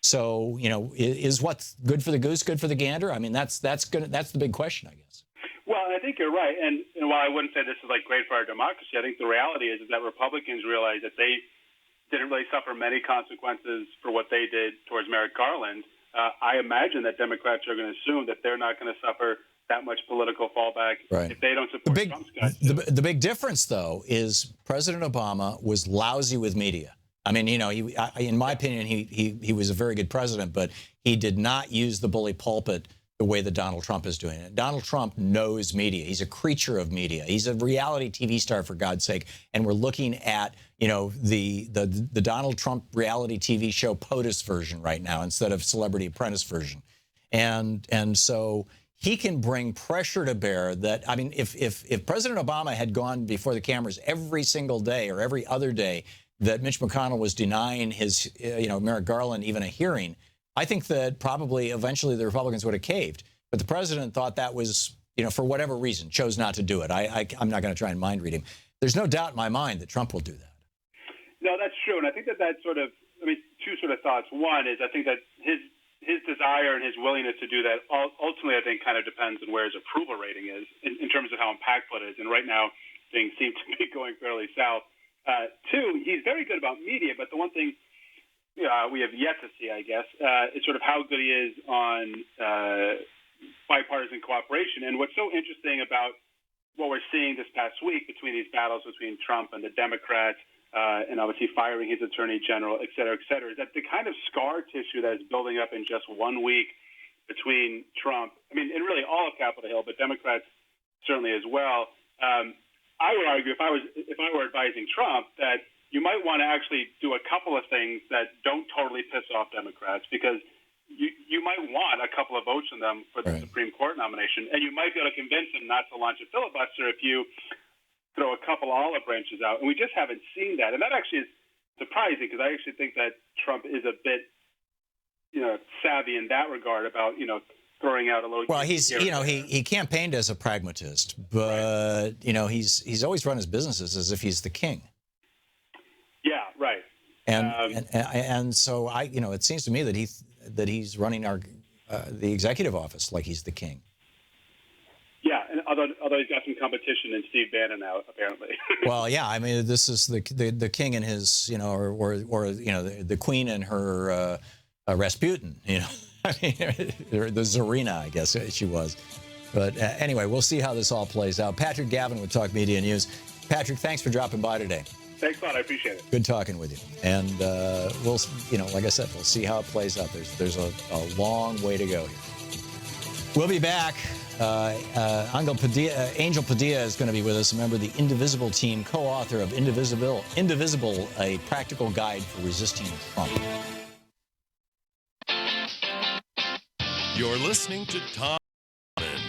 So, you know, is what's good for the goose good for the gander? I mean, that's the big question, I guess. Well, I think you're right. And while I wouldn't say this is like great for our democracy, I think the reality is that Republicans realize that they didn't really suffer many consequences for what they did towards Merrick Garland. I imagine that Democrats are going to assume that they're not going to suffer that much political fallback if they don't support Trump's guys. The big difference, though, is President Obama was lousy with media. I mean, you know, in my opinion, he was a very good president, but he did not use the bully pulpit the way that Donald Trump is doing it. Donald Trump knows media. He's a creature of media. He's a reality TV star, for God's sake. And we're looking at, you know, the Donald Trump reality TV show POTUS version right now instead of Celebrity Apprentice version. And so he can bring pressure to bear that, I mean, if President Obama had gone before the cameras every single day or every other day that Mitch McConnell was denying his, you know, Merrick Garland even a hearing, I think that probably eventually the Republicans would have caved. But the president thought that was, you know, for whatever reason, chose not to do it. I'm not going to try and mind read him. There's no doubt in my mind that Trump will do that. No, that's true. And I think that sort of, I mean, two sort of thoughts. One is I think that his desire and his willingness to do that ultimately I think kind of depends on where his approval rating is in terms of how impactful it is. And right now things seem to be going fairly south. Two, he's very good about media, but the one thing we have yet to see, I guess, is sort of how good he is on bipartisan cooperation. And what's so interesting about what we're seeing this past week between these battles between Trump and the Democrats, and obviously firing his attorney general, et cetera, is that the kind of scar tissue that is building up in just 1 week between Trump, I mean, and really all of Capitol Hill, but Democrats certainly as well. I would argue if I were advising Trump that you might want to actually do a couple of things that don't totally piss off Democrats, because you might want a couple of votes from them for the Supreme Court nomination, and you might be able to convince them not to launch a filibuster if you throw a couple of olive branches out. And we just haven't seen that. And that actually is surprising, because I actually think that Trump is a bit, you know, savvy in that regard about, you know, throwing out a little. Well, he's, you know, he campaigned as a pragmatist, but, you know, he's always run his businesses as if he's the king. Yeah, right. And so you know, it seems to me that he's running the executive office like he's the king. Yeah, and although he's got some competition in Steve Bannon now, apparently. Well, yeah, I mean, this is the king and his, you know, or you know, the queen and her Rasputin, you know, I mean, the Tsarina, I guess she was. But anyway, we'll see how this all plays out. Patrick Gavin with Talk Media News. Patrick, thanks for dropping by today. Thanks a lot. I appreciate it. Good talking with you. And we'll, you know, like I said, we'll see how it plays out. There's a long way to go here. We'll be back. Angel Padilla is going to be with us, a member of the Indivisible team, co-author of Indivisible, a practical guide for resisting Trump. You're listening to Thom Hartmann.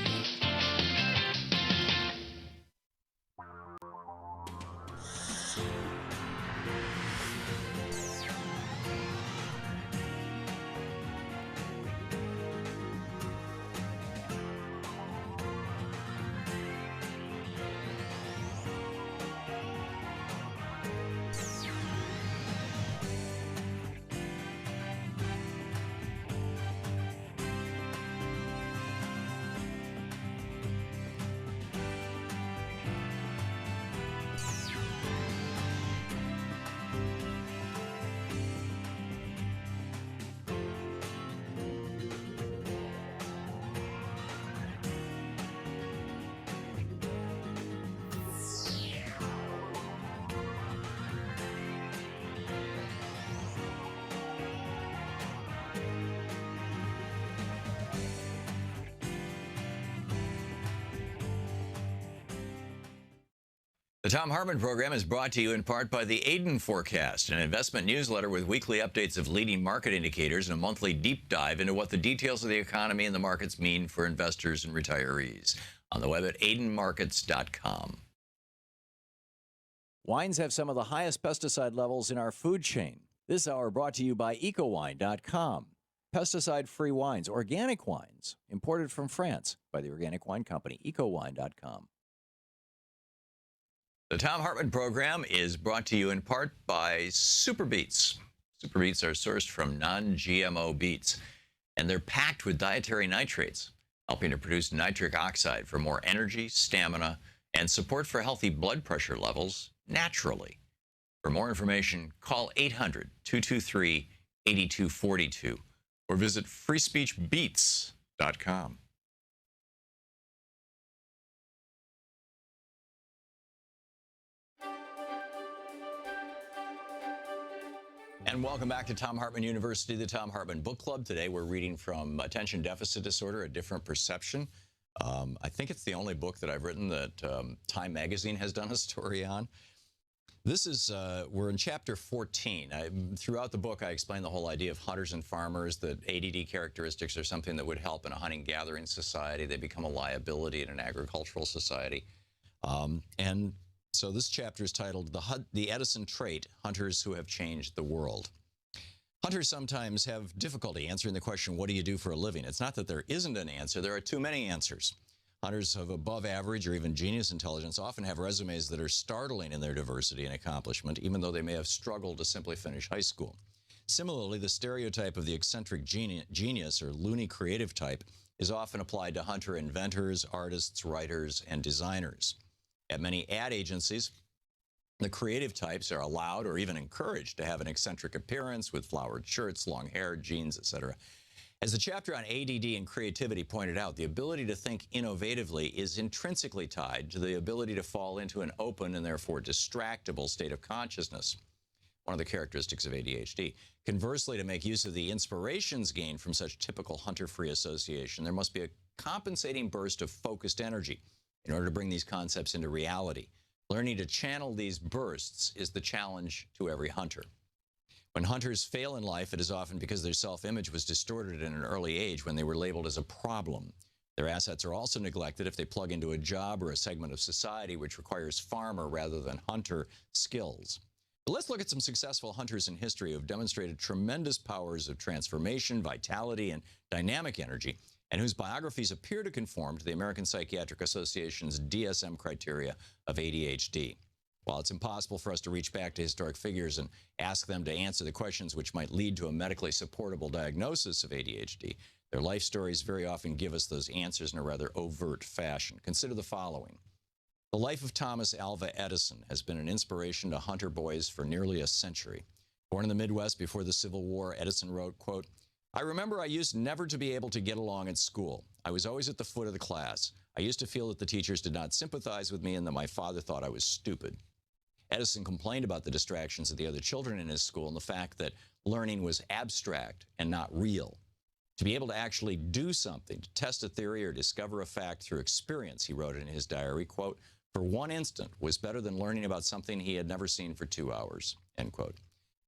The Thom Hartmann Program is brought to you in part by the Aiden Forecast, an investment newsletter with weekly updates of leading market indicators and a monthly deep dive into what the details of the economy and the markets mean for investors and retirees. On the web at aidenmarkets.com. Wines have some of the highest pesticide levels in our food chain. This hour brought to you by ecowine.com. Pesticide-free wines, organic wines, imported from France by the Organic Wine Company, ecowine.com. The Thom Hartmann Program is brought to you in part by Super Beets. Super Beets are sourced from non-GMO beets, and they're packed with dietary nitrates, helping to produce nitric oxide for more energy, stamina, and support for healthy blood pressure levels naturally. For more information, call 800-223-8242 or visit freespeechbeets.com. And welcome back to Thom Hartmann University, the Thom Hartmann Book Club. Today we're reading from Attention Deficit Disorder, A Different Perception. I think it's the only book that I've written that Time Magazine has done a story on. This is, we're in chapter 14. Throughout the book, I explain the whole idea of hunters and farmers, that ADD characteristics are something that would help in a hunting-gathering society. They become a liability in an agricultural society. And so this chapter is titled The Edison Trait, Hunters Who Have Changed the World. Hunters sometimes have difficulty answering the question, what do you do for a living? It's not that there isn't an answer, there are too many answers. Hunters of above average or even genius intelligence often have resumes that are startling in their diversity and accomplishment, even though they may have struggled to simply finish high school. Similarly, the stereotype of the eccentric genius or loony creative type is often applied to hunter inventors, artists, writers, and designers. At many ad agencies, the creative types are allowed or even encouraged to have an eccentric appearance with flowered shirts, long hair, jeans, etc. As the chapter on ADD and creativity pointed out, the ability to think innovatively is intrinsically tied to the ability to fall into an open and therefore distractible state of consciousness, one of the characteristics of ADHD. Conversely, to make use of the inspirations gained from such typical hunter-free association, there must be a compensating burst of focused energy in order to bring these concepts into reality. Learning to channel these bursts is the challenge to every hunter. When hunters fail in life, it is often because their self-image was distorted in an early age when they were labeled as a problem. Their assets are also neglected if they plug into a job or a segment of society which requires farmer rather than hunter skills. But let's look at some successful hunters in history who have demonstrated tremendous powers of transformation, vitality, and dynamic energy, and whose biographies appear to conform to the American Psychiatric Association's DSM criteria of ADHD. While it's impossible for us to reach back to historic figures and ask them to answer the questions which might lead to a medically supportable diagnosis of ADHD, their life stories very often give us those answers in a rather overt fashion. Consider the following. The life of Thomas Alva Edison has been an inspiration to hunter boys for nearly a century. Born in the Midwest before the Civil War, Edison wrote, quote, I remember I used never to be able to get along at school. I was always at the foot of the class. I used to feel that the teachers did not sympathize with me and that my father thought I was stupid. Edison complained about the distractions of the other children in his school and the fact that learning was abstract and not real. To be able to actually do something, to test a theory or discover a fact through experience, he wrote in his diary, quote, for one instant was better than learning about something he had never seen for 2 hours, end quote.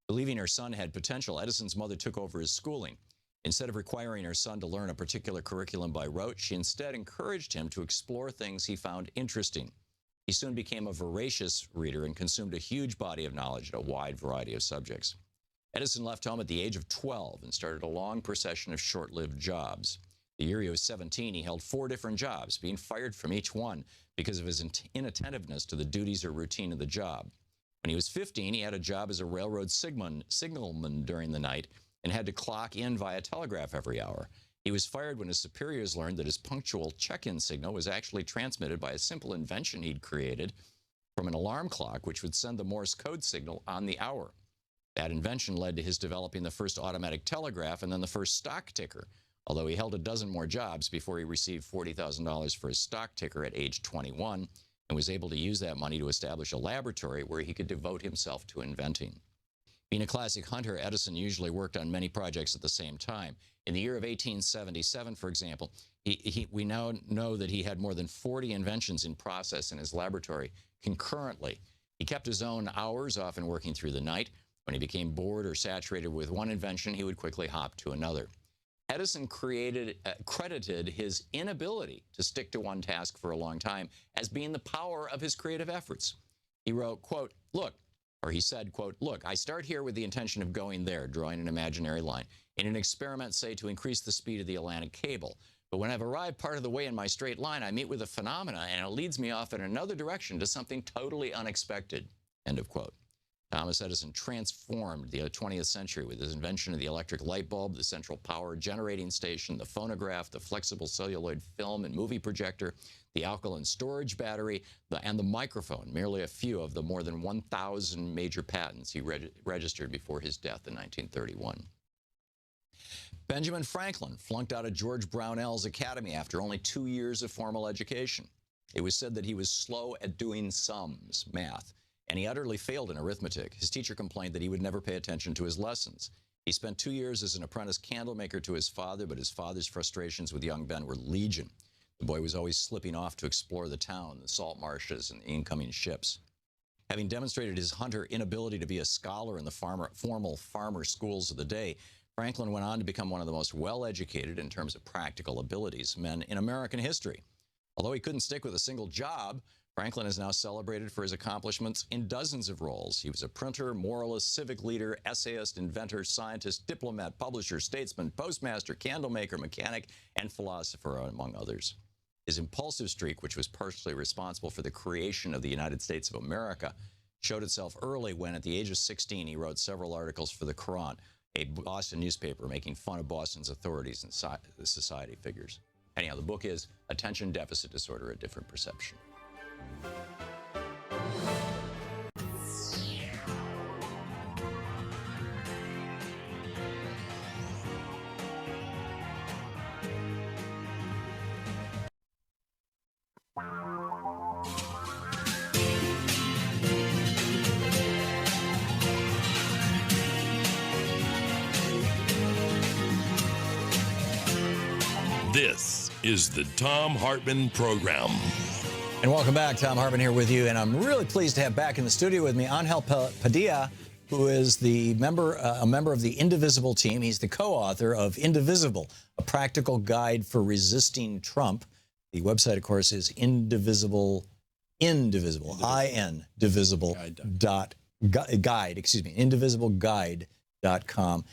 Believing her son had potential, Edison's mother took over his schooling. Instead of requiring her son to learn a particular curriculum by rote, she instead encouraged him to explore things he found interesting. He soon became a voracious reader and consumed a huge body of knowledge at a wide variety of subjects. Edison left home at the age of 12 and started a long procession of short-lived jobs. The year he was 17, he held 4 different jobs, being fired from each one because of his inattentiveness to the duties or routine of the job. When he was 15, he had a job as a railroad signalman during the night and had to clock in via telegraph every hour. He was fired when his superiors learned that his punctual check-in signal was actually transmitted by a simple invention he'd created from an alarm clock, which would send the Morse code signal on the hour. That invention led to his developing the first automatic telegraph and then the first stock ticker, although he held a dozen more jobs before he received $40,000 for his stock ticker at age 21 and was able to use that money to establish a laboratory where he could devote himself to inventing. Being a classic hunter, Edison usually worked on many projects at the same time. In the year of 1877, for example, we now know that he had more than 40 inventions in process in his laboratory concurrently. He kept his own hours, often working through the night. When he became bored or saturated with one invention, he would quickly hop to another. Edison credited his inability to stick to one task for a long time as being the power of his creative efforts. He wrote, quote, he said, quote, look, I start here with the intention of going there, drawing an imaginary line, in an experiment, say, to increase the speed of the Atlantic cable. But when I've arrived part of the way in my straight line, I meet with a phenomena, and it leads me off in another direction to something totally unexpected, end of quote. Thomas Edison transformed the 20th century with his invention of the electric light bulb, the central power generating station, the phonograph, the flexible celluloid film and movie projector, the alkaline storage battery, and the microphone, merely a few of the more than 1,000 major patents he registered before his death in 1931. Benjamin Franklin flunked out of George Brownell's academy after only 2 years of formal education. It was said that he was slow at doing sums, math, and he utterly failed in arithmetic. His teacher complained that he would never pay attention to his lessons. He spent 2 years as an apprentice candlemaker to his father, but his father's frustrations with young Ben were legion. The boy was always slipping off to explore the town, the salt marshes, and the incoming ships. Having demonstrated his hunter inability to be a scholar in the formal farmer schools of the day, Franklin went on to become one of the most well-educated in terms of practical abilities men in American history. Although he couldn't stick with a single job, Franklin is now celebrated for his accomplishments in dozens of roles. He was a printer, moralist, civic leader, essayist, inventor, scientist, diplomat, publisher, statesman, postmaster, candlemaker, mechanic, and philosopher, among others. His impulsive streak, which was partially responsible for the creation of the United States of America, showed itself early when, at the age of 16, he wrote several articles for the Courant, a Boston newspaper making fun of Boston's authorities and society figures. Anyhow, the book is Attention Deficit Disorder, A Different Perception. This is the Thom Hartmann Program. And welcome back. Thom Hartmann here with you. And I'm really pleased to have back in the studio with me Angel Padilla, who is the a member of the Indivisible team. He's the co-author of Indivisible, a practical guide for resisting Trump. The website, of course, is indivisible indivisibleguide.com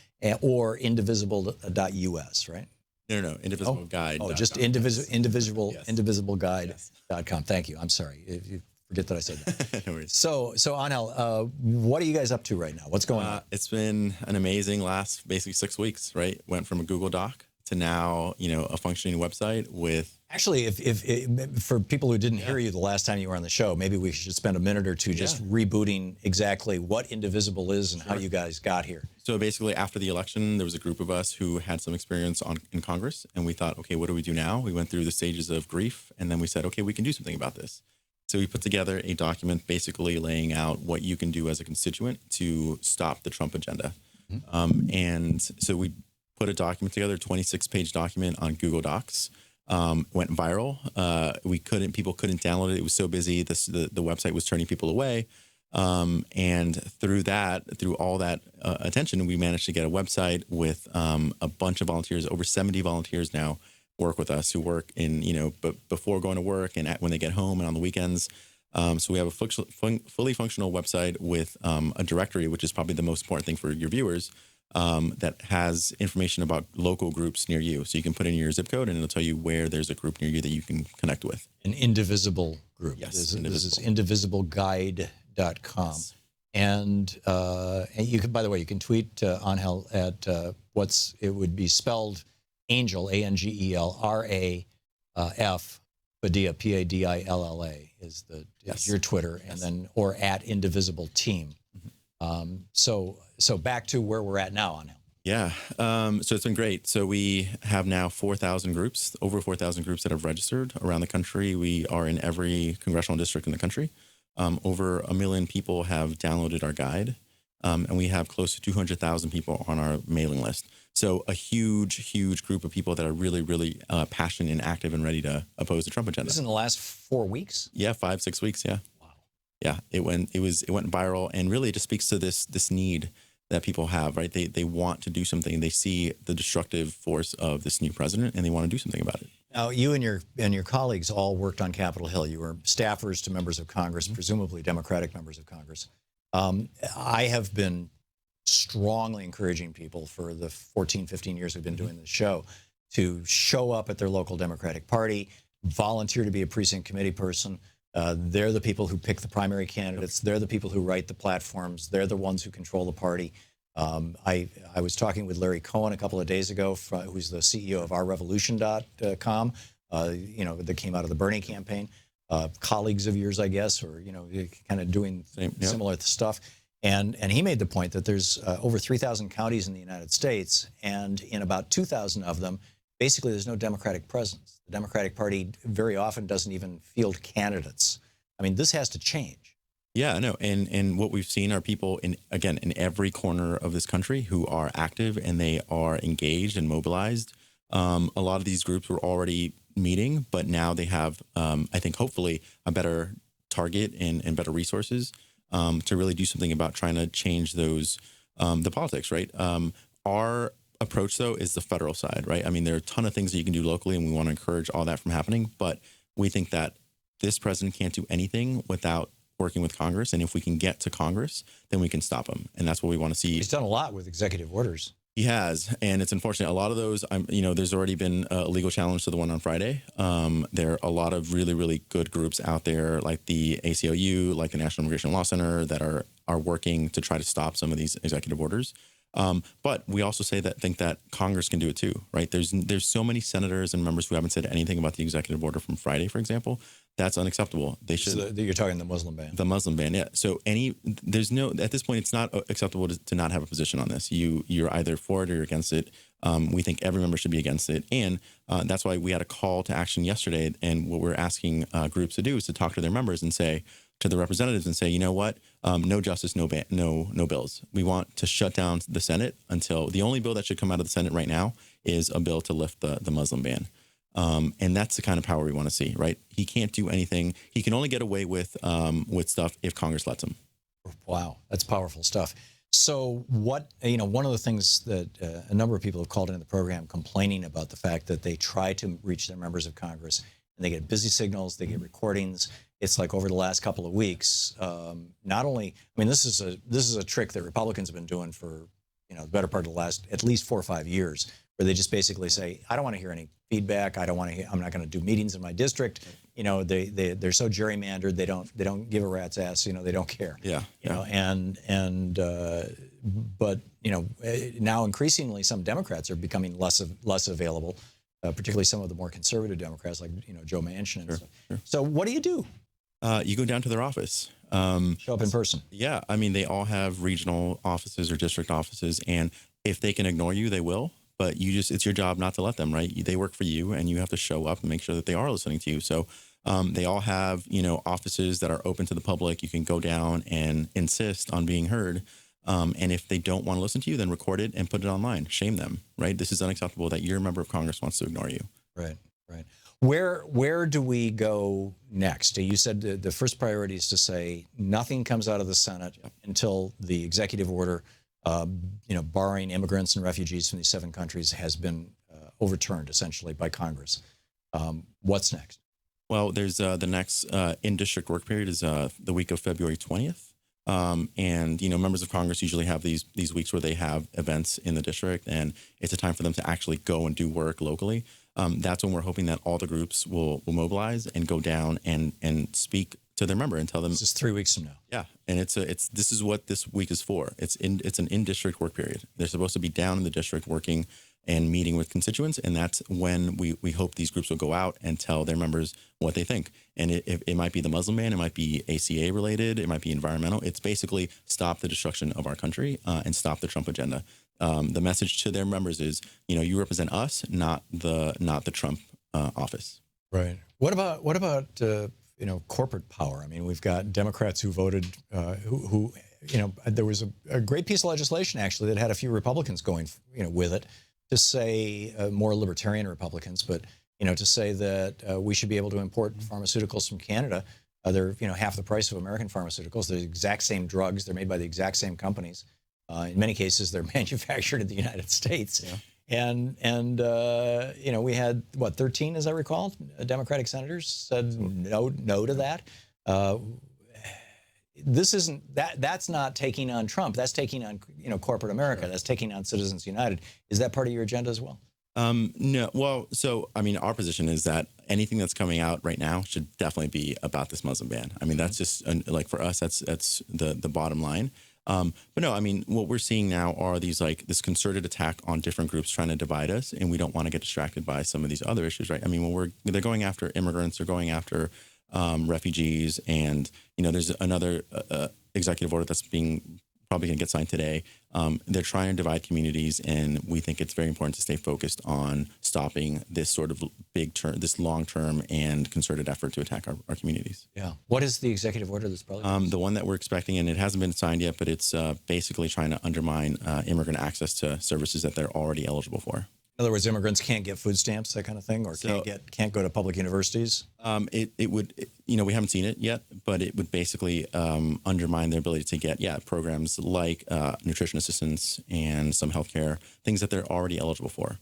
or indivisible.us, right? No, Indivisible Guide. Oh, just indivisibleguide.com. Thank you. I'm sorry. If you forget that I said that. No worries. So Angel, what are you guys up to right now? What's going on? It's been an amazing last basically 6 weeks, right? Went from a Google Doc to now, a functioning website with. Actually, if for people who didn't hear you the last time you were on the show, maybe we should spend a minute or two just rebooting exactly what Indivisible is and how you guys got here. So basically, after the election, there was a group of us who had some experience in Congress, and we thought, okay, what do we do now? We went through the stages of grief, and then we said, okay, we can do something about this. So we put together a document basically laying out what you can do as a constituent to stop the Trump agenda. Mm-hmm. And so we put a document together, a 26-page document on Google Docs. Went viral. People couldn't download it. It was so busy. The website was turning people away. And through all that attention, we managed to get a website with a bunch of volunteers. Over 70 volunteers now work with us who work in, before going to work and when they get home and on the weekends. So we have a fully functional website with a directory, which is probably the most important thing for your viewers. That has information about local groups near you. So you can put in your zip code and it'll tell you where there's a group near you that you can connect with. An indivisible group. Yes. This is indivisibleguide.com. Yes. And you can, by the way, you can tweet Angel at it would be spelled Angel, Angel, RAF, Padilla, Padilla is your Twitter, and then or at Indivisible Team. So back to where we're at now, Angel. Yeah. So it's been great. So we have now 4,000 groups, over 4,000 groups that have registered around the country. We are in every congressional district in the country. Over 1 million people have downloaded our guide. And we have close to 200,000 people on our mailing list. So a huge group of people that are really passionate and active and ready to oppose the Trump agenda. This is in the last 4 weeks? Yeah, 5-6 weeks. Yeah. Wow. Yeah, it went viral, and really it just speaks to this need that people have, right? They want to do something. They see the destructive force of this new president, and they want to do something about it. Now, you and your colleagues all worked on Capitol Hill. You were staffers to members of Congress, presumably Democratic members of Congress. I have been strongly encouraging people for the 14, 15 years we've been doing this show to show up at their local Democratic Party, volunteer to be a precinct committee person. They're the people who pick the primary candidates. They're the people who write the platforms. They're the ones who control the party. I was talking with Larry Cohen a couple of days ago, who's the CEO of OurRevolution.com, that came out of the Bernie campaign. Colleagues of yours, I guess, or, kind of doing similar stuff. And he made the point that there's over 3,000 counties in the United States, and in about 2,000 of them, basically there's no Democratic presence. The Democratic Party very often doesn't even field candidates. I mean, this has to change. Yeah, I know. And what we've seen are people in every corner of this country who are active, and they are engaged and mobilized. A lot of these groups were already meeting, but now they have, I think, hopefully a better target and better resources to really do something about trying to change those, the politics, right? Our approach, though, is the federal side, right? I mean, there are a ton of things that you can do locally, and we want to encourage all that from happening. But we think that this president can't do anything without working with Congress. And if we can get to Congress, then we can stop him. And that's what we want to see. He's done a lot with executive orders. He has, and it's unfortunate. A lot of those, there's already been a legal challenge to the one on Friday. There are a lot of really good groups out there, like the ACLU, like the National Immigration Law Center, that are working to try to stop some of these executive orders. But we also think that Congress can do it too, right? There's so many senators and members who haven't said anything about the executive order from Friday, for example. That's unacceptable. They should. You're talking the Muslim ban. The Muslim ban, yeah. So at this point, it's not acceptable to not have a position on this. You're either for it or you're against it. We think every member should be against it, and that's why we had a call to action yesterday. And what we're asking groups to do is to talk to their members and say to the representatives and say, you know what, no justice, no bills. We want to shut down the Senate until the only bill that should come out of the Senate right now is a bill to lift the Muslim ban. And that's the kind of power we want to see, right? He can't do anything. He can only get away with stuff if Congress lets him. Wow, that's powerful stuff. So one of the things that a number of people have called into the program complaining about the fact that they try to reach their members of Congress and they get busy signals, they get recordings. It's like over the last couple of weeks, this is a trick that Republicans have been doing for, the better part of the last at least 4 or 5 years, where they just basically say, I don't want to hear any feedback. I'm not going to do meetings in my district. They're so gerrymandered. They don't give a rat's ass. They don't care. Yeah. But now increasingly some Democrats are becoming less available, particularly some of the more conservative Democrats like Joe Manchin and stuff. Sure. So what do you do? You go down to their office. Show up in person. Yeah. I mean, they all have regional offices or district offices, and if they can ignore you, they will. But it's your job not to let them, right? They work for you, and you have to show up and make sure that they are listening to you. So they all have, offices that are open to the public. You can go down and insist on being heard. And if they don't want to listen to you, then record it and put it online. Shame them, right? This is unacceptable that your member of Congress wants to ignore you. Right. Where do we go next? You said the first priority is to say nothing comes out of the Senate until the executive order, barring immigrants and refugees from these 7 countries, has been overturned essentially by Congress. What's next? Well, there's the next in-district work period is the week of February 20th. And, members of Congress usually have these weeks where they have events in the district, and it's a time for them to actually go and do work locally. That's when we're hoping that all the groups will mobilize and go down and speak to their member and tell them. This is 3 weeks from now. Yeah, and this is what this week is for. It's an in-district work period. They're supposed to be down in the district working and meeting with constituents, and that's when we hope these groups will go out and tell their members what they think. And it might be the Muslim ban, it might be ACA related, it might be environmental. It's basically stop the destruction of our country and stop the Trump agenda. The message to their members is, you represent us, not the Trump office. Right. What about corporate power? I mean, we've got Democrats who voted, who there was a great piece of legislation actually that had a few Republicans going, with it to say more libertarian Republicans, but to say that we should be able to import pharmaceuticals from Canada. They're half the price of American pharmaceuticals. They're the exact same drugs. They're made by the exact same companies. In many cases, they're manufactured in the United States. Yeah. And we had 13, as I recall, Democratic senators said no to that. This isn't that. That's not taking on Trump. That's taking on corporate America. Sure. That's taking on Citizens United. Is that part of your agenda as well? No. Well, so our position is that anything that's coming out right now should definitely be about this Muslim ban. That's just for us. That's the bottom line. But no, what we're seeing now are these this concerted attack on different groups trying to divide us, and we don't want to get distracted by some of these other issues, right? They're going after immigrants, they're going after refugees, and there's another executive order that's probably going to get signed today. They're trying to divide communities, and we think it's very important to stay focused on stopping this sort of this long-term and concerted effort to attack our communities. Yeah. What is the executive order that's probably the one that we're expecting, and it hasn't been signed yet, but it's basically trying to undermine immigrant access to services that they're already eligible for. In other words, immigrants can't get food stamps, that kind of thing, or can't go to public universities? It would, we haven't seen it yet, but it would basically undermine their ability to get programs like nutrition assistance and some healthcare, things that they're already eligible for,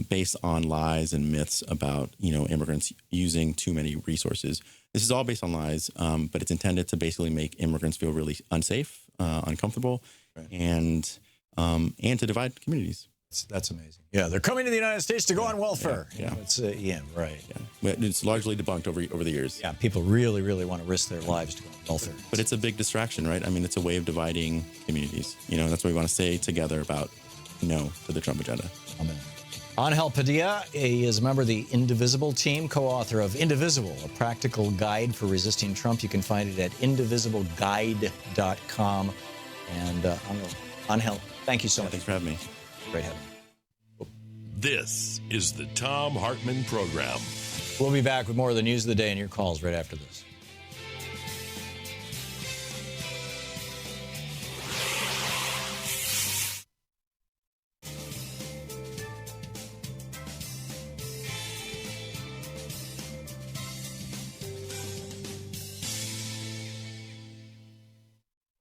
based on lies and myths about, immigrants using too many resources. This is all based on lies, but it's intended to basically make immigrants feel really unsafe, uncomfortable, and to divide communities. That's amazing. Yeah, they're coming to the United States to go on welfare. Yeah, right. Yeah. It's largely debunked over the years. Yeah, people really, really want to risk their lives to go on welfare. But it's a big distraction, right? It's a way of dividing communities. That's what we want to say together about no to the Trump agenda. Amen. Angel Padilla is a member of the Indivisible team, co-author of Indivisible, a practical guide for resisting Trump. You can find it at indivisibleguide.com. And Angel, thank you so much. Thanks for having me. Great having you. This is the Thom Hartmann Program. We'll be back with more of the news of the day and your calls right after this.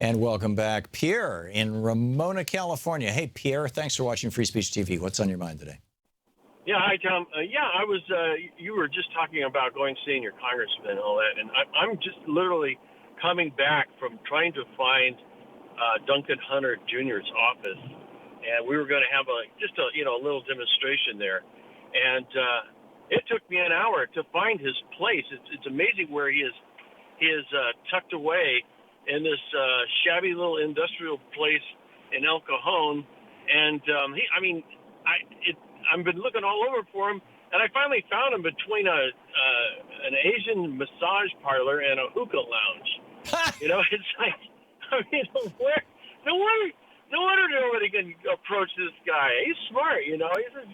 And welcome back, Pierre in Ramona, California. Hey, Pierre, thanks for watching Free Speech TV. What's on your mind today? Yeah, hi, Tom. I was. You were just talking about going seeing your congressman and all that, and I'm just literally coming back from trying to find Duncan Hunter Jr.'s office, and we were going to have a little demonstration there, and it took me an hour to find his place. It's amazing where he is tucked away in this shabby little industrial place in El Cajon, and I've been looking all over for him, and I finally found him between an Asian massage parlor and a hookah lounge. It's like, where? No wonder nobody can approach this guy. He's smart, He says,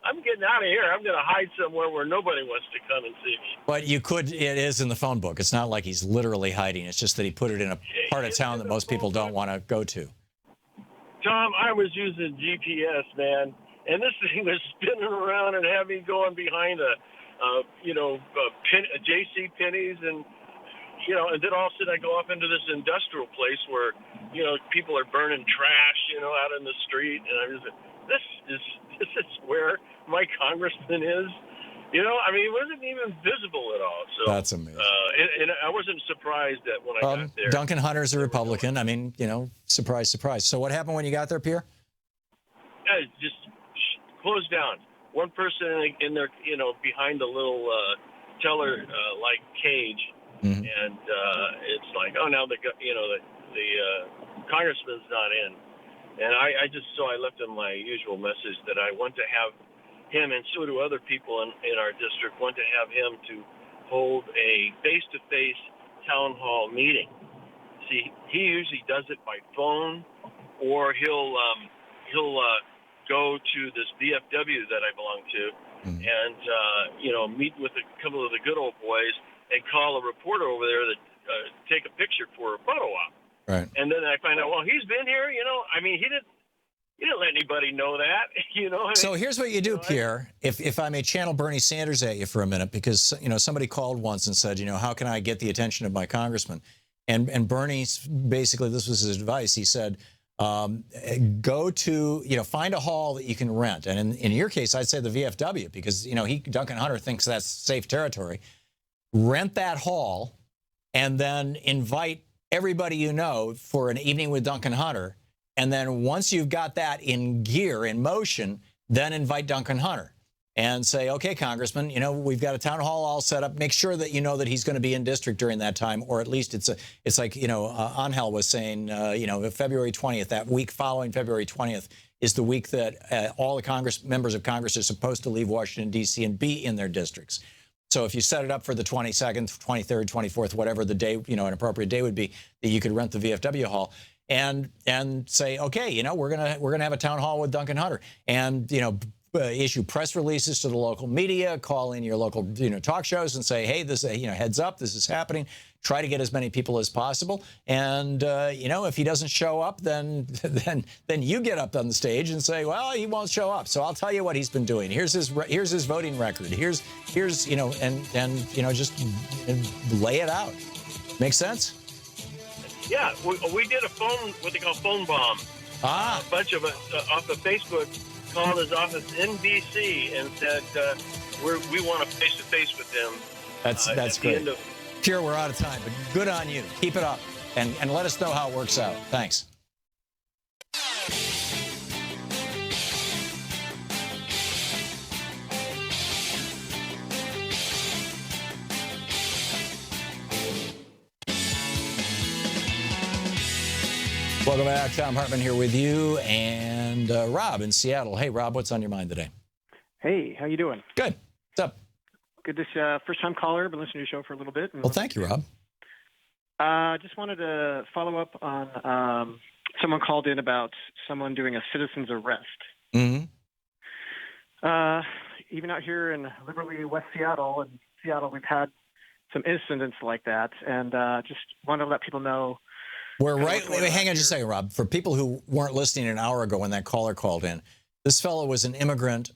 I'm getting out of here. I'm going to hide somewhere where nobody wants to come and see me. But it is in the phone book. It's not like he's literally hiding. It's just that he put it in a part of town that most people don't want to go to. Tom, I was using GPS, man, and this thing was spinning around and had me going behind J.C. Penney's and then all of a sudden I go off into this industrial place where, people are burning trash, out in the street, and I'm just this is where my congressman is. He wasn't even visible at all. So that's amazing. And I wasn't surprised that when I got there. Duncan Hunter's a Republican. Surprise, surprise. So what happened when you got there, Pierre? Just closed down. One person in there, behind a little teller like cage, and it's like, oh, now the congressman's not in. And I left him my usual message that I want to have him, and so do other people in our district, want to have him to hold a face-to-face town hall meeting. See, he usually does it by phone, or he'll go to this VFW that I belong to, and meet with a couple of the good old boys and call a reporter over there that take a picture for a photo op. Right. And then I find out, well, he's been here. I mean, he didn't let anybody know that. So here's what you do, Pierre. If I may channel Bernie Sanders at you for a minute, because somebody called once and said, how can I get the attention of my congressman? And Bernie, basically, this was his advice. He said, go to, find a hall that you can rent. And in your case, I'd say the VFW, because, Duncan Hunter thinks that's safe territory. Rent that hall and then invite everybody you know for an evening with Duncan Hunter. And then once you've got that in gear, in motion, then invite Duncan Hunter and say, okay, Congressman, we've got a town hall all set up. Make sure that you know that he's going to be in district during that time, or at least it's like, Angel was saying, February 20th, that week following February 20th is the week that all the members of Congress are supposed to leave Washington, D.C. and be in their districts. So if you set it up for the 22nd, 23rd, 24th, whatever the day, an appropriate day would be, that you could rent the VFW hall and say, okay, we're gonna have a town hall with Duncan Hunter, and issue press releases to the local media, call in your local talk shows and say, hey, this heads up, this is happening. Try to get as many people as possible, and if he doesn't show up, then you get up on the stage and say, well, he won't show up. So I'll tell you what he's been doing. Here's his voting record. Here's just lay it out. Make sense? Yeah, we did what they call phone bomb. A bunch of us off of Facebook called his office in D.C. and said, we want a face-to-face with them. That's great. Pierre, we're out of time, but good on you. Keep it up, and let us know how it works out. Thanks. Welcome back. Thom Hartmann here with you, and Rob in Seattle. Hey, Rob, what's on your mind today? Hey, how you doing? Good. What's up? Good. This first-time caller. Been listening to your show for a little bit. Well, thank you, Rob. Just wanted to follow up on someone called in about someone doing a citizen's arrest. Mm-hmm. Even out here in liberally West Seattle, we've had some incidents like that, and just want to let people know. We're right. Hang on just a second, Rob. For people who weren't listening an hour ago when that caller called in, this fellow was an immigrant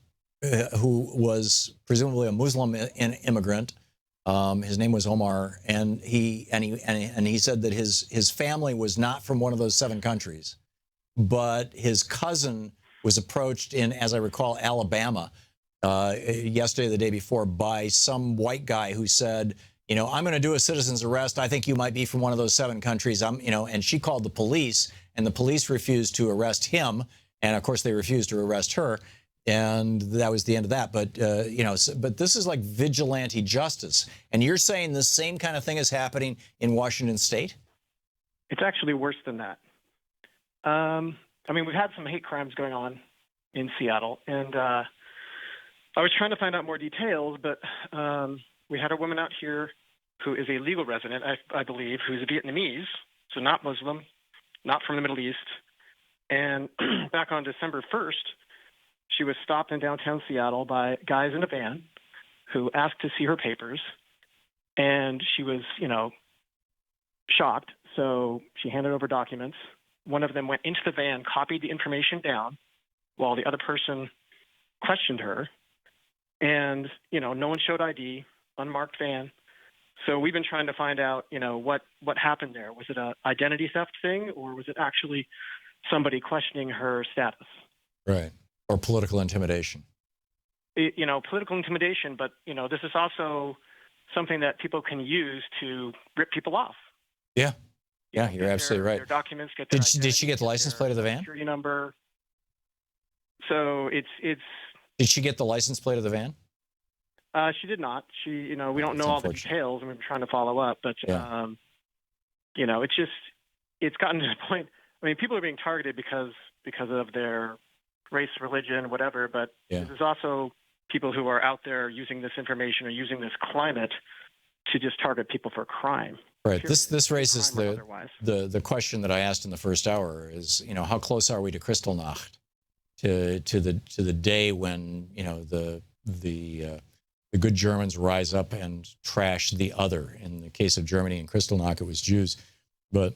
who was presumably a Muslim immigrant. His name was Omar, and he said that his family was not from one of those 7 countries, but his cousin was approached in, as I recall, Alabama yesterday or the day before by some white guy who said, I'm going to do a citizen's arrest. I think you might be from one of those 7 countries. And she called the police, and the police refused to arrest him, and of course they refused to arrest her. And that was the end of that. But, but this is like vigilante justice. And you're saying the same kind of thing is happening in Washington State? It's actually worse than that. We've had some hate crimes going on in Seattle. And I was trying to find out more details, but we had a woman out here who is a legal resident, I believe, who's Vietnamese, so not Muslim, not from the Middle East. And back on December 1st, she was stopped in downtown Seattle by guys in a van who asked to see her papers, and she was, shocked. So she handed over documents. One of them went into the van, copied the information down, while the other person questioned her. And, no one showed ID, unmarked van. So we've been trying to find out, what happened there. Was it an identity theft thing, or was it actually somebody questioning her status? Right. Or political intimidation. Political intimidation, but, this is also something that people can use to rip people off. Yeah. Yeah, you're absolutely right. Their documents, get their did she get the license plate of the van? Security number. So it's. Did she get the license plate of the van? She did not. We don't know all the details, and we're trying to follow up. But, yeah. It's gotten to the point. People are being targeted because of their race, religion, whatever. But there's also people who are out there using this information or using this climate to just target people for crime. Right. This raises the question that I asked in the first hour is, how close are we to Kristallnacht, to the day when the good Germans rise up and trash the other. In the case of Germany and Kristallnacht, it was Jews, but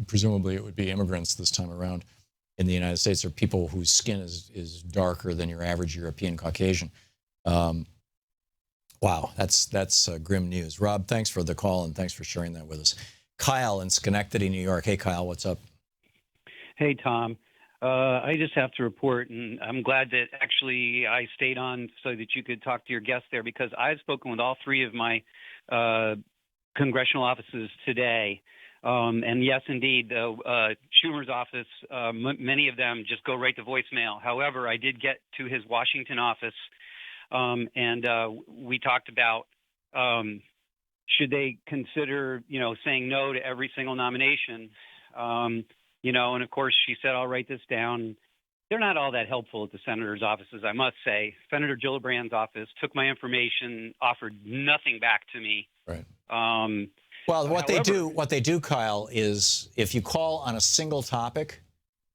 presumably it would be immigrants this time around in the United States, or people whose skin is darker than your average European Caucasian. Wow, that's grim news. Rob, thanks for the call and thanks for sharing that with us. Kyle in Schenectady, New York. Hey, Kyle, what's up? Hey, Tom. I just have to report, and I'm glad that actually I stayed on so that you could talk to your guest there, because I've spoken with all three of my congressional offices today. And yes, indeed, Schumer's office, many of them just go right to voicemail. However, I did get to his Washington office, and we talked about should they consider, saying no to every single nomination. And of course, she said, I'll write this down. They're not all that helpful at the senator's offices, I must say. Senator Gillibrand's office took my information, offered nothing back to me. Right. Well, what they do, Kyle, is if you call on a single topic,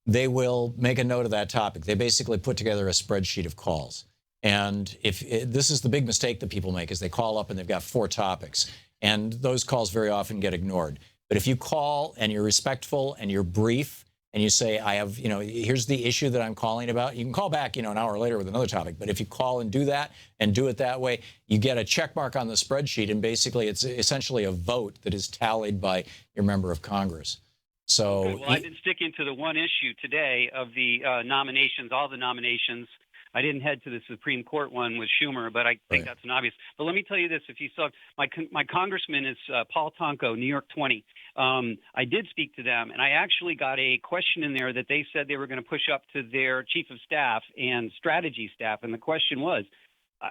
they will make a note of that topic. They basically put together a spreadsheet of calls. And this is the big mistake that people make, is they call up and they've got 4 topics. And those calls very often get ignored. But if you call and you're respectful and you're brief and you say, I have, here's the issue that I'm calling about, you can call back, an hour later with another topic. But if you call and do that and do it that way, you get a check mark on the spreadsheet. And basically, it's essentially a vote that is tallied by your member of Congress. So, okay, well, I've been sticking to the one issue today of the nominations, all the nominations. I didn't head to the Supreme Court one with Schumer, but I think that's an obvious. But let me tell you this: if you saw my congressman is Paul Tonko, New York 20. I did speak to them, and I actually got a question in there that they said they were going to push up to their chief of staff and strategy staff. And the question was,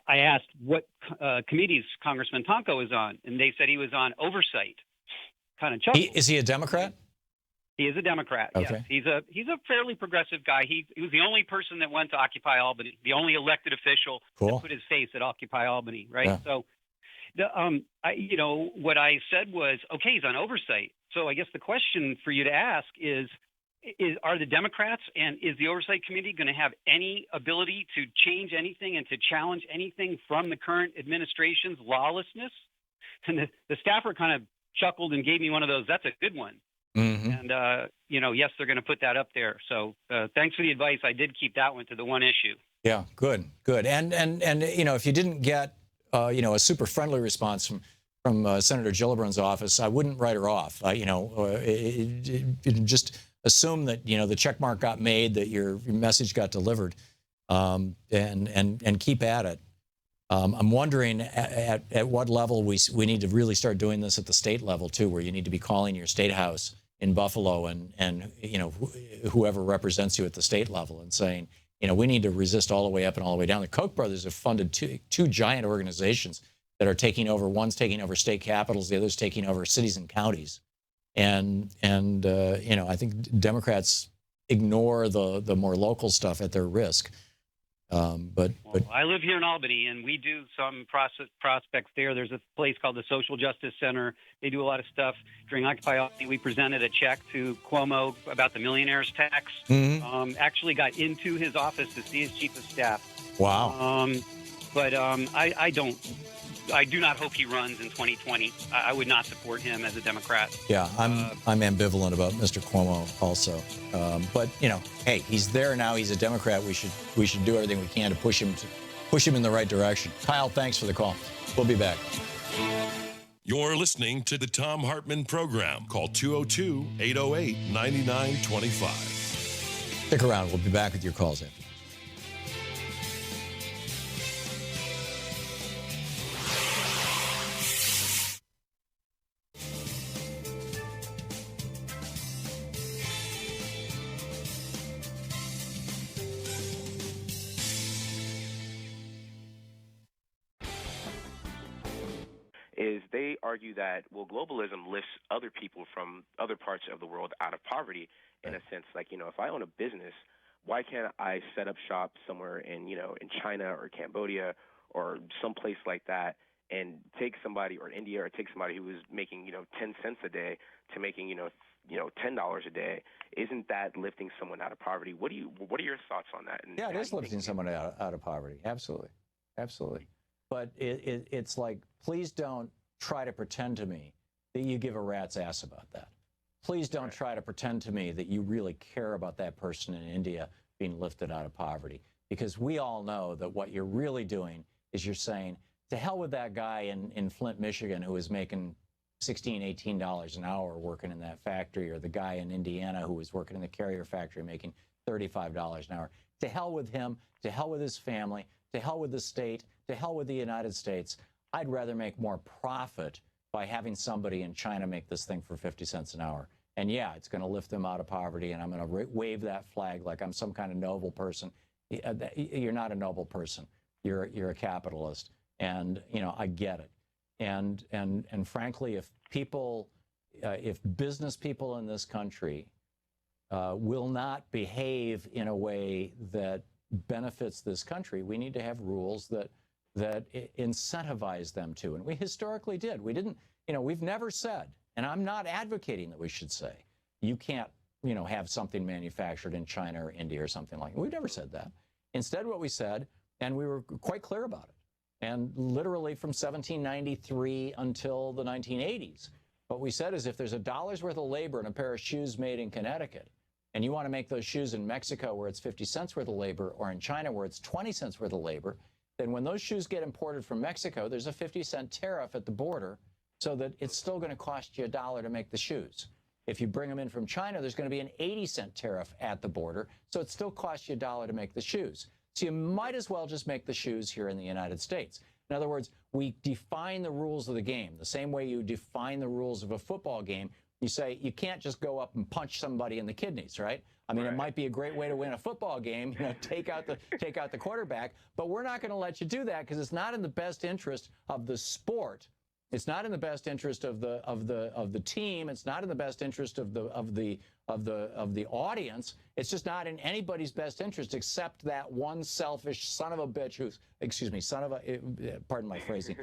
I asked what committees Congressman Tonko is on, and they said he was on oversight. Kind of chuckled. Is he a Democrat? He is a Democrat. Okay. Yes, he's a fairly progressive guy. He was the only person that went to Occupy Albany, the only elected official that put his face at Occupy Albany, right? Yeah. So, what I said was, okay, he's on oversight. So I guess the question for you to ask is are the Democrats and is the Oversight Committee going to have any ability to change anything and to challenge anything from the current administration's lawlessness? And the staffer kind of chuckled and gave me one of those, that's a good one. Mm-hmm. And, yes, they're going to put that up there. So thanks for the advice. I did keep that one to the one issue. Yeah, good. And if you didn't get, a super friendly response from Senator Gillibrand's office, I wouldn't write her off. Just assume that, the check mark got made, that your message got delivered, and keep at it. I'm wondering at what level we need to really start doing this at the state level, too, where you need to be calling your state house in Buffalo and whoever represents you at the state level and saying, we need to resist all the way up and all the way down. The Koch brothers have funded two giant organizations that are taking over. One's taking over state capitals, the other's taking over cities and counties. And I think Democrats ignore the more local stuff at their risk. But I live here in Albany, and we do some prospects there. There's a place called the Social Justice Center. They do a lot of stuff. During Occupy Albany, we presented a check to Cuomo about the millionaire's tax. Mm-hmm. Actually got into his office to see his chief of staff. Wow. But I do not hope he runs in 2020. I would not support him as a Democrat. Yeah, I'm ambivalent about Mr. Cuomo also. But hey, he's there now. He's a Democrat. We should do everything we can to push him in the right direction. Kyle, thanks for the call. We'll be back. You're listening to the Thom Hartmann Program. Call 202-808-9925. Stick around. We'll be back with your calls after. Is they argue that, globalism lifts other people from other parts of the world out of poverty in a sense. Like, if I own a business, why can't I set up shop somewhere in China or Cambodia or someplace like that and take somebody, or India, or take somebody who is making, 10 cents a day to making, $10 a day? Isn't that lifting someone out of poverty? What are your thoughts on that? And yeah, it is lifting someone out of poverty. Absolutely. Absolutely. But it's like, please don't try to pretend to me that you give a rat's ass about that. please don't try to pretend to me that you really care about that person in India being lifted out of poverty, because we all know that what you're really doing is you're saying, to hell with that guy in Flint, Michigan, who is making $16, $18 an hour working in that factory, or the guy in Indiana who was working in the carrier factory making $35 an hour. To hell with him, to hell with his family, to hell with the state, to hell with the United States. I'd rather make more profit by having somebody in China make this thing for 50 cents an hour. And yeah, it's going to lift them out of poverty, and I'm going to wave that flag like I'm some kind of noble person. You're not a noble person. You're a capitalist, and I get it. And frankly, if business people in this country will not behave in a way that benefits this country, we need to have rules that incentivize them to. And we historically did. We didn't, we've never said, and I'm not advocating that we should say, you can't, have something manufactured in China or India or something like that. We've never said that. Instead, what we said, and we were quite clear about it, and literally from 1793 until the 1980s, what we said is if there's $1 worth of labor in a pair of shoes made in Connecticut, and you want to make those shoes in Mexico where it's 50 cents worth of labor, or in China where it's 20 cents worth of labor, then when those shoes get imported from Mexico, there's a 50-cent tariff at the border, so that it's still going to cost you $1 to make the shoes. If you bring them in from China, there's going to be an 80-cent tariff at the border, so it still costs you $1 to make the shoes. So you might as well just make the shoes here in the United States. In other words, we define the rules of the game the same way you define the rules of a football game. You say you can't just go up and punch somebody in the kidneys, right? I mean, It might be a great way to win a football game, take out the quarterback, but we're not going to let you do that because it's not in the best interest of the sport. It's not in the best interest of the team. It's not in the best interest of the audience. It's just not in anybody's best interest except that one selfish son of a bitch who's, pardon my phrasing,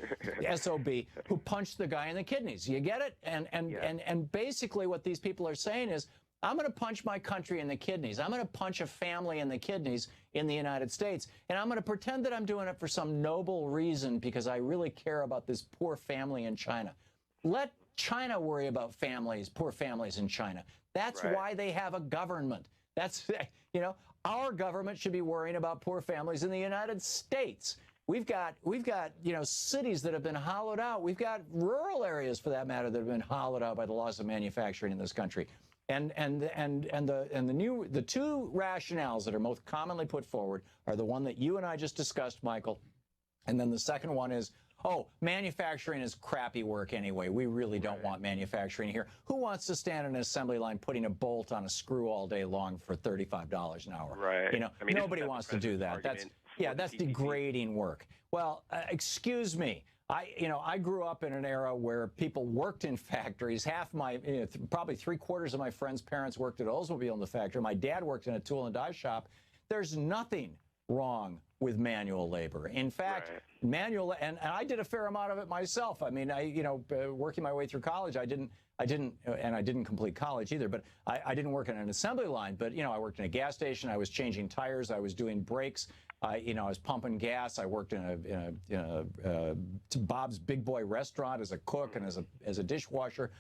SOB, who punched the guy in the kidneys. You get it? And basically what these people are saying is, I'm going to punch my country in the kidneys. I'm going to punch a family in the kidneys in the United States. And I'm going to pretend that I'm doing it for some noble reason because I really care about this poor family in China. Let China worry about poor families in China. That's why they have a government. That's, our government should be worrying about poor families in the United States. We've got cities that have been hollowed out. We've got rural areas, for that matter, that have been hollowed out by the loss of manufacturing in this country. And the two rationales that are most commonly put forward are the one that you and I just discussed, Michael, and then the second one is, oh, manufacturing is crappy work anyway. We really don't want manufacturing here. Who wants to stand in an assembly line putting a bolt on a screw all day long for $35 an hour? Right. Nobody wants to do that. That's degrading work. Well, excuse me. I grew up in an era where people worked in factories. Half my, probably 3/4 of my friends' parents worked at Oldsmobile in the factory. My dad worked in a tool and die shop. There's nothing wrong with manual labor. In fact, manual, and I did a fair amount of it myself. I mean, working my way through college, I didn't complete college either, but I didn't work in an assembly line. But, I worked in a gas station. I was changing tires. I was doing brakes. I was pumping gas. I worked in a Bob's Big Boy restaurant as a cook and as a dishwasher.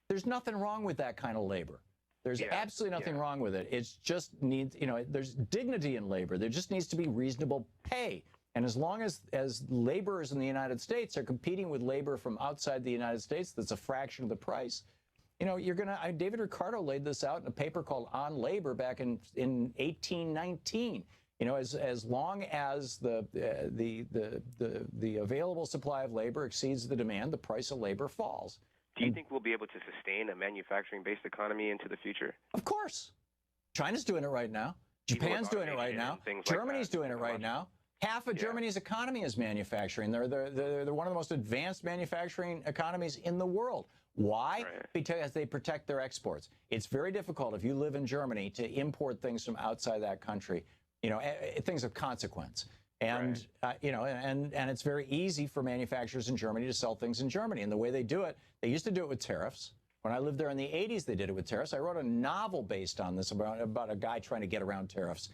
There's nothing wrong with that kind of labor. There's absolutely nothing wrong with it. It just needs, there's dignity in labor. There just needs to be reasonable pay. And as long as laborers in the United States are competing with labor from outside the United States that's a fraction of the price, David Ricardo laid this out in a paper called On Labor back in 1819. As long as the available supply of labor exceeds the demand, the price of labor falls. Do you think we'll be able to sustain a manufacturing-based economy into the future? Of course. China's doing it right now. Japan's doing it right now. Germany's doing it right now. Half of Germany's economy is manufacturing. They're one of the most advanced manufacturing economies in the world. Why? Because they protect their exports. It's very difficult if you live in Germany to import things from outside that country. Things of consequence. And, and it's very easy for manufacturers in Germany to sell things in Germany. And the way they do it, they used to do it with tariffs. When I lived there in the 80s, they did it with tariffs. I wrote a novel based on this about a guy trying to get around tariffs.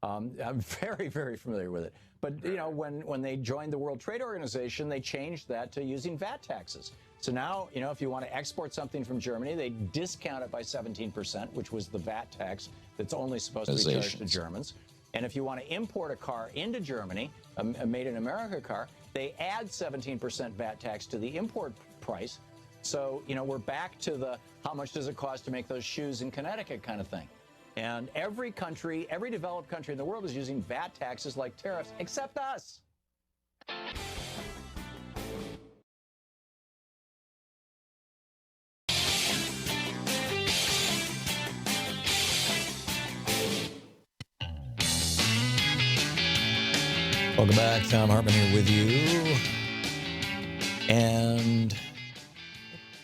I'm very, very familiar with it. But, you know, when they joined the World Trade Organization, they changed that to using VAT taxes. So now, you know, if you want to export something from Germany, they discount it by 17%, which was the VAT tax that's only supposed to be charged to Germans. And if you want to import a car into Germany, a made in America car, they add 17% VAT tax to the import price. So, you know, we're back to the how much does it cost to make those shoes in Connecticut kind of thing. And every country, every developed country in the world is using VAT taxes like tariffs, except us. Welcome back. Thom Hartmann here with you. And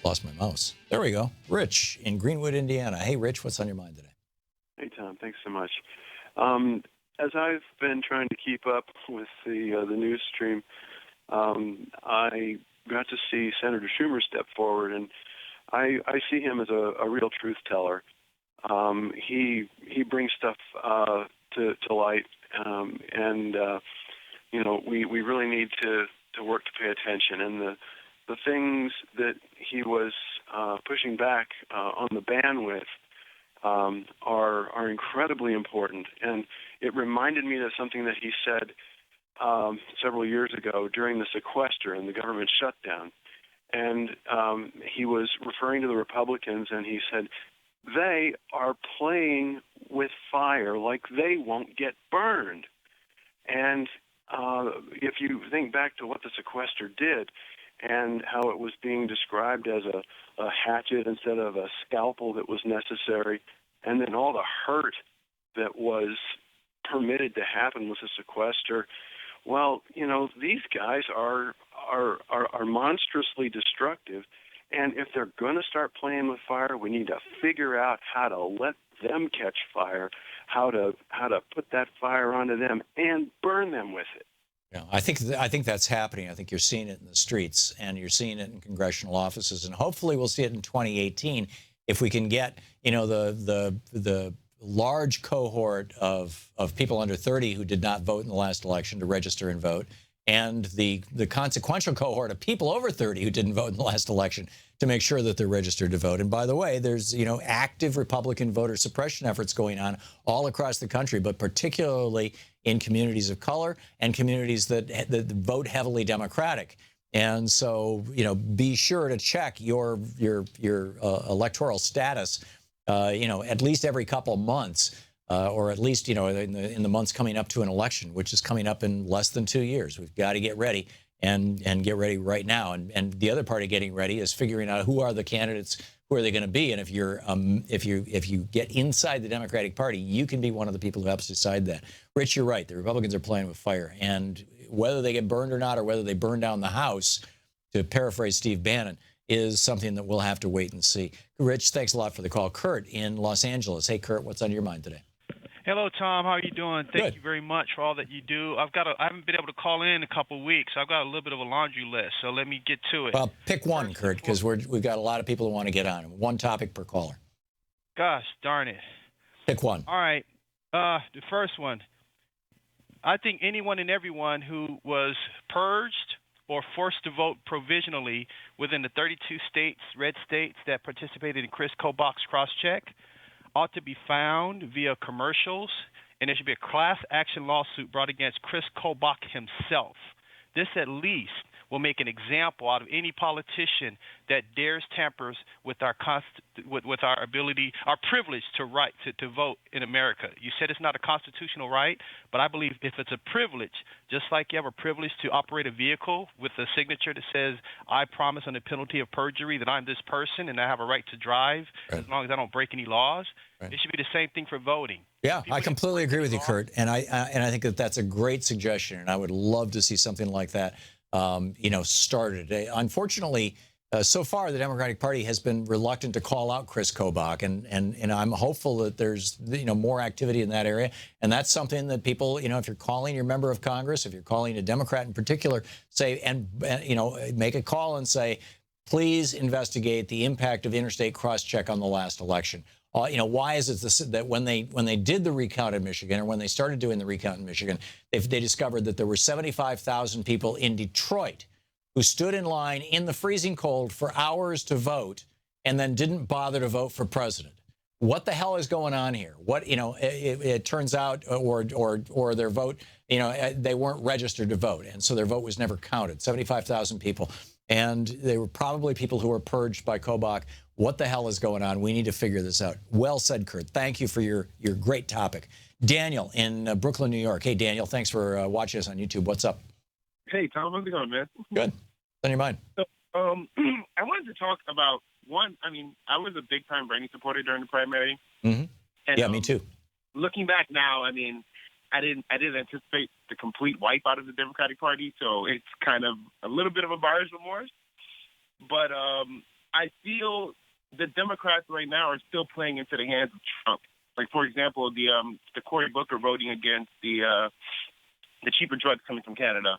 lost my mouse. There we go. Rich in Greenwood, Indiana. Hey, Rich, what's on your mind today? Hey, Tom. Thanks so much. As I've been trying to keep up with the news stream, I got to see Senator Schumer step forward, and I see him as a real truth teller. He brings stuff to light, and you know, we really need to work to pay attention. And the things that he was pushing back on the ban with are incredibly important. And it reminded me of something that he said several years ago during the sequester and the government shutdown. And he was referring to the Republicans, and he said, they are playing with fire like they won't get burned. And if you think back to what the sequester did and how it was being described as a hatchet instead of a scalpel that was necessary, and then all the hurt that was permitted to happen with the sequester, well, you know, these guys are monstrously destructive. And if they're going to start playing with fire, we need to figure out how to let them catch fire, how to put that fire onto them and burn them with it. Yeah, I think that's happening. I think you're seeing it in the streets, and you're seeing it in congressional offices, and hopefully we'll see it in 2018 if we can get, you know, the large cohort of people under 30 who did not vote in the last election to register and vote, and the consequential cohort of people over 30 who didn't vote in the last election to make sure that they're registered to vote. And by the way, there's, you know, active Republican voter suppression efforts going on all across the country, but particularly in communities of color and communities that vote heavily Democratic. And so, you know, be sure to check your electoral status, you know, at least every couple months. Or at least, you know, in the months coming up to an election, which is coming up in less than 2 years. We've got to get ready and get ready right now. And the other part of getting ready is figuring out who are the candidates, who are they going to be. And if you get inside the Democratic Party, you can be one of the people who helps decide that. Rich, you're right. The Republicans are playing with fire, and whether they get burned or not, or whether they burn down the House, to paraphrase Steve Bannon, is something that we'll have to wait and see. Rich, thanks a lot for the call. Kurt in Los Angeles. Hey, Kurt, what's on your mind today? Hello, Tom. How are you doing? Thank you very much for all that you do. I haven't been able to call in a couple of weeks. I've got a little bit of a laundry list, so let me get to it. Well, pick one, Kurt, because we've got a lot of people who want to get on. One topic per caller. Gosh, darn it. Pick one. All right. The first one. I think anyone and everyone who was purged or forced to vote provisionally within the 32 states, red states, that participated in Chris Kobach's cross-check ought to be found via commercials, and there should be a class action lawsuit brought against Chris Kobach himself. This at least will make an example out of any politician that dares tampers with our with our ability, our privilege to vote in America. You said it's not a constitutional right, but I believe if it's a privilege, just like you have a privilege to operate a vehicle with a signature that says, I promise on the penalty of perjury that I'm this person and I have a right to drive as long as I don't break any laws, it should be the same thing for voting. Yeah, I completely agree with you, Kurt, and I think that that's a great suggestion, and I would love to see something like that, you know, started. Unfortunately, so far the Democratic Party has been reluctant to call out Chris Kobach, and I'm hopeful that there's, you know, more activity in that area, and that's something that people, you know, if you're calling your member of Congress, if you're calling a Democrat in particular, say, and you know, make a call and say, please investigate the impact of interstate cross-check on the last election. Why is it that when they did the recount in Michigan, or when they started doing the recount in Michigan, they discovered that there were 75,000 people in Detroit who stood in line in the freezing cold for hours to vote and then didn't bother to vote for president. What the hell is going on here? It turns out, or their vote, they weren't registered to vote, and so their vote was never counted. 75,000 people, and they were probably people who were purged by Kobach. What the hell is going on? We need to figure this out. Well said, Kurt. Thank you for your great topic. Daniel in Brooklyn, New York. Hey, Daniel, thanks for watching us on YouTube. What's up? Hey, Tom, how's it going, man? Good. What's on your mind? So, I wanted to talk about one. I mean, I was a big-time Bernie supporter during the primary. Mm-hmm. And, yeah, me too. Looking back now, I mean, I didn't anticipate the complete wipe out of the Democratic Party, so it's kind of a little bit of a buyer's remorse. But I feel the Democrats right now are still playing into the hands of Trump. Like, for example, the Cory Booker voting against the cheaper drugs coming from Canada.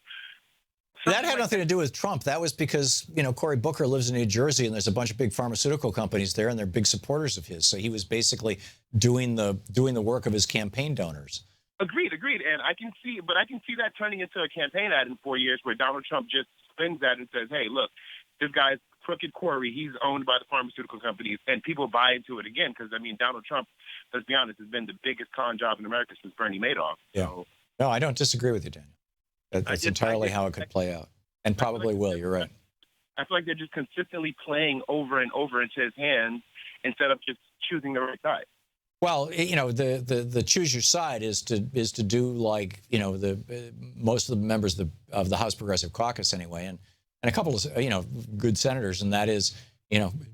That had nothing to do with Trump. That was because, Cory Booker lives in New Jersey, and there's a bunch of big pharmaceutical companies there, and they're big supporters of his. So he was basically doing the work of his campaign donors. Agreed. And I can see that turning into a campaign ad in 4 years where Donald Trump just spins that and says, hey, look, this guy's crooked Cory. He's owned by the pharmaceutical companies, and people buy into it again because, I mean, Donald Trump, let's be honest, has been the biggest con job in America since Bernie Madoff. Yeah. So, no, I don't disagree with you, Daniel. That's entirely how it could play out, and probably will. You're right. I feel like they're just consistently playing over and over into his hands instead of just choosing the right side. Well, the choose your side is to do like most of the members of the House Progressive Caucus anyway, and a couple of good senators, and that is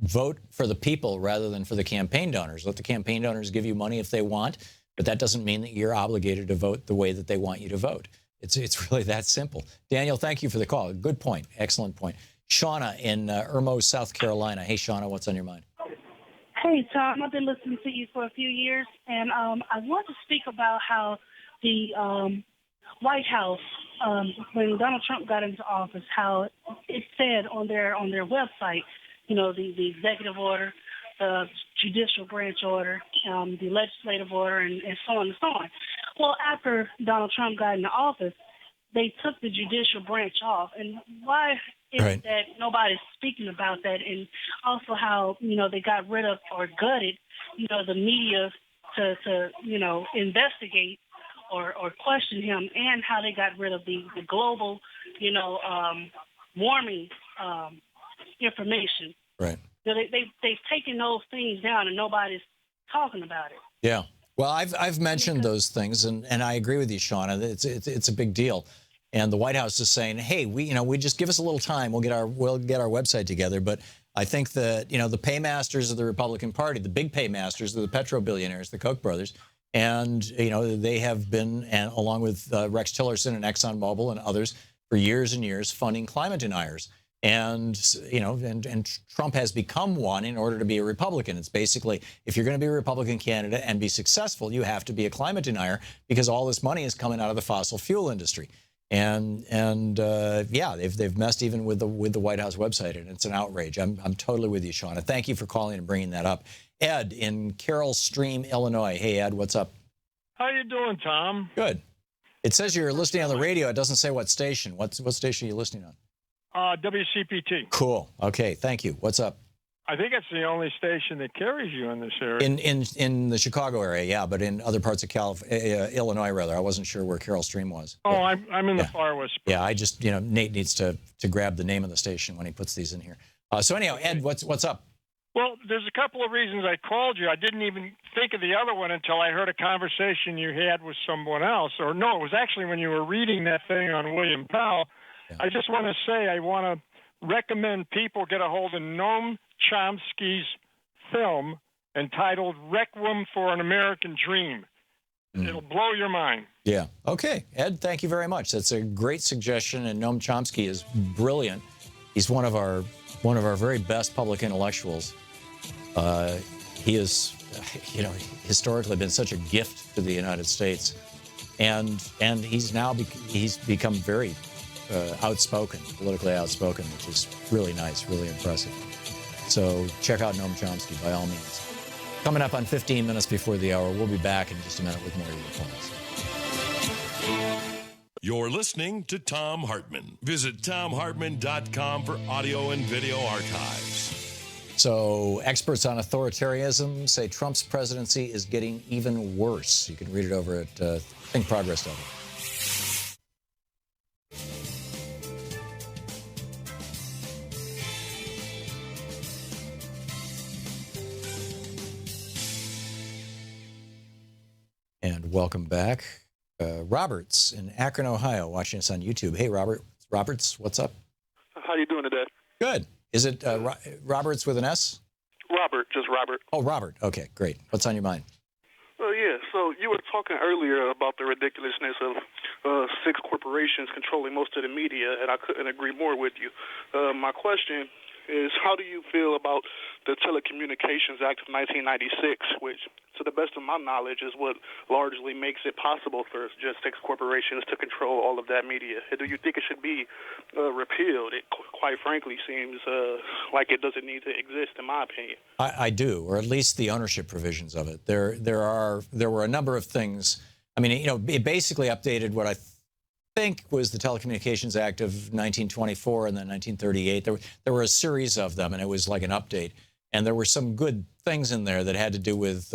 vote for the people rather than for the campaign donors. Let the campaign donors give you money if they want, but that doesn't mean that you're obligated to vote the way that they want you to vote. It's really that simple. Daniel, thank you for the call. Good point. Excellent point. Shauna in Irmo, South Carolina. Hey, Shauna, what's on your mind? Hey, Tom, I've been listening to you for a few years, and I want to speak about how the White House, when Donald Trump got into office, how it said on their website, the executive order, the judicial branch order, the legislative order, and so on and so on. Well, after Donald Trump got into office, they took the judicial branch off. And why is it that nobody's speaking about that? And also how, they got rid of or gutted, the media to investigate or question him, and how they got rid of the global, warming information. Right. They've taken those things down, and nobody's talking about it. Yeah. Well, I've mentioned those things, and I agree with you, Shauna. It's a big deal, and the White House is saying, hey, we just give us a little time. We'll get our website together. But I think that the paymasters of the Republican Party, the big paymasters, are the petro billionaires, the Koch brothers, and they have been, and along with Rex Tillerson and ExxonMobil and others, for years and years funding climate deniers. And Trump has become one in order to be a Republican. It's basically, if you're going to be a Republican candidate and be successful, you have to be a climate denier, because all this money is coming out of the fossil fuel industry. And they've messed even with the White House website, and it's an outrage. I'm totally with you, Shauna. Thank you for calling and bringing that up. Ed in Carroll Stream, Illinois. Hey, Ed, what's up? How you doing, Tom? Good. It says you're listening on the radio. It doesn't say what station. What station are you listening on? WCPT. Cool. Okay. Thank you. What's up? I think it's the only station that carries you in this area. In the Chicago area, yeah, but in other parts of Illinois, rather. I wasn't sure where Carroll Stream was. Oh, I'm in the far west. Yeah, I just Nate needs to grab the name of the station when he puts these in here. So anyhow, Ed, what's up? Well, there's a couple of reasons I called you. I didn't even think of the other one until I heard a conversation you had with someone else. Or no, it was actually when you were reading that thing on William Powell. Yeah. I just want to say I want to recommend people get a hold of Noam Chomsky's film entitled Requiem for an American Dream. It'll blow your mind. Yeah. Okay. Ed, thank you very much. That's a great suggestion, and Noam Chomsky is brilliant. He's one of our very best public intellectuals. He is, historically been such a gift to the United States, and he's become very outspoken, politically outspoken, which is really nice, really impressive. So check out Noam Chomsky by all means. Coming up on 15 minutes before the hour. We'll be back in just a minute with more of your calls. You're listening to Thom Hartmann. Visit thomhartmann.com for audio and video archives. So, experts on authoritarianism say Trump's presidency is getting even worse. You can read it over at thinkprogress.org. And welcome back. Roberts in Akron, Ohio, watching us on YouTube. Hey, Roberts, what's up? How you doing today? Good. Is it Roberts with an S? Robert, just Robert. Oh, Robert. Okay, great. What's on your mind? Yeah, so you were talking earlier about the ridiculousness of 6 corporations controlling most of the media, and I couldn't agree more with you. My question is, how do you feel about the Telecommunications Act of 1996, which, to the best of my knowledge, is what largely makes it possible for just 6 corporations to control all of that media? Do you think it should be repealed? It, quite frankly, seems like it doesn't need to exist, in my opinion. I do, or at least the ownership provisions of it. There were a number of things. I mean, it basically updated what I think was the Telecommunications Act of 1924 and then 1938. There were a series of them, and it was like an update. And there were some good things in there that had to do with,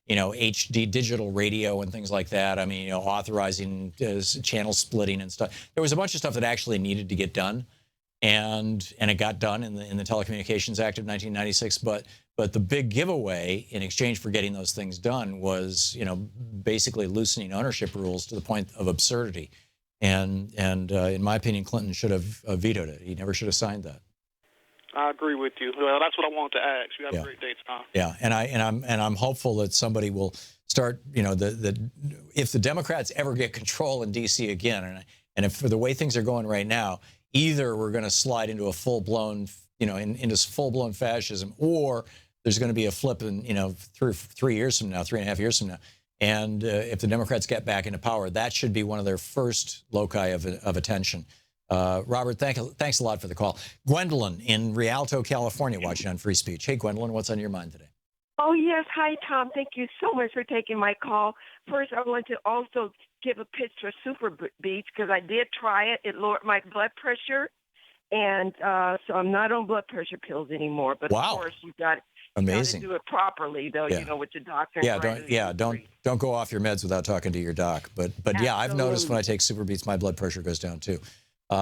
HD digital radio and things like that. I mean, authorizing channel splitting and stuff. There was a bunch of stuff that actually needed to get done, and it got done in the Telecommunications Act of 1996. But the big giveaway in exchange for getting those things done was, basically loosening ownership rules to the point of absurdity. And in my opinion, Clinton should have vetoed it. He never should have signed that. I agree with you. Well, that's what I wanted to ask. You have a great day, Tom. Yeah, and I'm hopeful that somebody will start. If the Democrats ever get control in D.C. again, and if for the way things are going right now, either we're going to slide into a full blown, into full blown fascism, or there's going to be a flip in 3 years from now, 3.5 years from now. And if the Democrats get back into power, that should be one of their first loci of attention. Robert, thanks a lot for the call. Gwendolyn in Rialto, California, watching on Free Speech. Hey, Gwendolyn, what's on your mind today? Oh, yes. Hi, Tom. Thank you so much for taking my call. First, I want to also give a pitch for Super Beats because I did try it. It lowered my blood pressure. And so I'm not on blood pressure pills anymore. But wow. Of course, you got amazing. to do it properly, though. Yeah. With your doctor. Don't go off your meds without talking to your doc. But yeah, I've noticed when I take Super Beats, my blood pressure goes down too.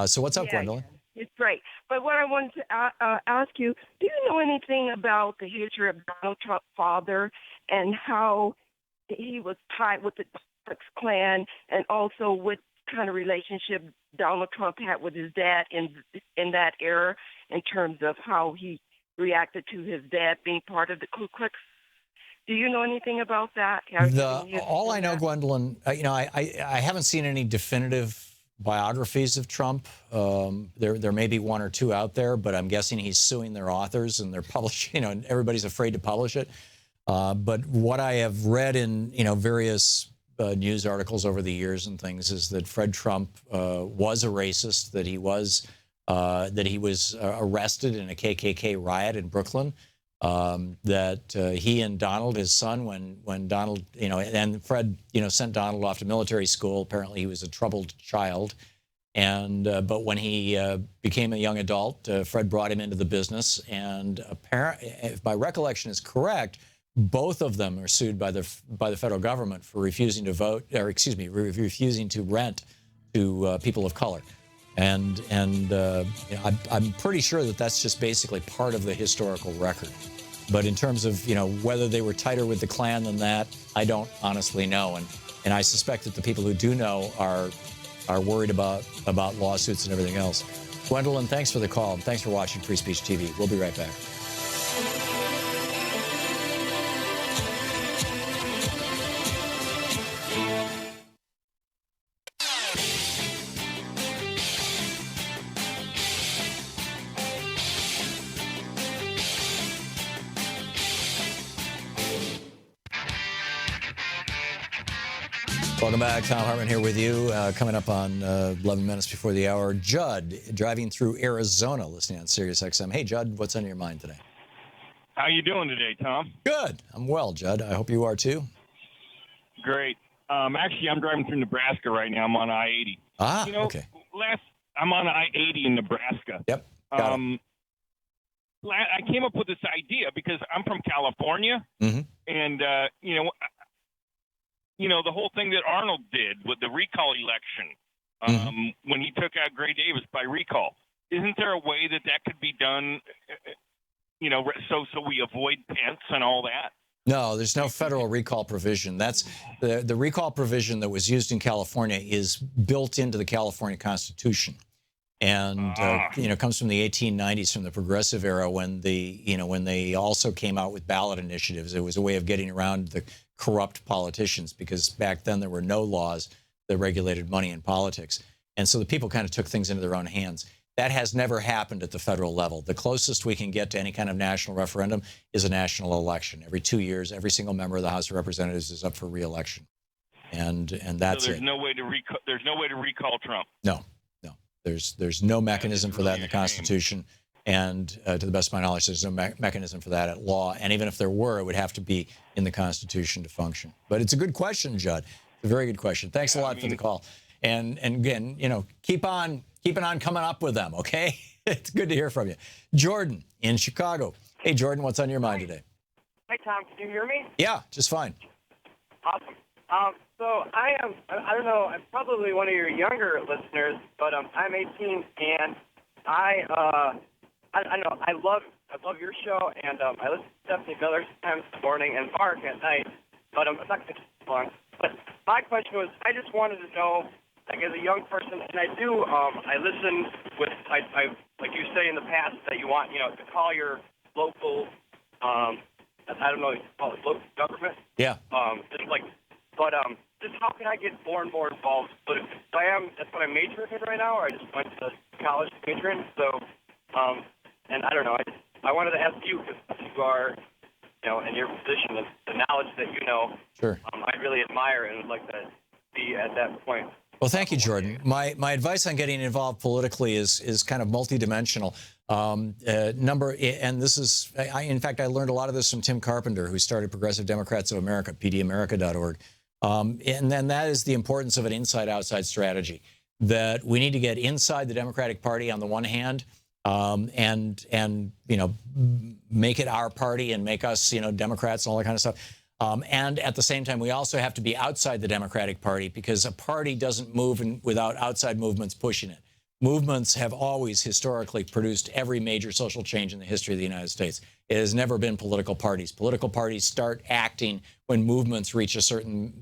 So what's up, Gwendolyn? Yeah, it's great. But what I wanted to ask you, do you know anything about the history of Donald Trump's father and how he was tied with the Ku Klux Klan, and also what kind of relationship Donald Trump had with his dad in that era, in terms of how he reacted to his dad being part of the Ku Klux? Do you know anything about that? All I know, Gwendolyn, I haven't seen any definitive biographies of Trump. There may be one or two out there, but I'm guessing he's suing their authors and they're publishing, and everybody's afraid to publish it. But what I have read in, various news articles over the years and things is that Fred Trump was a racist, that he was arrested in a KKK riot in Brooklyn, that he and Donald, his son, when Donald, and Fred, sent Donald off to military school. Apparently he was a troubled child. And but when he became a young adult, Fred brought him into the business. And apparently, if my recollection is correct, both of them are sued by the federal government for refusing to vote, or refusing to rent to people of color. And I'm pretty sure that that's just basically part of the historical record. But in terms of whether they were tighter with the Klan than that, I don't honestly know. And I suspect that the people who do know are worried about lawsuits and everything else. Gwendolyn, thanks for the call. And thanks for watching Free Speech TV. We'll be right back. Welcome back. Thom Hartmann here with you. Coming up on 11 minutes before the hour. Judd, driving through Arizona, listening on Sirius XM. Hey, Judd, what's on your mind today? How you doing today, Tom? Good. I'm well, Judd. I hope you are too. Great. Actually, I'm driving through Nebraska right now. I'm on I-80. Okay. I'm on I-80 in Nebraska. Yep. Got it. I came up with this idea because I'm from California, and the whole thing that Arnold did with the recall election, when he took out Gray Davis by recall. Isn't there a way that could be done? So we avoid Pence and all that. No, there's no federal recall provision. That's the recall provision that was used in California is built into the California Constitution. And comes from the 1890s, from the Progressive era, when they also came out with ballot initiatives. It was a way of getting around the corrupt politicians, because back then there were no laws that regulated money in politics, and so the people kind of took things into their own hands. That has never happened at the federal level. The closest we can get to any kind of national referendum is a national election. Every 2 years, every single member of the House of Representatives is up for re-election, and that's so there's it. No way to there's no way to recall Trump. No. There's no mechanism for that in the Constitution, and to the best of my knowledge, there's no mechanism for that at law. And even if there were, it would have to be in the Constitution to function. But it's a good question, Judd. It's a very good question. Thanks a lot for the call. And again, keep on coming up with them, okay? It's good to hear from you. Jordan in Chicago. Hey, Jordan, what's on your mind today? Hi, Tom. Can you hear me? Yeah, just fine. Awesome. So I don't know, I'm probably one of your younger listeners, but I'm 18, and I know I love your show, and I listen to Stephanie Miller sometimes in the morning and Mark at night, but I'm not going to keep it long. But my question was, I just wanted to know, like, as a young person, and I do, I listen with, I like you say in the past that you want, to call your local, I don't know, you call it local government. Yeah. Just how can I get more and more involved? But that's what I'm majoring in right now, or I just went to college to major in. So, and I don't know, I wanted to ask you, because you are, in your position, the knowledge that you know, sure. I really admire and would like to be at that point. Well, thank you, Jordan. My advice on getting involved politically is kind of multidimensional. And this is, in fact, I learned a lot of this from Tim Carpenter, who started Progressive Democrats of America, pdamerica.org. And then that is the importance of an inside-outside strategy, that we need to get inside the Democratic Party on the one hand, and make it our party and make us, Democrats and all that kind of stuff. And at the same time, we also have to be outside the Democratic Party, because a party doesn't move without outside movements pushing it. Movements have always historically produced every major social change in the history of the United States. It has never been political parties. Political parties start acting when movements reach a certain,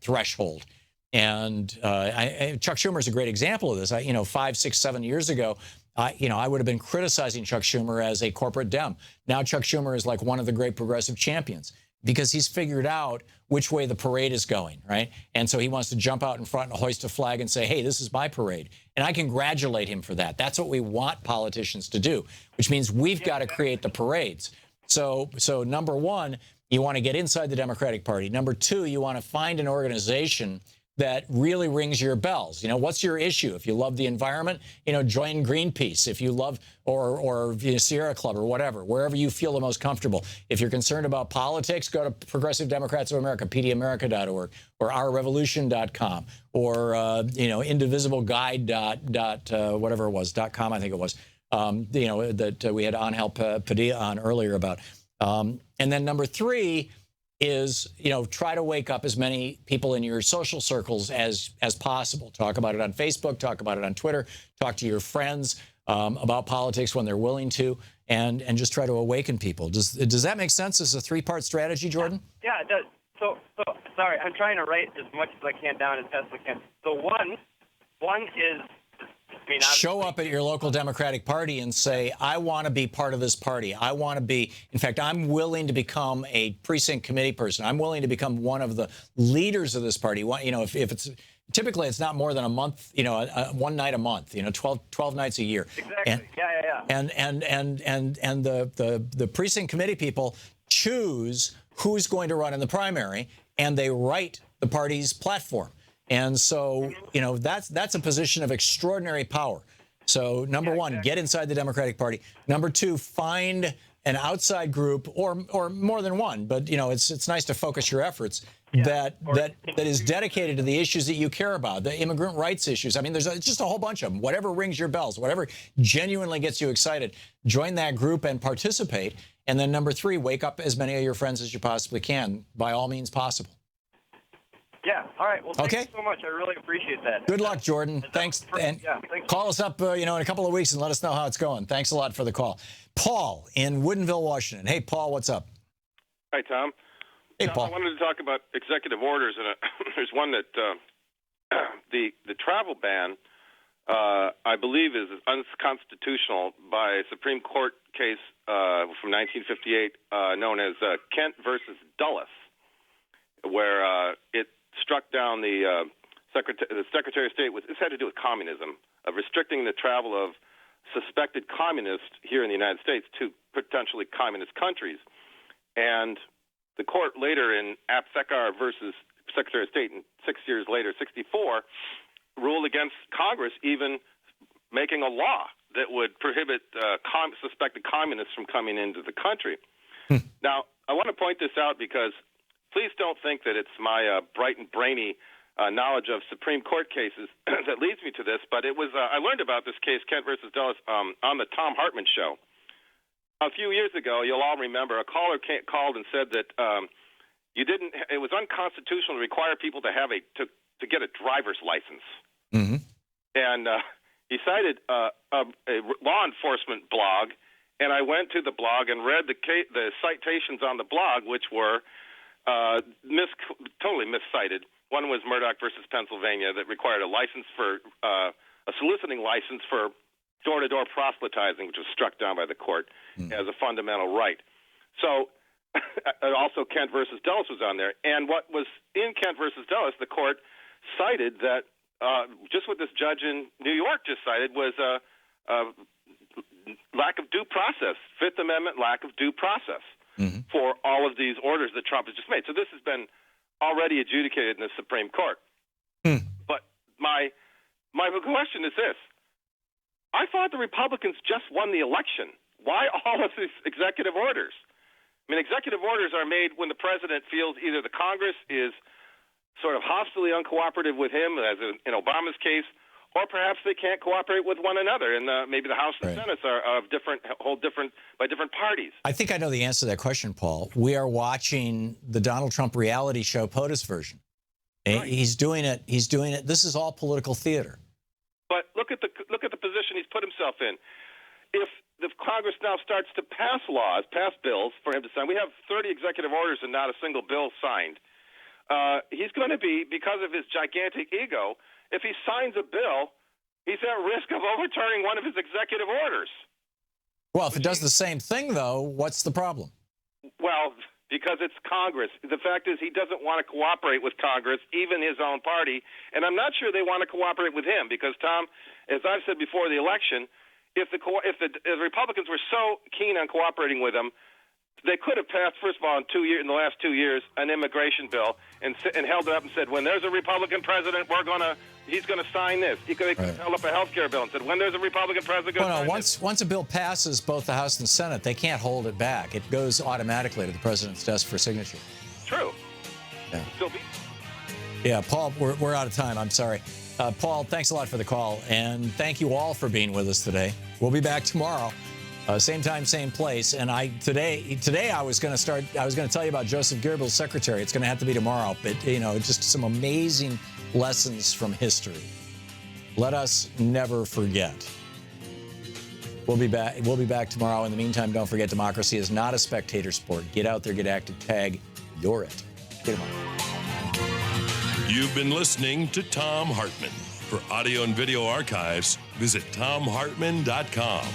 threshold. And Chuck Schumer is a great example of this. 5, 6, 7 years ago, I would have been criticizing Chuck Schumer as a corporate Dem. Now Chuck Schumer is like one of the great progressive champions, because he's figured out which way the parade is going, right? And so he wants to jump out in front and hoist a flag and say, hey, this is my parade. And I congratulate him for that. That's what we want politicians to do, which means we've got to create the parades. So number one, you want to get inside the Democratic Party. Number two, you want to find an organization that really rings your bells. What's your issue? If you love the environment, join Greenpeace. If you love, or Sierra Club or whatever, wherever you feel the most comfortable. If you're concerned about politics, go to Progressive Democrats of America, pdamerica.org, or ourrevolution.com, or, indivisibleguide whatever it was, .com, I think it was, that we had Angel Padilla on earlier about. And then number three is, try to wake up as many people in your social circles as possible. Talk about it on Facebook, talk about it on Twitter, talk to your friends about politics when they're willing to, and just try to awaken people. Does that make sense as a three-part strategy, Jordan? Yeah, it does. So sorry, I'm trying to write as much as I can down as best I can. So one is, show up at your local Democratic Party and say, I want to be part of this party. I want to be, in fact, I'm willing to become a precinct committee person. I'm willing to become one of the leaders of this party. If it's, typically it's not more than a month, one night a month, 12 nights a year. Exactly. Yeah. And the precinct committee people choose who's going to run in the primary, and they write the party's platform. And so, that's a position of extraordinary power. So, number one, get inside the Democratic Party. Number two, find an outside group or more than one, but it's nice to focus your efforts that is dedicated to the issues that you care about, the immigrant rights issues. I mean, it's just a whole bunch of them. Whatever rings your bells, whatever genuinely gets you excited, join that group and participate. And then number 3, wake up as many of your friends as you possibly can, by all means possible. Yeah. All right. Well, thank you so much. I really appreciate that. Good luck, Jordan. Thanks. And thanks. call us up, in a couple of weeks and let us know how it's going. Thanks a lot for the call. Paul in Woodinville, Washington. Hey, Paul, what's up? Hi, Tom. Hey, Tom, Paul. I wanted to talk about executive orders, and there's one that the travel ban, I believe, is unconstitutional by a Supreme Court case from 1958 known as Kent versus Dulles, where it struck down the Secretary of State. This had to do with communism, of restricting the travel of suspected communists here in the United States to potentially communist countries. And the court later in Apsekar versus Secretary of State, and 6 years later, 64, ruled against Congress even making a law that would prohibit suspected communists from coming into the country. Now, I want to point this out because please don't think that it's my bright and brainy knowledge of Supreme Court cases that leads me to this, but it was I learned about this case, Kent versus Dulles, on the Thom Hartmann show. A few years ago, you'll all remember, a caller called and said that it was unconstitutional to require people to have to get a driver's license. Mm-hmm. And he cited a law enforcement blog, and I went to the blog and read the citations on the blog, which were totally miscited. One was Murdoch versus Pennsylvania that required a license for a soliciting license for door-to-door proselytizing, which was struck down by the court as a fundamental right. So also Kent versus Dulles was on there. And what was in Kent versus Dulles, the court cited that just what this judge in New York just cited was lack of due process, Fifth Amendment lack of due process for all of these orders that Trump has just made. So this has been already adjudicated in the Supreme Court. But my question is this. I thought the Republicans just won the election. Why all of these executive orders? I mean, executive orders are made when the president feels either the Congress is sort of hostily uncooperative with him, as in Obama's case, or perhaps they can't cooperate with one another, and maybe the House and Senate are of different parties. I think I know the answer to that question, Paul. We are watching the Donald Trump reality show POTUS version. Right. He's doing it. This is all political theater. But look at the position he's put himself in. If the Congress now starts to pass bills for him to sign, we have 30 executive orders and not a single bill signed. He's going to be, because of his gigantic ego, if he signs a bill, he's at risk of overturning one of his executive orders. Well, if it does the same thing, though, what's the problem? Well, because it's Congress. The fact is he doesn't want to cooperate with Congress, even his own party, and I'm not sure they want to cooperate with him because, Tom, as I've said before the election, if the Republicans were so keen on cooperating with him, they could have passed, first of all, in the last 2 years, an immigration bill and held it up and said, when there's a Republican president, he's going to sign this. He could have held up a health care bill and said, when there's a Republican president, once a bill passes both the House and Senate, they can't hold it back. It goes automatically to the president's desk for signature. True. Yeah. Still be. Yeah, Paul, we're out of time. I'm sorry. Paul, thanks a lot for the call, and thank you all for being with us today. We'll be back tomorrow. Same time, same place. And today I was going to tell you about Joseph Goebbels' secretary. It's going to have to be tomorrow. But, just some amazing lessons from history. Let us never forget. We'll be back tomorrow. In the meantime, don't forget, democracy is not a spectator sport. Get out there, get active, tag, you're it. Get him on. You've been listening to Thom Hartmann. For audio and video archives, visit thomhartmann.com.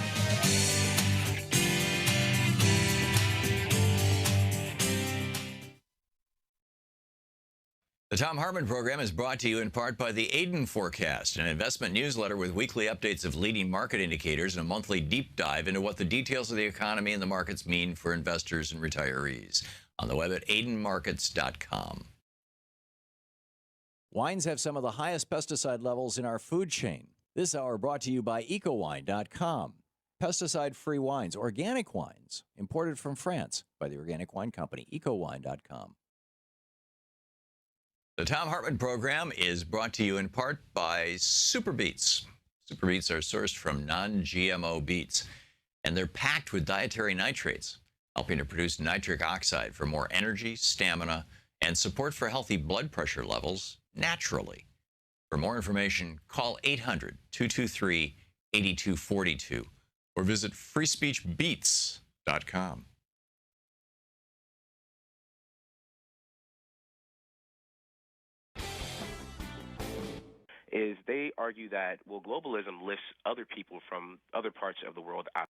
The Thom Hartmann Program is brought to you in part by the Aiden Forecast, an investment newsletter with weekly updates of leading market indicators and a monthly deep dive into what the details of the economy and the markets mean for investors and retirees. On the web at aidenmarkets.com. Wines have some of the highest pesticide levels in our food chain. This hour brought to you by ecowine.com. pesticide-free wines, organic wines, imported from France by the Organic Wine Company, ecowine.com. The Thom Hartmann Program is brought to you in part by Super Beets. Super Beets are sourced from non-GMO beets, and they're packed with dietary nitrates, helping to produce nitric oxide for more energy, stamina, and support for healthy blood pressure levels naturally. For more information, call 800-223-8242 or visit freespeechbeets.com. Is they argue that, well, globalism lifts other people from other parts of the world out.